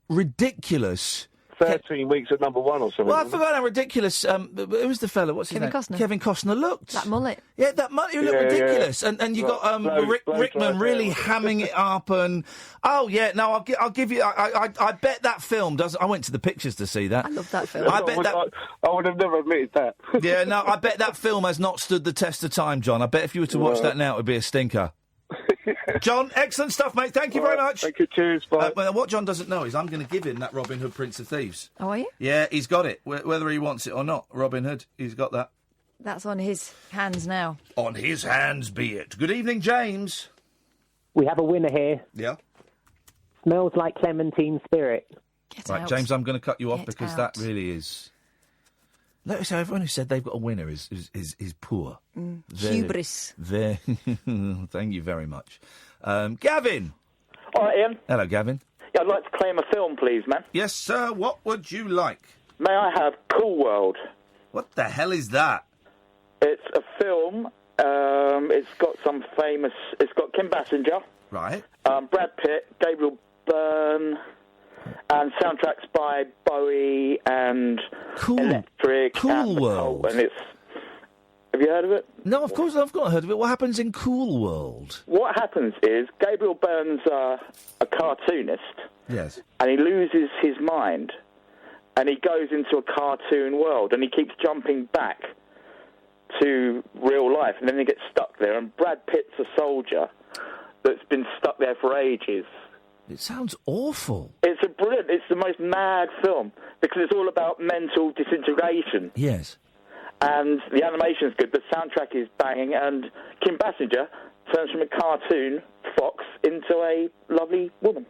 ridiculous. 13 weeks at number 1 or something. Well, I forgot how ridiculous. Who was the fella? What's his name? Costner. Kevin Costner looked. That mullet. Yeah, that mullet. He looked ridiculous. Yeah. And you got Rickman really hamming it up. And I'll give you. I bet that film does. I went to the pictures to see that. I love that film. I would have never admitted that. Yeah, no, I bet that film has not stood the test of time, John. I bet if you were to watch that now, it would be a stinker. John, excellent stuff, mate. Thank you very much. Thank you. Cheers. Bye. Well, what John doesn't know is I'm going to give him that Robin Hood Prince of Thieves. Oh, are you? Yeah, he's got it. Whether he wants it or not, Robin Hood, he's got that. That's on his hands now. On his hands be it. Good evening, James. We have a winner here. Yeah. Smells like Clementine Spirit. Right, James, I'm going to cut you off Get because out. that really is... Notice how everyone who said they've got a winner is poor. Hubris. Thank you very much. Gavin. All right, Ian. Hello, Gavin. Yeah, I'd like to claim a film, please, man. Yes, sir. What would you like? May I have Cool World? What the hell is that? It's a film. It's got some famous... It's got Kim Basinger. Right. Brad Pitt, Gabriel Byrne... And soundtracks by Bowie and Electric. Cool and World. And it's... Have you heard of it? No, of course I've not heard of it. What happens in Cool World? What happens is Gabriel Byrne's a cartoonist, Yes. and he loses his mind, and he goes into a cartoon world, and he keeps jumping back to real life, and then he gets stuck there. And Brad Pitt's a soldier that's been stuck there for ages. It sounds awful. It's the most mad film because it's all about mental disintegration. Yes. And the animation's good, the soundtrack is banging, and Kim Basinger turns from a cartoon fox into a lovely woman.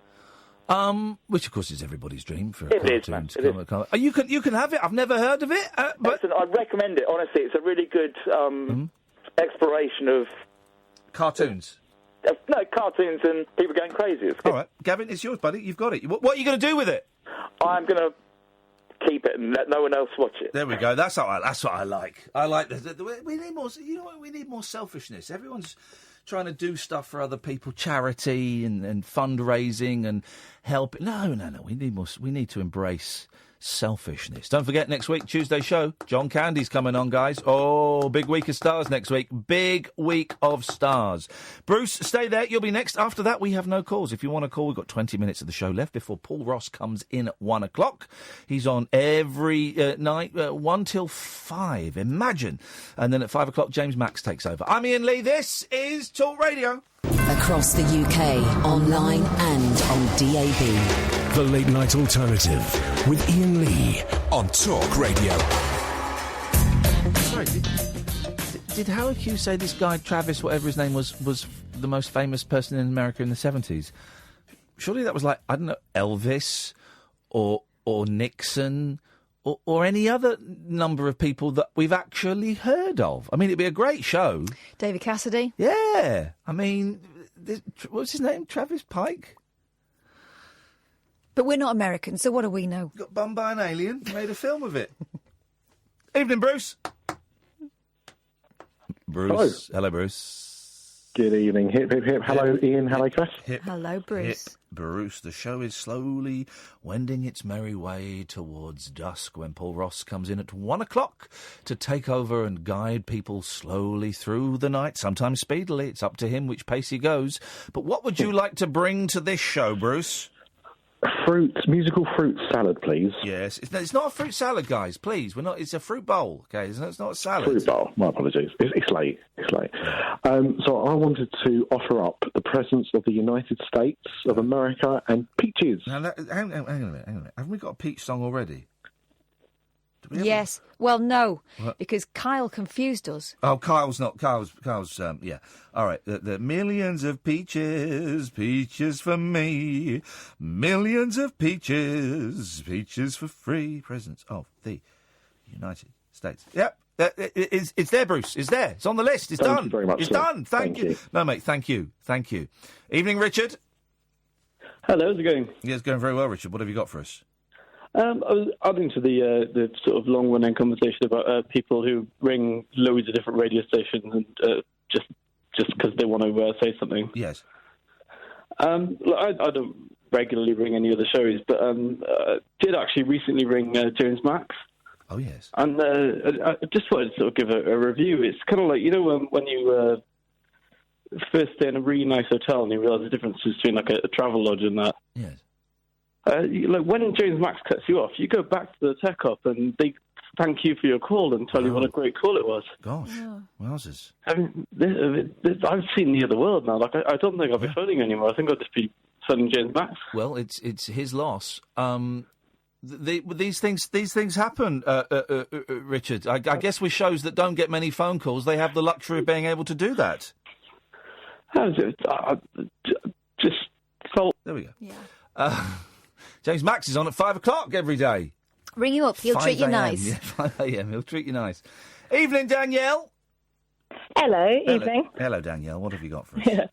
Which of course is everybody's dream for a It cartoon is, man. to come. Oh, you can have it. I've never heard of it. But Listen, I'd recommend it. Honestly, it's a really good exploration of cartoons. No, cartoons and people going crazy. It's good. All right, Gavin, it's yours, buddy. You've got it. What are you going to do with it? I'm going to keep it and let no one else watch it. There we go. That's what I like. I like we need more. You know what? We need more selfishness. Everyone's trying to do stuff for other people, charity and fundraising and help. No. We need more. We need to embrace selfishness. Don't forget, next week, Tuesday show, John Candy's coming on, guys. Oh, big week of stars next week. Big week of stars. Bruce, stay there. You'll be next. After that, we have no calls. If you want to call, we've got 20 minutes of the show left before Paul Ross comes in at 1 o'clock. He's on every night, 1 till 5. Imagine. And then at 5 o'clock, James Max takes over. I'm Ian Lee. This is Talk Radio. Across the UK, online and on DAB. The Late Night Alternative with Ian Lee on Talk Radio. Sorry, did Howard Hughes say this guy, Travis, whatever his name was the most famous person in America in the 70s? Surely that was like, I don't know, Elvis or Nixon or any other number of people that we've actually heard of. I mean, it'd be a great show. David Cassidy. Yeah. I mean, what's his name? Travis Pike? But we're not American, so what do we know? Got bummed by an alien, made a film of it. Evening, Bruce. Bruce. Hello, Bruce. Good evening. Hip, hip, hip. Hello, Ian. Hello, Chris. Hello, Bruce. Hip, Bruce. The show is slowly wending its merry way towards dusk when Paul Ross comes in at 1 o'clock to take over and guide people slowly through the night, sometimes speedily. It's up to him which pace he goes. But what would you like to bring to this show, Bruce? Musical fruit salad, please. Yes. It's not a fruit salad, guys, please. It's a fruit bowl, okay? It's not a salad. Fruit bowl. My apologies. It's late. So I wanted to offer up the presence of the United States of America and peaches. Now, hang on a minute. Haven't we got a peach song already? Yes. Well, no, What? because Kyle confused us. Oh, Kyle's yeah. All right, the millions of peaches for me. Millions of peaches for free. Presents of the United States. Yep. It's there, Bruce. It's there. It's on the list. It's done. Thank you very much, It's sir. done. Thank you. you. No, mate, thank you. Evening, Richard. Hello, how's it going? Yeah, it's going very well, Richard. What have you got for us? I was adding to the sort of long-running conversation about people who ring loads of different radio stations and just because they want to say something. Yes. Look, I don't regularly ring any other shows, but did actually recently ring James Max. Oh, yes. And I just wanted to sort of give a review. It's kind of like, you know, when you first stay in a really nice hotel and you realise the difference between like a travel lodge and that. Yes. Like when James Max cuts you off, you go back to the tech op and they thank you for your call and tell you what a great call it was. Gosh, wowzers. I mean, I've seen the other world now. Like, I don't think I'll be phoning anymore. I think I'll just be phoning James Max. Well, it's his loss. These things happen, Richard. I guess with shows that don't get many phone calls, they have the luxury of being able to do that. Just so. There we go. Yeah. James Max is on at 5 o'clock every day. Ring him up. He'll treat you nice. Yeah, 5 a.m. He'll treat you nice. Evening, Danielle. Hello, evening. Hello, Danielle. What have you got for us?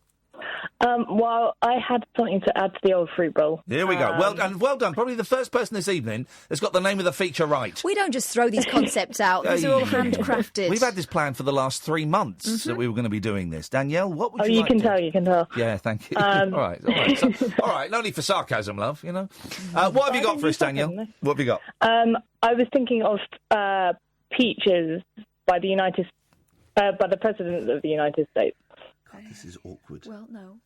Well, I had something to add to the old fruit bowl. Here we go. Well done. Probably the first person this evening that's got the name of the feature right. We don't just throw these concepts out. These are all handcrafted. We've had this plan for the last 3 months that we were going to be doing this. Danielle, what would you like you can tell. Yeah, thank you. All right. So, all right, no need for sarcasm, love, you know. What have you got for us, Danielle? What have you got? I was thinking of peaches by the President of the United States. God, this is awkward. Well, no.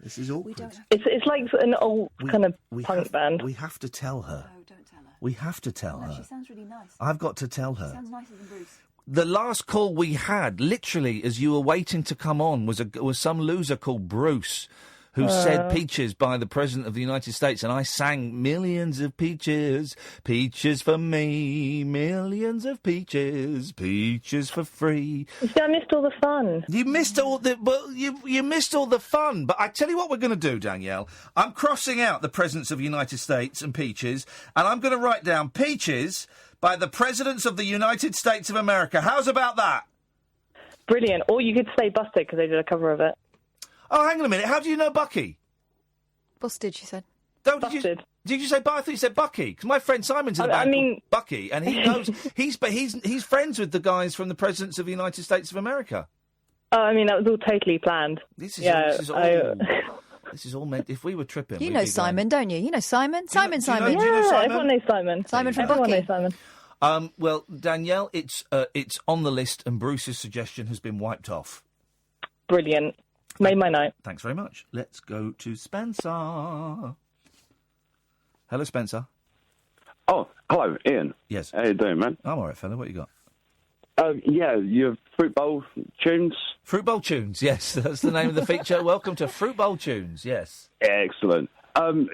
This is awkward. It's like an old kind of punk band. We have to tell her. No, don't tell her. We have to tell her. She sounds really nice. I've got to tell her. She sounds nicer than Bruce. The last call we had, literally, as you were waiting to come on, was some loser called Bruce, who said Peaches by the President of the United States, and I sang millions of peaches, peaches for me, millions of peaches, peaches for free. See, I missed all the fun. You missed all you missed all the fun. But I tell you what we're going to do, Danielle. I'm crossing out the Presidents of the United States and peaches, and I'm going to write down peaches by the Presidents of the United States of America. How's about that? Brilliant. Or you could say Busted, because they did a cover of it. Oh, hang on a minute. How do you know Bucky? Busted, she said. No, did you say Bucky? I thought you said Bucky. Because my friend Simon's in the band called Bucky, and he knows he's friends with the guys from the Presidents of the United States of America. Oh, I mean, that was all totally planned. This is all meant. If we were tripping, you know Simon, don't you? You know Simon. Simon. Yeah, everyone knows Simon. Simon from Everyone Bucky. knows Simon. Well, Danielle, it's on the list, and Bruce's suggestion has been wiped off. Brilliant. Made my night. Thanks very much. Let's go to Spencer. Hello, Spencer. Oh, hello, Ian. Yes. How you doing, man? I'm all right, fella. What you got? Yeah, your Fruit Bowl tunes. Fruit Bowl tunes, yes. That's the name of the feature. Welcome to Fruit Bowl tunes, yes. Excellent. Frank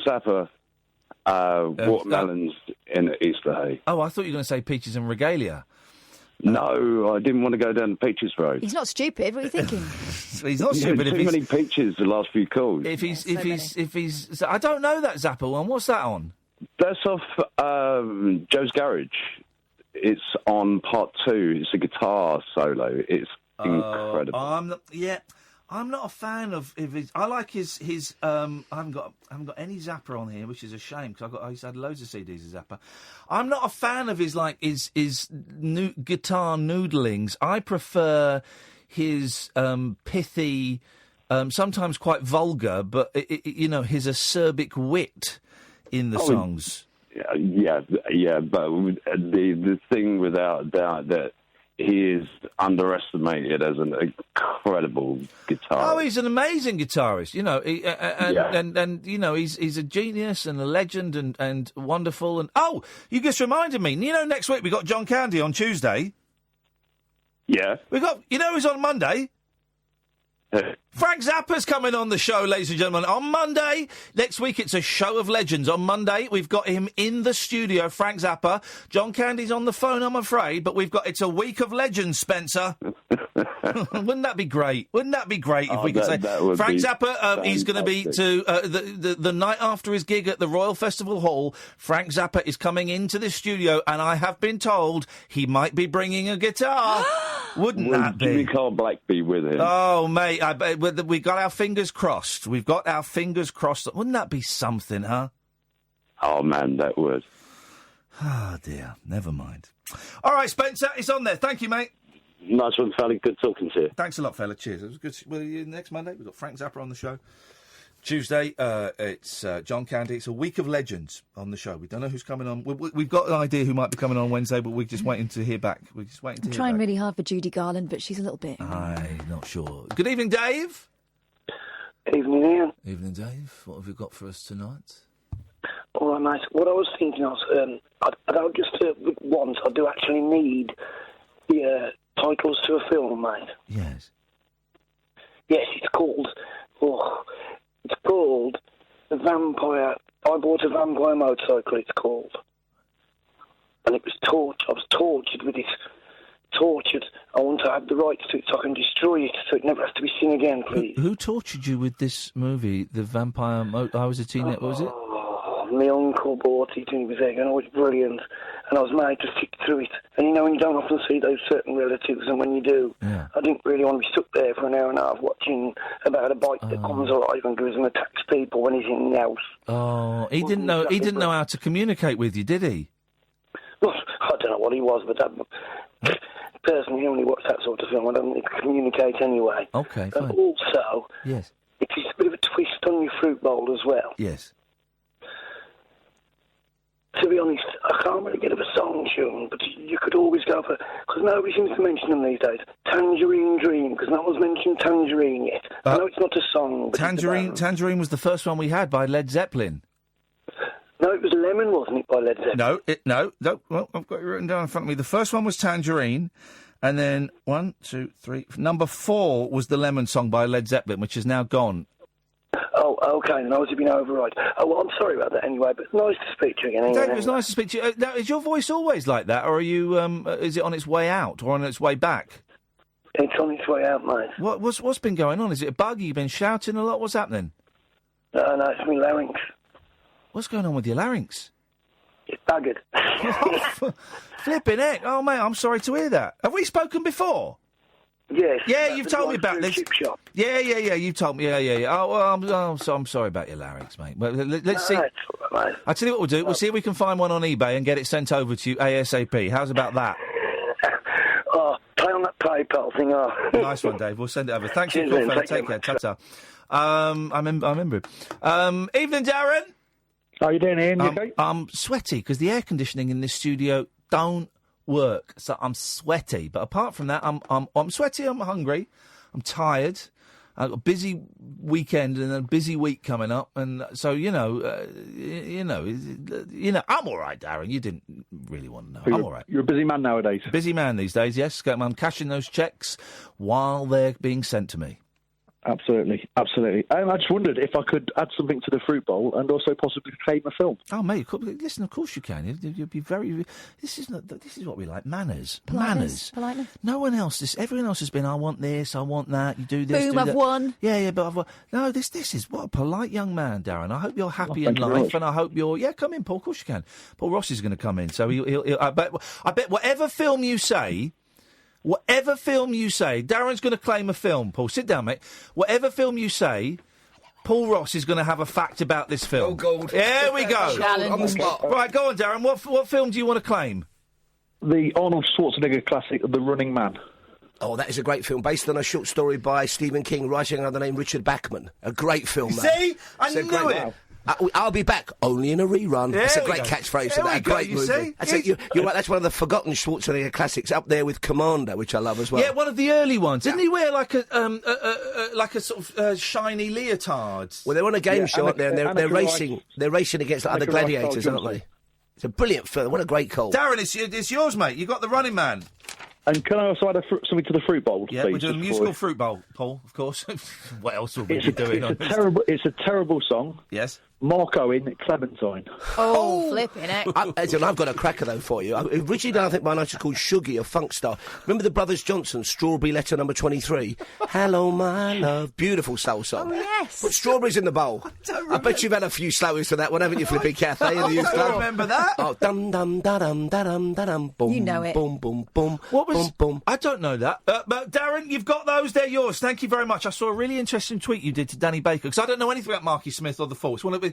Zappa, watermelons in Easter hay. Oh, I thought you were going to say peaches and regalia. No, I didn't want to go down the Peaches Road. He's not stupid. What are you thinking? He's not stupid. Too many peaches the last few calls. If he's, I don't know that Zappa one. What's that on? That's off Joe's Garage. It's on part 2. It's a guitar solo. It's incredible. I'm not a fan of his. I like his. I haven't got any Zappa on here, which is a shame because I used to have loads of CDs of Zappa. I'm not a fan of his guitar noodlings. I prefer his pithy, sometimes quite vulgar, but his acerbic wit in the songs. Yeah, but the thing without doubt that he is underestimated as an incredible guitarist. Oh, he's an amazing guitarist, and he's a genius and a legend and wonderful. And you just reminded me. Next week we got John Candy on Tuesday. Yeah, we got. Who's on Monday? Frank Zappa's coming on the show, ladies and gentlemen, on Monday. Next week, it's a show of legends. On Monday, we've got him in the studio, Frank Zappa. John Candy's on the phone, I'm afraid, but it's a week of legends, Spencer. Wouldn't that be great? Wouldn't that be great if we could say Frank Zappa, he's going to be to the night after his gig at the Royal Festival Hall, Frank Zappa is coming into the studio, and I have been told he might be bringing a guitar. Wouldn't that be? Jimmy Carl Black be with him? Oh, mate, we got our fingers crossed. We've got our fingers crossed. Wouldn't that be something, huh? Oh, man, that would. Ah, dear. Never mind. All right, Spencer, it's on there. Thank you, mate. Nice one, fella. Good talking to you. Thanks a lot, fella. Cheers. It was good. Well, next Monday, we've got Frank Zappa on the show. Tuesday, it's John Candy. It's a week of legends on the show. We don't know who's coming on. We've got an idea who might be coming on Wednesday, but we're just waiting to hear back. I'm trying really hard for Judy Garland, but she's a little bit. I'm not sure. Good evening, Dave. Evening, Ian. Evening, Dave. What have you got for us tonight? All right, mate. What I was thinking was, I don't just once. I do actually need the titles to a film, mate. Yes. Yes, it's called The Vampire. I bought a vampire motorcycle. It's called, and it was I was tortured with it. Tortured. I want to have the rights to it so I can destroy it, so it never has to be seen again, please. Who tortured you with this movie, The Vampire? I was a teenager. What was it? My uncle bought it and he was there going, oh, it's brilliant. And I was made to sit through it. And you know, when you don't often see those certain relatives, and when you do, I didn't really want to be stuck there for an hour and a half watching about a bike that comes alive and goes and attacks people when he's in the house. Oh, he didn't know. He didn't know how to communicate with you, did he? Well, I don't know what he was, but personally, when you watch that sort of film, I don't need to communicate anyway. Okay, and fine. also, yes, it is a bit of a twist on your fruit bowl as well. Yes. To be honest, I can't really get of a song tune, but you could always go for, because nobody seems to mention them these days, Tangerine Dream, because no one's mentioned Tangerine yet. I know it's not a song, but Tangerine was the first one we had by Led Zeppelin. No, it was Lemon, wasn't it, by Led Zeppelin? No. Well, I've got it written down in front of me. The first one was Tangerine, and then 1, 2, 3. Number 4 was the Lemon song by Led Zeppelin, which is now gone. Oh, okay, then I was being override. Oh, well, I'm sorry about that anyway, but nice to speak to you again. Dave, it was nice to speak to you. Now, is your voice always like that, or are you? Is it on its way out or on its way back? It's on its way out, mate. What's been going on? Is it a bug? You've been shouting a lot? What's happening? No, it's my larynx. What's going on with your larynx? It's buggered. Flipping heck. Oh, mate, I'm sorry to hear that. Have we spoken before? Yes. Yeah, you've told me about this. Shop. Yeah. You told me. Yeah. Oh, well, I'm sorry about your larynx, mate. Well, let's see. That's all right, mate. I'll tell you what we'll do. We'll see if we can find one on eBay and get it sent over to you ASAP. How's about that? Play on that PayPal thing. Nice one, Dave. We'll send it over. Thanks for your call, fella. Take care. Ta-ta. I remember him. Evening, Darren. How you doing, Ian? You okay? I'm sweaty because the air conditioning in this studio don't work, so I'm sweaty. But apart from that, I'm sweaty. I'm hungry. I'm tired. I've got a busy weekend and a busy week coming up, and so I'm all right, Darren. You didn't really want to know. I'm all right. You're a busy man nowadays. Busy man these days. Yes, I'm cashing those cheques while they're being sent to me. Absolutely. I just wondered if I could add something to the fruit bowl and also possibly claim a film. Oh, mate, listen. Of course you can. You'd be very. This is what we like. Manners. Politeness. No one else. Everyone else has been. I want this. I want that. You do this. Boom! Do I've that. won. Yeah. But I've won. No, this is what a polite young man, Darren. I hope you're happy in life, and I hope you're. Yeah, come in, Paul. Of course you can. Paul Ross is going to come in, so he'll I bet whatever film you say. Darren's going to claim a film, Paul. Sit down, mate. Whatever film you say, Paul Ross is going to have a fact about this film. Oh, gold. Here we go. On the spot. Right, go on, Darren. What film do you want to claim? The Arnold Schwarzenegger classic, The Running Man. Oh, that is a great film, based on a short story by Stephen King, writing under the name Richard Bachman. A great film, man. See? I knew it. I'll be back, only in a rerun. It's a great catchphrase for that. A great movie. You're right, that's one of the forgotten Schwarzenegger classics, up there with Commander, which I love as well. Yeah, one of the early ones. Didn't he wear like a sort of shiny leotard? Well, they're on a game show, aren't they? And they're racing. They're racing against other gladiators, aren't they? It's a brilliant film. What a great call. Darren, it's yours, mate. You got The Running Man. And can I also add something to the fruit bowl, please? Yeah, we're doing a musical fruit bowl, Paul, of course. What else will we be doing? It's a terrible song. Yes. Mark Owen, Clementine. Oh, flipping heck. I've got a cracker, though, for you. Originally, I think my night was called Shuggy, a funk star. Remember the Brothers Johnson, Strawberry Letter number 23? Hello, my love. Beautiful soul song. Oh, yes. Put strawberries in the bowl. I bet you've had a few slowies to that one, haven't you, Flippy Cathay? I don't remember that. Oh, dum-dum-da-dum-da-dum-da-dum. Boom, you know it. Boom, boom, boom. What was... Boom, boom. I don't know that. But Darren, you've got those. They're yours. Thank you very much. I saw a really interesting tweet you did to Danny Baker, because I don't know anything about Marky Smith or The Fall. It's one of the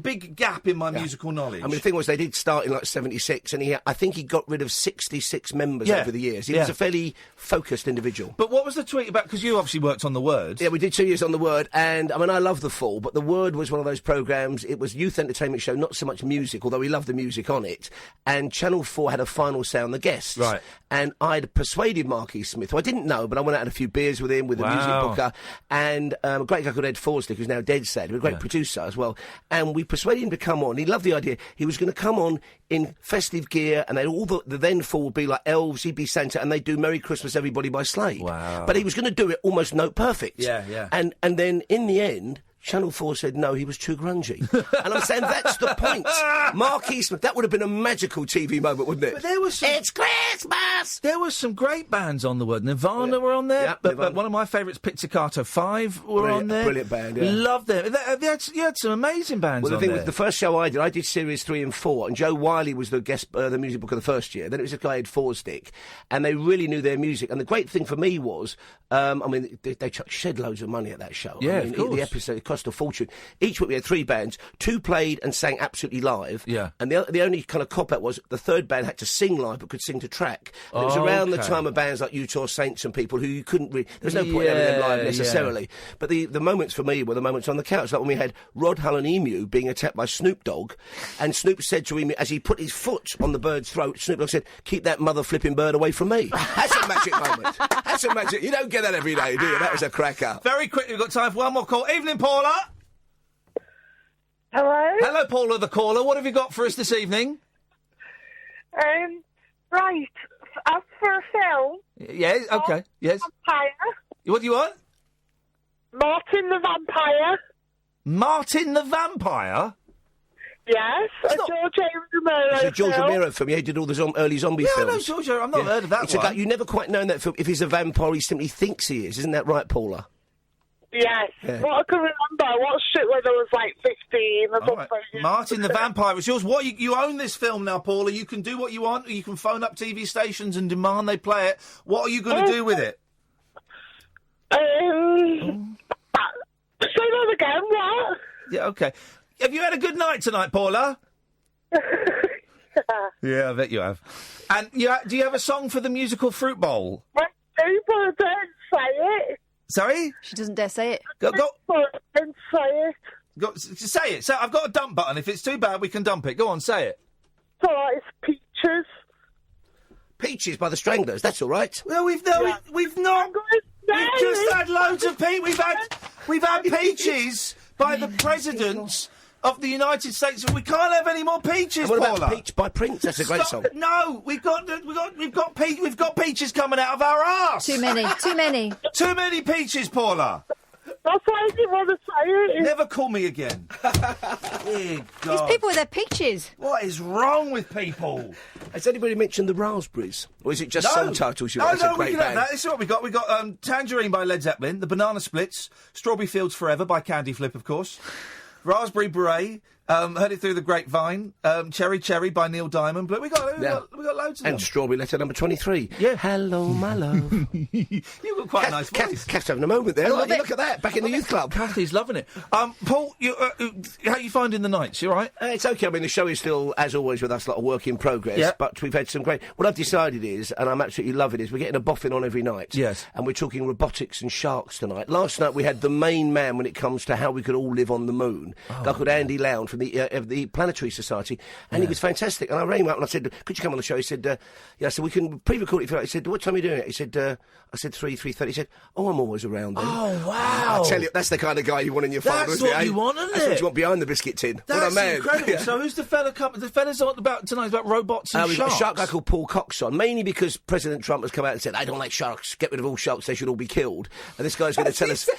big gap in my musical knowledge. I mean, the thing was, they did start in, 76, and I think he got rid of 66 members over the years. He was a fairly focused individual. But what was the tweet about? Because you obviously worked on The Word. Yeah, we did 2 years on The Word, and, I mean, I love The Fall, but The Word was one of those programmes, it was youth entertainment show, not so much music, although we loved the music on it, and Channel 4 had a final say on the guests. Right. And I'd persuaded Marky Smith, who I didn't know, but I went out and had a few beers with him, with the music booker, and a great guy called Ed Forsley, who's now dead, sad, a great producer as well, and we persuaded him to come on. He loved the idea. He was going to come on in festive gear, and all the then four would be like elves, he'd be Santa, and they'd do Merry Christmas Everybody by Slade. Wow. But he was going to do it almost note perfect. Yeah. And then, in the end, Channel 4 said, no, he was too grungy. And I'm saying that's the point. Mark Eastman, that would have been a magical TV moment, wouldn't it? But there was some... It's Christmas! There were some great bands on the word. Nirvana were on there, Yeah, but one of my favourites, Pizzicato 5, were on there. Brilliant band, yeah. Loved them. You had some amazing bands Well, the on thing there. was, the first show I did series 3 and 4, and Joe Wiley was the guest, the music book of the first year. Then it was a guy Ed Forsdick, and they really knew their music. And the great thing for me was, they shed loads of money at that show. Yeah, of course. The episode, it cost a fortune. Each week we had 3 bands, 2 played and sang absolutely live. Yeah. And the only kind of cop-out was the third band had to sing live but could sing to track. And it was around the time of bands like Utah Saints and people who you couldn't really... There was no point in having them live necessarily. Yeah. But the moments for me were the moments on the couch, like when we had Rod Hull and Emu being attacked by Snoop Dogg, and Snoop said to him, as he put his foot on the bird's throat, Snoop Dogg said, keep that mother-flipping bird away from me. That's a magic moment. That's a magic... You don't get that every day, do you? That was a cracker. Very quickly, we've got time for one more call. Evening, Paula. Hello? Hello, Paula the caller. What have you got for us this evening? Right. As for a film... Yeah, OK, yes. Vampire. What do you want? Martin the Vampire. Martin the Vampire? Yes, George A. Romero It's a George film. Romero film. Yeah, he did all the early zombie films. I know George. I've not heard of that It's one. a guy, you never quite know in that film if he's a vampire, he simply thinks he is. Isn't that right, Paula? Yes. Yeah. What I can remember, I watched it when I was like 15 or something. Right. Martin the Vampire, it's yours. You own this film now, Paula. You can do what you want. You can phone up TV stations and demand they play it. What are you going to do with it? Say that again, what? Yeah, OK. Have you had a good night tonight, Paula? Yeah, I bet you have. And do you have a song for the musical Fruit Bowl? People don't say it. Sorry? She doesn't dare say it. Go. Don't say it. Say it. I've got a dump button. If it's too bad, we can dump it. Go on, say it. It's all right, it's Peaches. Peaches by the Stranglers, that's all right. Well, we've not. We've just had loads of We've had Peaches by the presidents of the United States. We can't have any more Peaches, And what Paula. about Peach by Prince? That's a great song. No, we've got Peaches coming out of our arse. Too many. Too many Peaches, Paula. That's why I didn't want to say it. Never call me again. Dear God. These people with their peaches. What is wrong with people? Has anybody mentioned the Raspberries? Or is it just No. song titles? No, That's a we great can have band. that. This is what we got. We got Tangerine by Led Zeppelin, the Banana Splits, Strawberry Fields Forever by Candy Flip, of course, Raspberry Beret, Heard It Through the Grapevine, Cherry Cherry by Neil Diamond. But we got loads of them. And Strawberry Letter number 23. Yeah. Hello, my love. You've got quite a nice voice. Kath's having a moment there. Look at that, back in the youth club. Kathy's loving it. Paul, how you finding the nights? You all right? It's okay. I mean, the show is still, as always, with us, like a work in progress. Yeah. But we've had some great... What I've decided is, and I'm absolutely loving, is we're getting a boffin on every night. Yes. And we're talking robotics and sharks tonight. Last night we had the main man when it comes to how we could all live on the moon. A guy called Andy Lown from the Planetary Society, and he was fantastic. And I rang him up and I said, could you come on the show? He said, yeah, so we can pre-record it if you like. He said, what time are you doing it? He said, I said 3:30. He said, oh, I'm always around then. Oh, wow. I tell you, that's the kind of guy you want in your phone, That's isn't it? what you want, isn't That's it? what you want behind the biscuit tin. What a That's man. incredible. Yeah. So who's the fella? The fella's on about tonight about robots and We've got sharks. a shark guy called Paul Cox on, mainly because President Trump has come out and said, I don't like sharks, get rid of all sharks, they should all be killed. And this guy's going to tell us,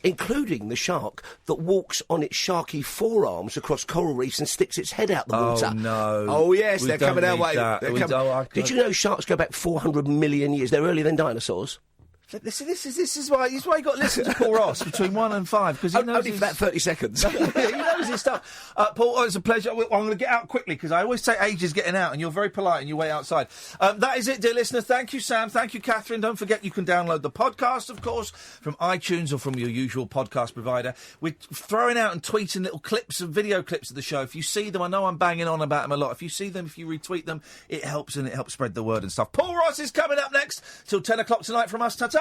including the shark that walks on its sharky forearms across coral reefs and sticks its head out the water. Oh, no. Oh, yes, We they're don't coming our need way. that. They're We coming- don't- Did you know sharks go back 400 million years? They're earlier than dinosaurs. This is why you got to listen to Paul Ross between 1 and 5 because he knows Only for that 30 seconds. he knows his stuff. Paul, it's a pleasure. I'm going to get out quickly because I always take ages getting out, and you're very polite and you wait outside. That is it, dear listener. Thank you, Sam. Thank you, Catherine. Don't forget you can download the podcast, of course, from iTunes or from your usual podcast provider. We're throwing out and tweeting little clips and video clips of the show. If you see them, I know I'm banging on about them a lot. If you see them, if you retweet them, it helps and it helps spread the word and stuff. Paul Ross is coming up next till 10 o'clock tonight from us. Ta-ta!